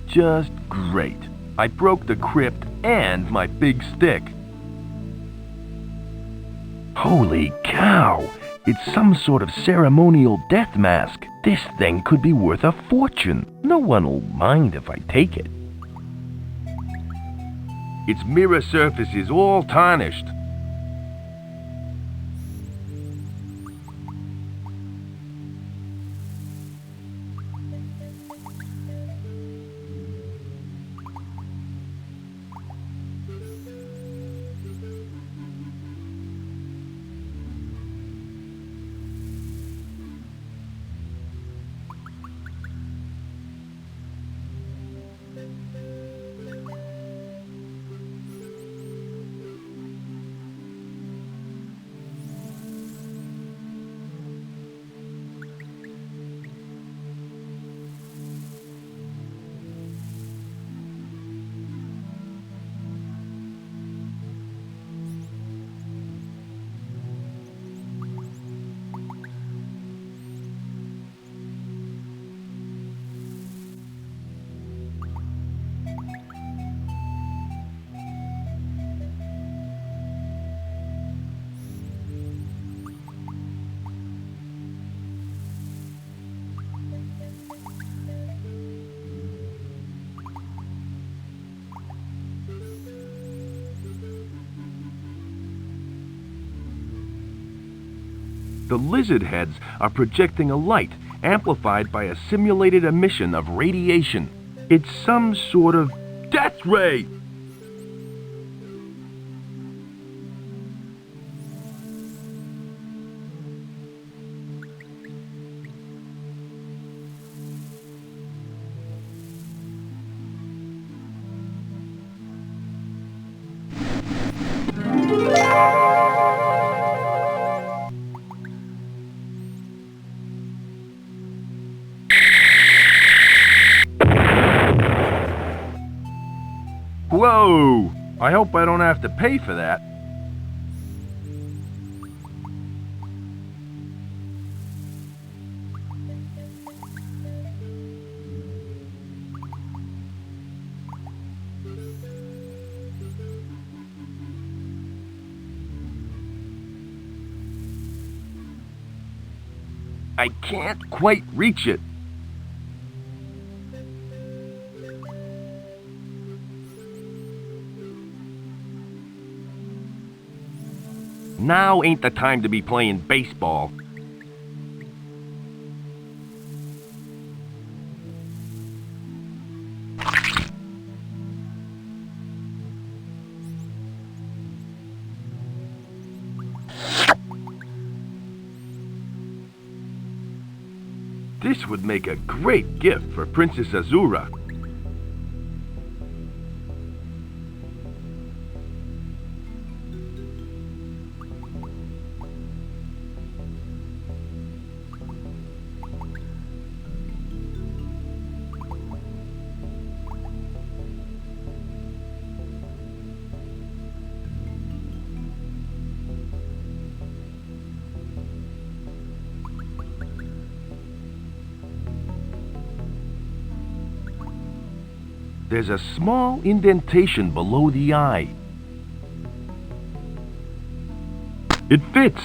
Just great. I broke the crypt and my big stick. Holy cow! It's some sort of ceremonial death mask. This thing could be worth a fortune. No one will mind if I take it. Its mirror surface is all tarnished. The lizard heads are projecting a light amplified by a simulated emission of radiation. It's some sort of death ray! Whoa! I hope I don't have to pay for that. I can't quite reach it. Now ain't the time to be playing baseball. This would make a great gift for Princess Azura. there's a small indentation below the eye. It fits.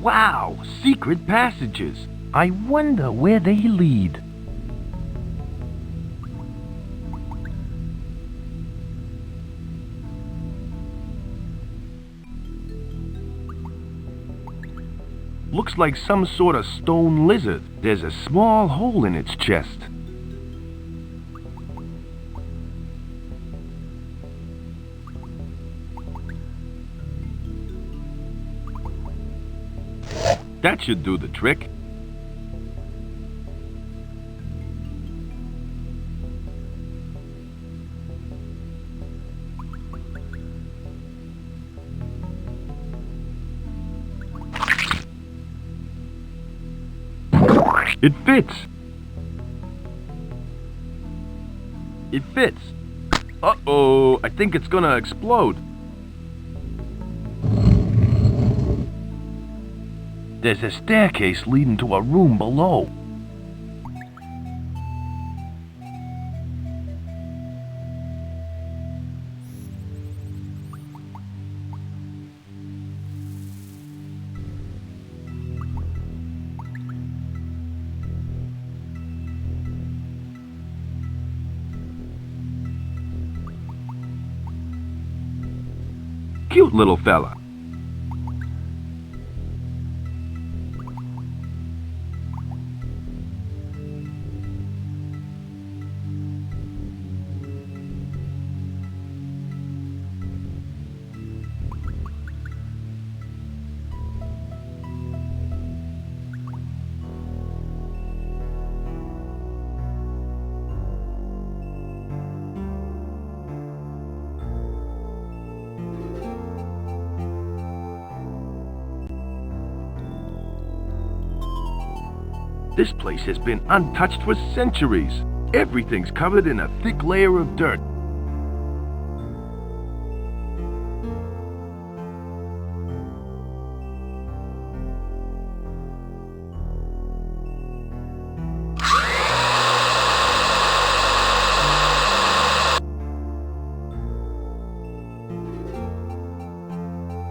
Wow, secret passages. I wonder where they lead. Looks like some sort of stone lizard. There's a small hole in its chest. That should do the trick. It fits. It fits. Uh-oh, I think it's gonna explode. There's a staircase leading to a room below. Cute little fella. This place has been untouched for centuries. Everything's covered in a thick layer of dirt.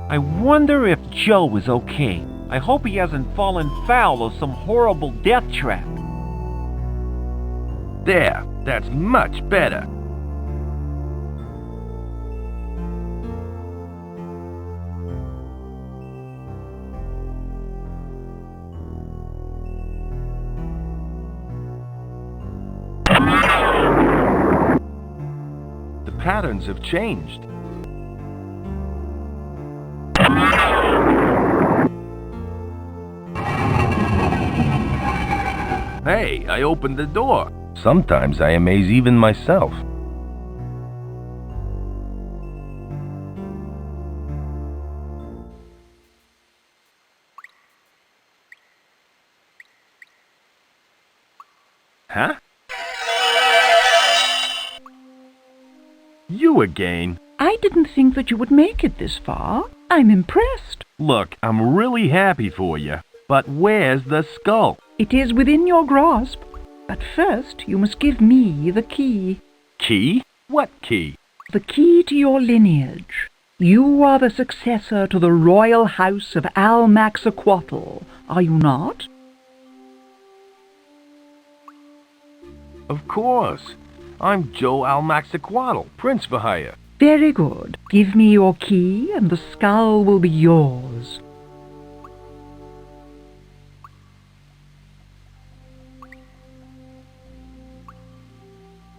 I wonder if Joe is okay. I hope he hasn't fallen foul of some horrible death trap. There, that's much better. The patterns have changed. Hey, I opened the door. Sometimes I amaze even myself. Huh? You again? I didn't think that you would make it this far. I'm impressed. Look, I'm really happy for you. But where's the skull? It is within your grasp. But first, you must give me the key. Key? What key? The key to your lineage. You are the successor to the royal house of Almaxaquatl, are you not? Of course. I'm Joe Almaxaquatl, Prince for hire. Very good. Give me your key and the skull will be yours.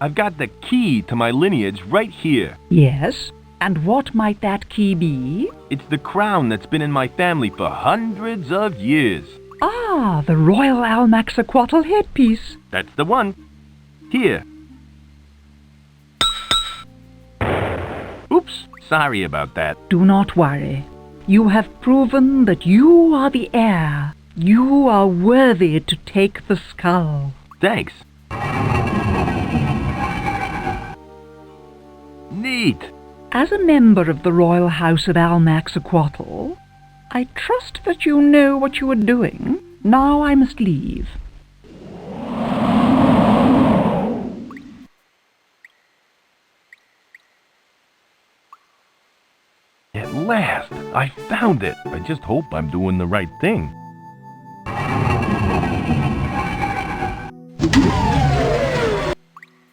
I've got the key to my lineage right here. Yes? And what might that key be? It's the crown that's been in my family for hundreds of years. Ah, the royal Almaxaquatl headpiece. That's the one. Here. Oops, sorry about that. Do not worry. You have proven that you are the heir. You are worthy to take the skull. Thanks. Neat. As a member of the royal house of Almaxaquatl, I trust that you know what you are doing. Now I must leave. At last, I found it. I just hope I'm doing the right thing.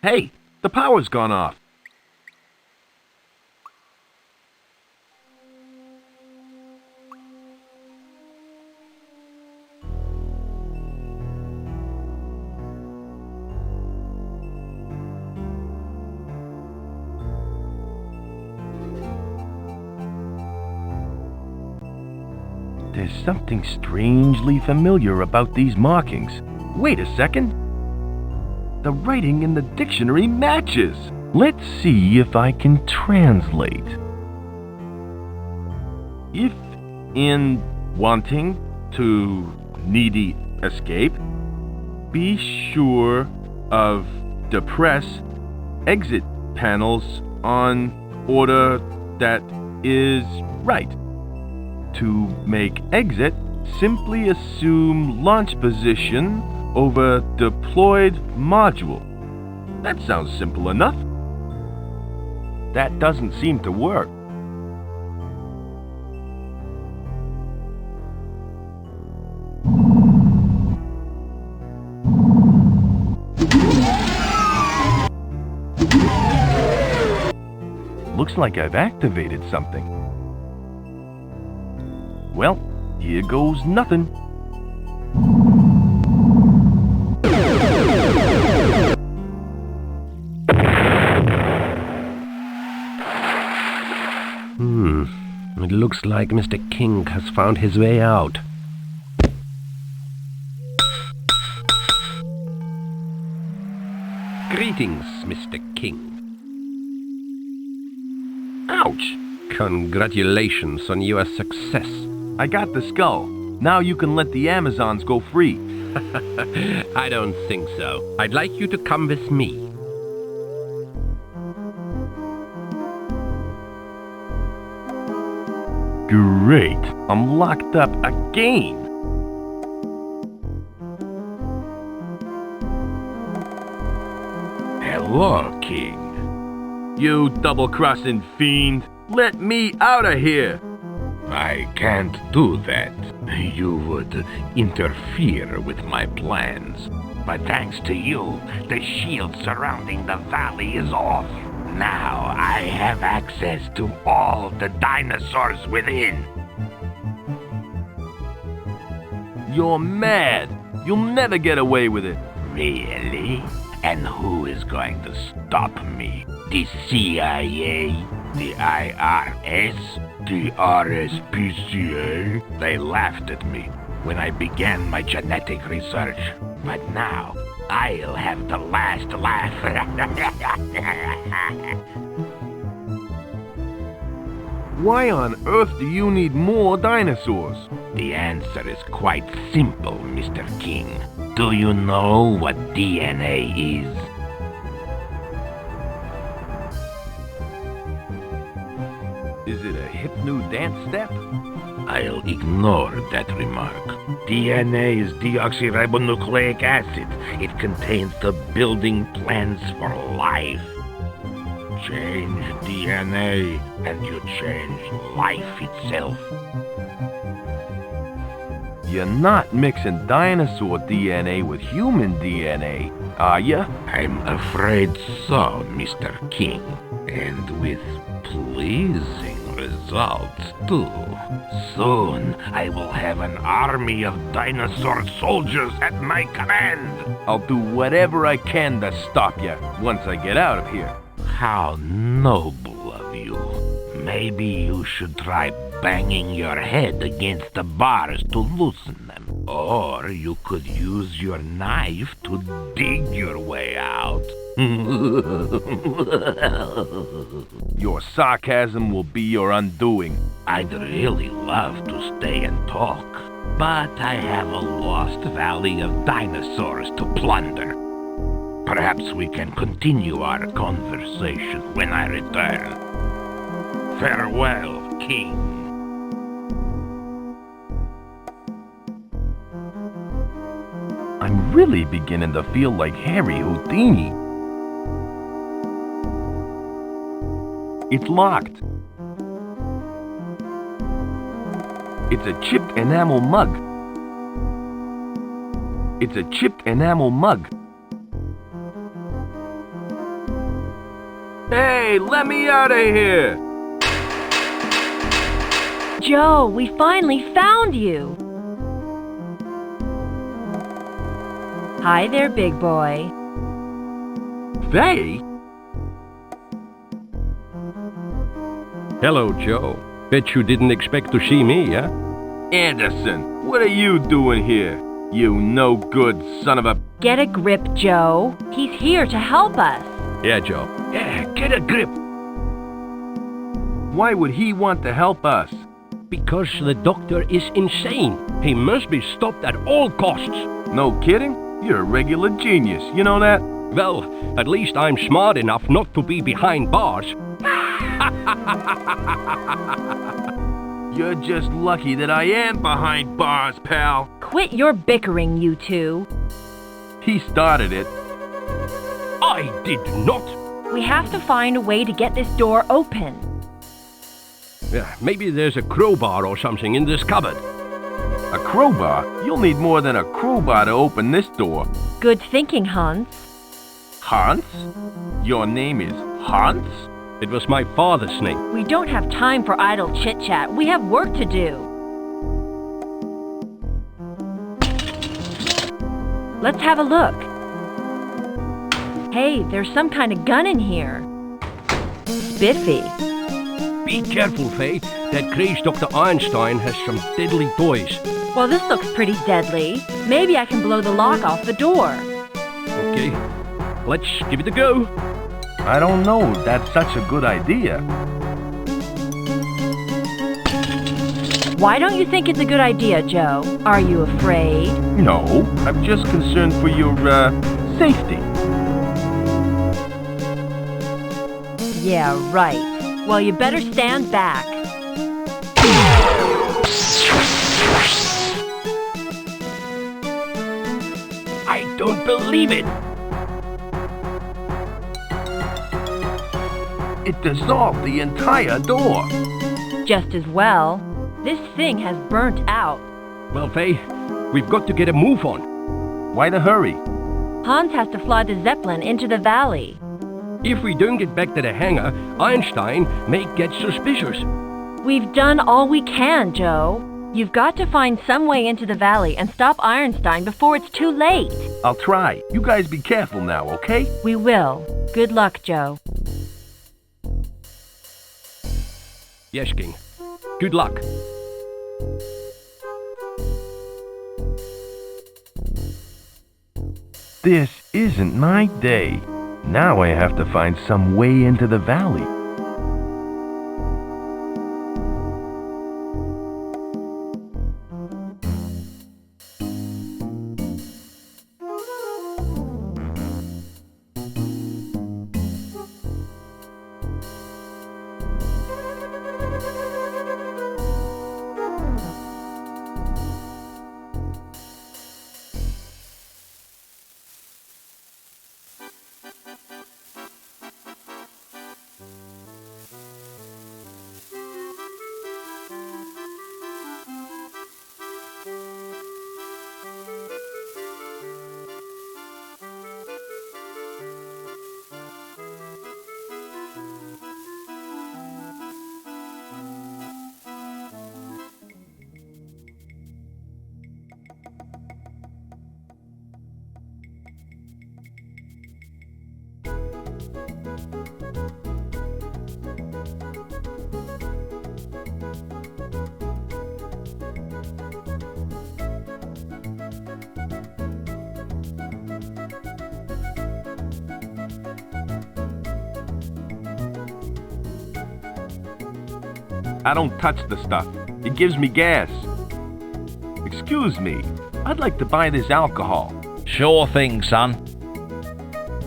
Hey, the power's gone off. There's something strangely familiar about these markings. Wait a second. The writing in the dictionary matches. Let's see if I can translate. If in wanting to needy escape, be sure of depress exit panels on order that is right. To make exit, simply assume launch position over deployed module. That sounds simple enough. That doesn't seem to work. Looks like I've activated something. Well, here goes nothing. It looks like Mr. King has found his way out. Greetings, Mr. King. Ouch! Congratulations on your success. I got the skull. Now you can let the Amazons go free. I don't think so. I'd like you to come with me. Great. I'm locked up again. Hello, King. You double-crossing fiend. Let me out of here. I can't do that. You would interfere with my plans. But thanks to you, the shield surrounding the valley is off. Now I have access to all the dinosaurs within. You're mad. You'll never get away with it. Really? And who is going to stop me? The CIA? The IRS? The RSPCA? They laughed at me when I began my genetic research. But now, I'll have the last laugh. Why on earth do you need more dinosaurs? The answer is quite simple, Mr. King. Do you know what DNA is? Is it a hip new dance step? I'll ignore that remark. DNA is deoxyribonucleic acid. It contains the building plans for life. Change DNA and you change life itself. You're not mixing dinosaur DNA with human DNA, are you? I'm afraid so, Mr. King. And with pleasing results, too. Soon, I will have an army of dinosaur soldiers at my command. I'll do whatever I can to stop you once I get out of here. How noble of you. Maybe you should try banging your head against the bars to loosen them. Or you could use your knife to dig your way out. Your sarcasm will be your undoing. I'd really love to stay and talk, but I have a lost valley of dinosaurs to plunder. Perhaps we can continue our conversation when I return. Farewell, King. really beginning to feel like Harry Houdini. It's locked. It's a chipped enamel mug. It's a chipped enamel mug. Hey, let me out of here! Joe, we finally found you! Hi there, big boy. Faye? Hello, Joe. Bet you didn't expect to see me, huh? Anderson, what are you doing here? You no good son of a... Get a grip, Joe. He's here to help us. Yeah, Joe. Yeah, get a grip. Why would he want to help us? Because the doctor is insane. He must be stopped at all costs. No kidding? You're a regular genius, you know that? Well, at least I'm smart enough not to be behind bars. You're just lucky that I am behind bars, pal. Quit your bickering, you two. He started it. I did not. We have to find a way to get this door open. Yeah, maybe there's a crowbar or something in this cupboard. A crowbar? You'll need more than a crowbar to open this door. Good thinking, Hans. Hans? Your name is Hans? It was my father's name. We don't have time for idle chit-chat. We have work to do. Let's have a look. Hey, there's some kind of gun in here. Spiffy. Be careful, Faye. That crazed Dr. Einstein has some deadly toys. Well, this looks pretty deadly. Maybe I can blow the lock off the door. Okay, let's give it a go. I don't know if that's such a good idea. Why don't you think it's a good idea, Joe? Are you afraid? No, I'm just concerned for your, safety. Yeah, right. Well, you better stand back. I don't believe it. It dissolved the entire door. Just as well. This thing has burnt out. Well, Faye, we've got to get a move on. Why the hurry? Hans has to fly the Zeppelin into the valley. If we don't get back to the hangar, Einstein may get suspicious. We've done all we can, Joe. You've got to find some way into the valley and stop Einstein before it's too late. I'll try. You guys be careful now, okay? We will. Good luck, Joe. Yes, King. Good luck. This isn't my day. Now I have to find some way into the valley. I don't touch the stuff. It gives me gas. Excuse me. I'd like to buy this alcohol. Sure thing, son.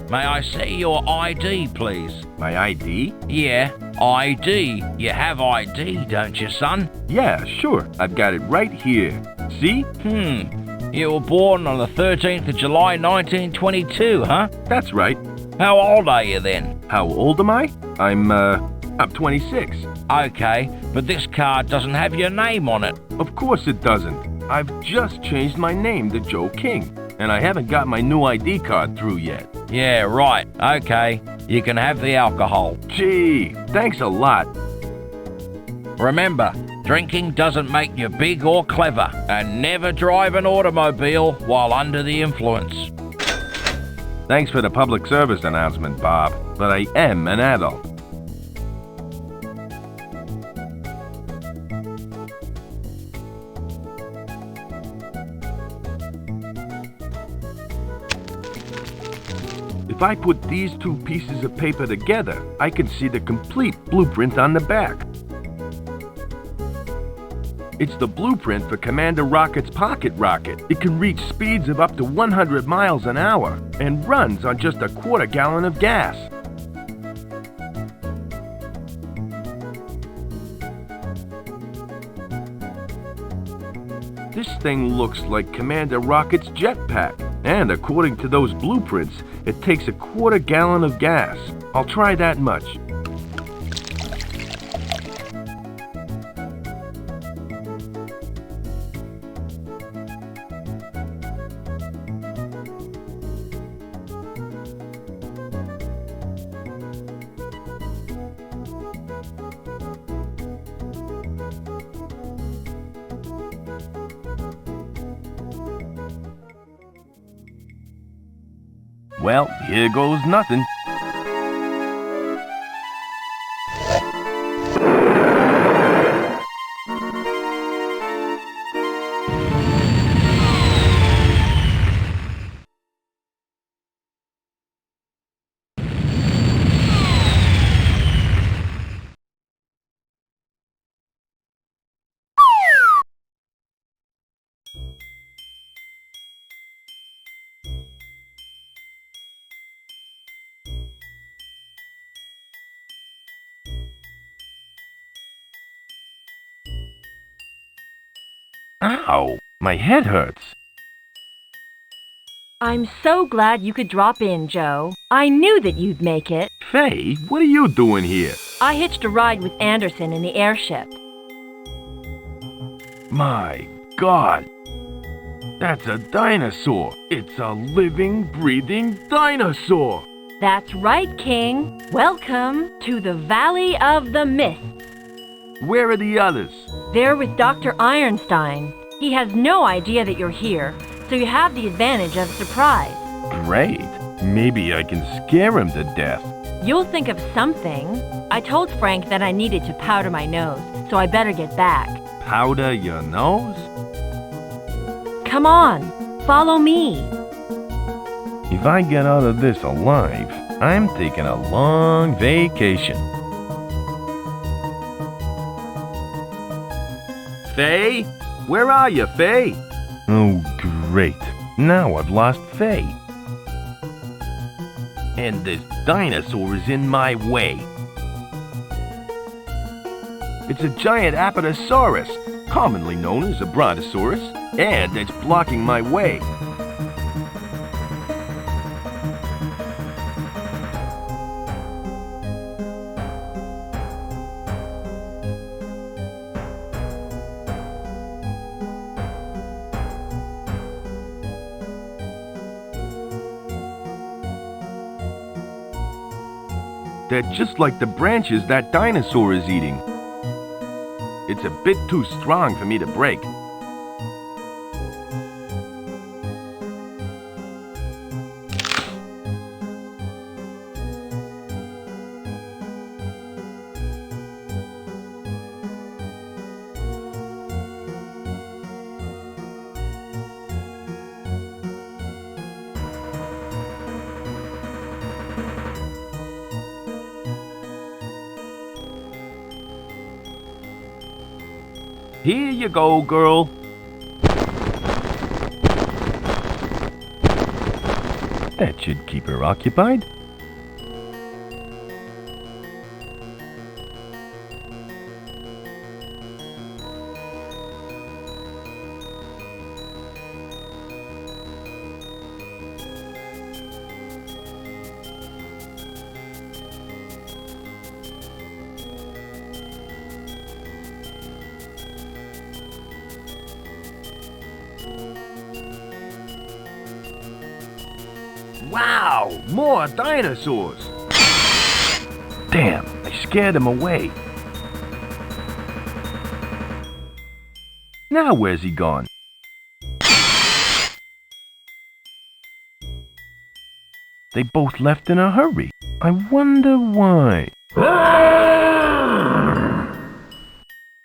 May I see your ID, please? My ID? Yeah, ID. You have ID, don't you, son? Yeah, sure. I've got it right here. See? You were born on the 13th of July 1922, huh? That's right. How old are you then? How old am I? I'm 26. Okay, but this card doesn't have your name on it. Of course it doesn't. I've just changed my name to Joe King, and I haven't got my new ID card through yet. Yeah, right. Okay, you can have the alcohol. Gee, thanks a lot. Remember, drinking doesn't make you big or clever, and never drive an automobile while under the influence. Thanks for the public service announcement, Bob, but I am an adult. If I put these two pieces of paper together, I can see the complete blueprint on the back. It's the blueprint for Commander Rocket's pocket rocket. It can reach speeds of up to 100 miles an hour and runs on just a quarter gallon of gas. This thing looks like Commander Rocket's jetpack, and according to those blueprints, it takes a quarter gallon of gas. I'll try that much. Well, here goes nothing. Ow, my head hurts. I'm so glad you could drop in, Joe. I knew that you'd make it. Faye, what are you doing here? I hitched a ride with Anderson in the airship. My God, that's a dinosaur. It's a living, breathing dinosaur. That's right, King. Welcome to the Valley of the Mist. Where are the others? They're with Dr. Ironstein. He has no idea that you're here, so you have the advantage of surprise. Great. Maybe I can scare him to death. You'll think of something. I told Frank that I needed to powder my nose, so I better get back. Powder your nose? Come on, follow me. If I get out of this alive, I'm taking a long vacation. Faye? Where are you, Faye? Oh, great. Now I've lost Faye. And this dinosaur is in my way. It's a giant apatosaurus, commonly known as a brontosaurus, and it's blocking my way. They're just like the branches that dinosaur is eating. It's a bit too strong for me to break. Here you go, girl. That should keep her occupied. Wow, more dinosaurs! Damn, I scared him away. Now where's he gone? They both left in a hurry. I wonder why.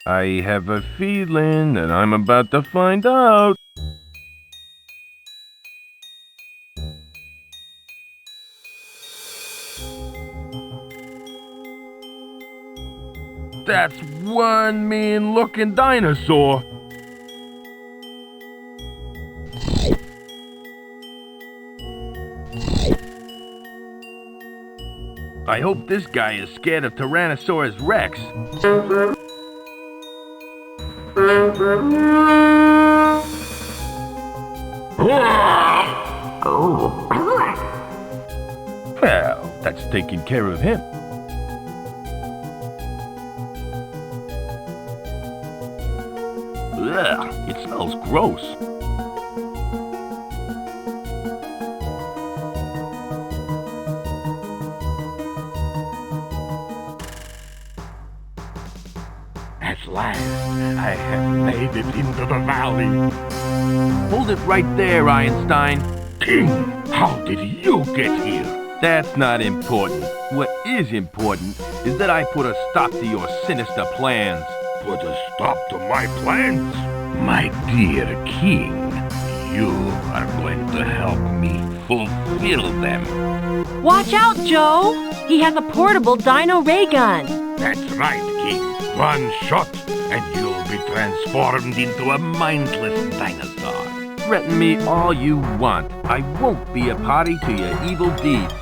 I have a feeling that I'm about to find out. That's one mean-looking dinosaur. I hope this guy is scared of Tyrannosaurus Rex. Well, that's taking care of him. Ugh, it smells gross. At last, I have made it into the valley. Hold it right there, Einstein. King, how did you get here? That's not important. What is important is that I put a stop to your sinister plans. Put a stop to my plans? My dear king, you are going to help me fulfill them. Watch out, Joe! He has a portable dino ray gun. That's right, King. One shot, and you'll be transformed into a mindless dinosaur. Threaten me all you want. I won't be a party to your evil deeds.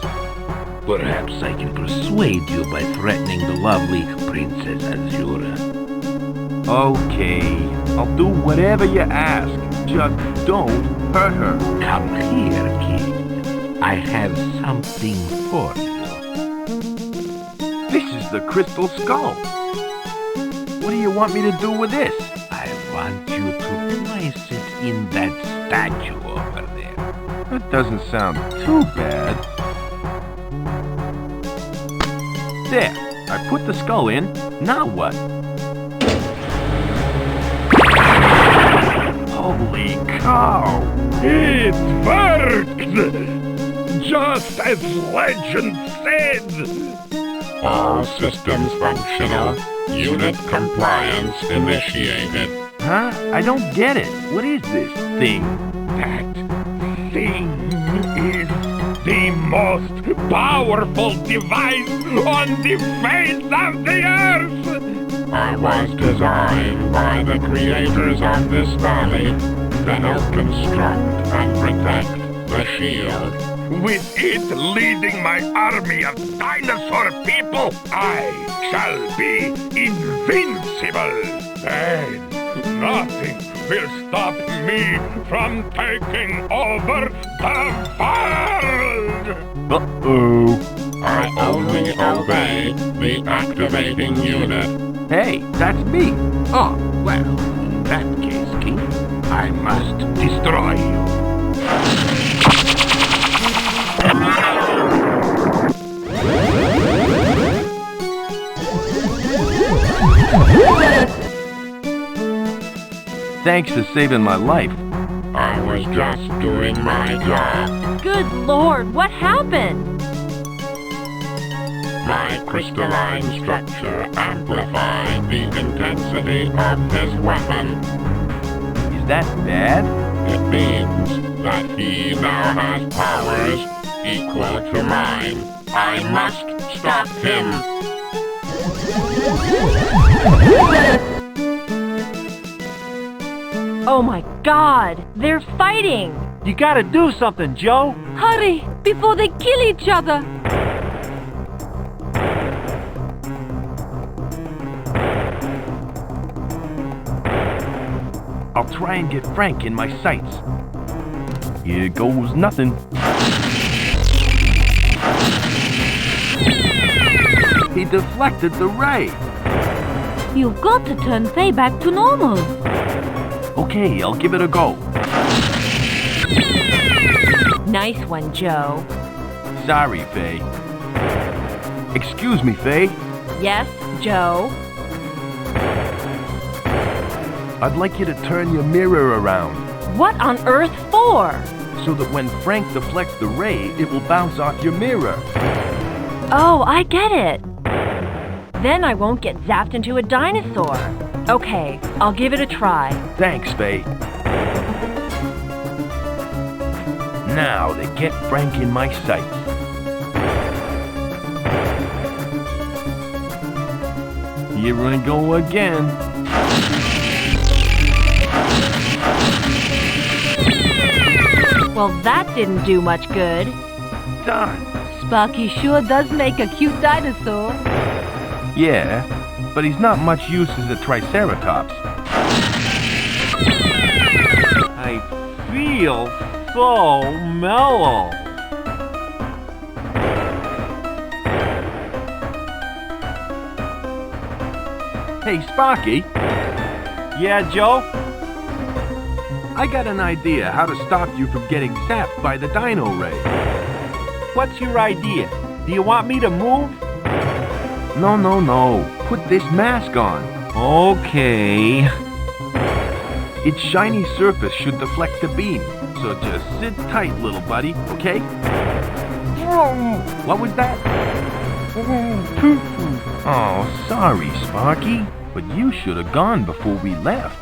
Perhaps I can persuade you by threatening the lovely Princess Azura. Okay, I'll do whatever you ask. Just don't hurt her. Come here, King. I have something for you. This is the crystal skull. What do you want me to do with this? I want you to place it in that statue over there. That doesn't sound too bad. There, I put the skull in. Now what? Holy cow! It worked! Just as legend said! All systems functional. Unit compliance initiated. Huh? I don't get it. What is this thing? That thing is the most powerful device on the face of the earth! I was designed by the creators of this valley to help construct and protect the shield. With it leading my army of dinosaur people, I shall be invincible. And nothing will stop me from taking over the world. Uh-oh. I only obey the activating unit. Hey, that's me. Oh, well, in that case, King, I must destroy you. Thanks for saving my life. I was just doing my job. Good Lord, what happened? My crystalline structure amplified the intensity of his weapon. Is that bad? It means that he now has powers equal to mine. I must stop him. Oh my God, they're fighting! You gotta do something, Joe. Hurry, before they kill each other! I'll try and get Frank in my sights. Here goes nothing. He deflected the ray. You've got to turn Faye back to normal. Okay, I'll give it a go. Nice one, Joe. Sorry, Faye. Excuse me, Faye. Yes, Joe? I'd like you to turn your mirror around. What on earth for? So that when Frank deflects the ray, it will bounce off your mirror. Oh, I get it. Then I won't get zapped into a dinosaur. Okay, I'll give it a try. Thanks, Faye. Now to get Frank in my sights. Here I go again. Well, that didn't do much good. Darn. Sparky sure does make a cute dinosaur. Yeah, but he's not much use as a triceratops. I feel so mellow. Hey, Sparky. Yeah, Joe? I got an idea how to stop you from getting zapped by the dino ray. What's your idea? Do you want me to move? No. Put this mask on. Okay. Its shiny surface should deflect the beam. So just sit tight, little buddy, okay? What was that? Oh, sorry, Sparky. But you should have gone before we left.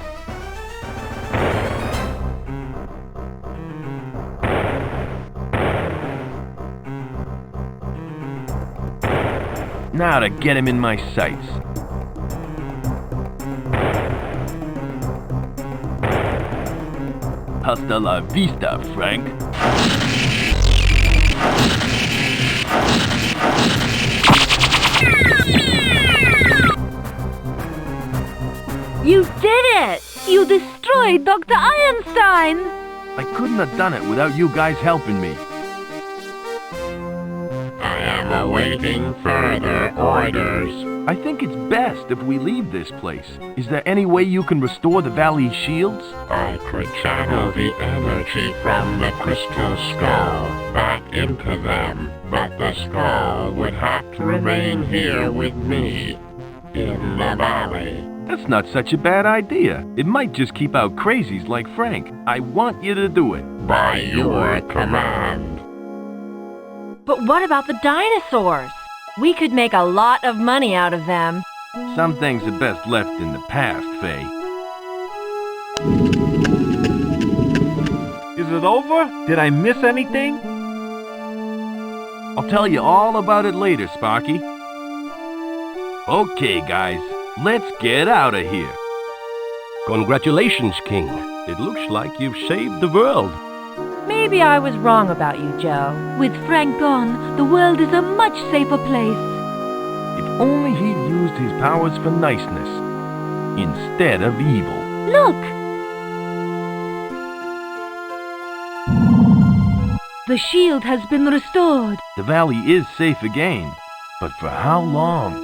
Now to get him in my sights. Hasta la vista, Frank. You did it! You destroyed Dr. Einstein! I couldn't have done it without you guys helping me. I am awaiting further orders. I think it's best if we leave this place. Is there any way you can restore the valley's shields? I could channel the energy from the crystal skull back into them, but the skull would have to remain here with me, in the valley. That's not such a bad idea. It might just keep out crazies like Frank. I want you to do it. By your command. But what about the dinosaurs? We could make a lot of money out of them. Some things are best left in the past, Faye. Is it over? Did I miss anything? I'll tell you all about it later, Sparky. Okay, guys, let's get out of here. Congratulations, King. It looks like you've saved the world. Maybe I was wrong about you, Joe. With Frank gone, the world is a much safer place. If only he'd used his powers for niceness instead of evil. Look! The shield has been restored. The valley is safe again, but for how long?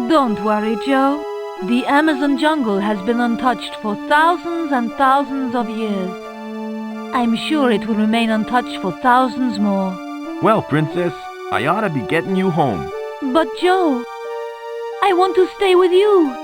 Don't worry, Joe. The Amazon jungle has been untouched for thousands and thousands of years. I'm sure it will remain untouched for thousands more. Well, Princess, I ought to be getting you home. But Joe, I want to stay with you.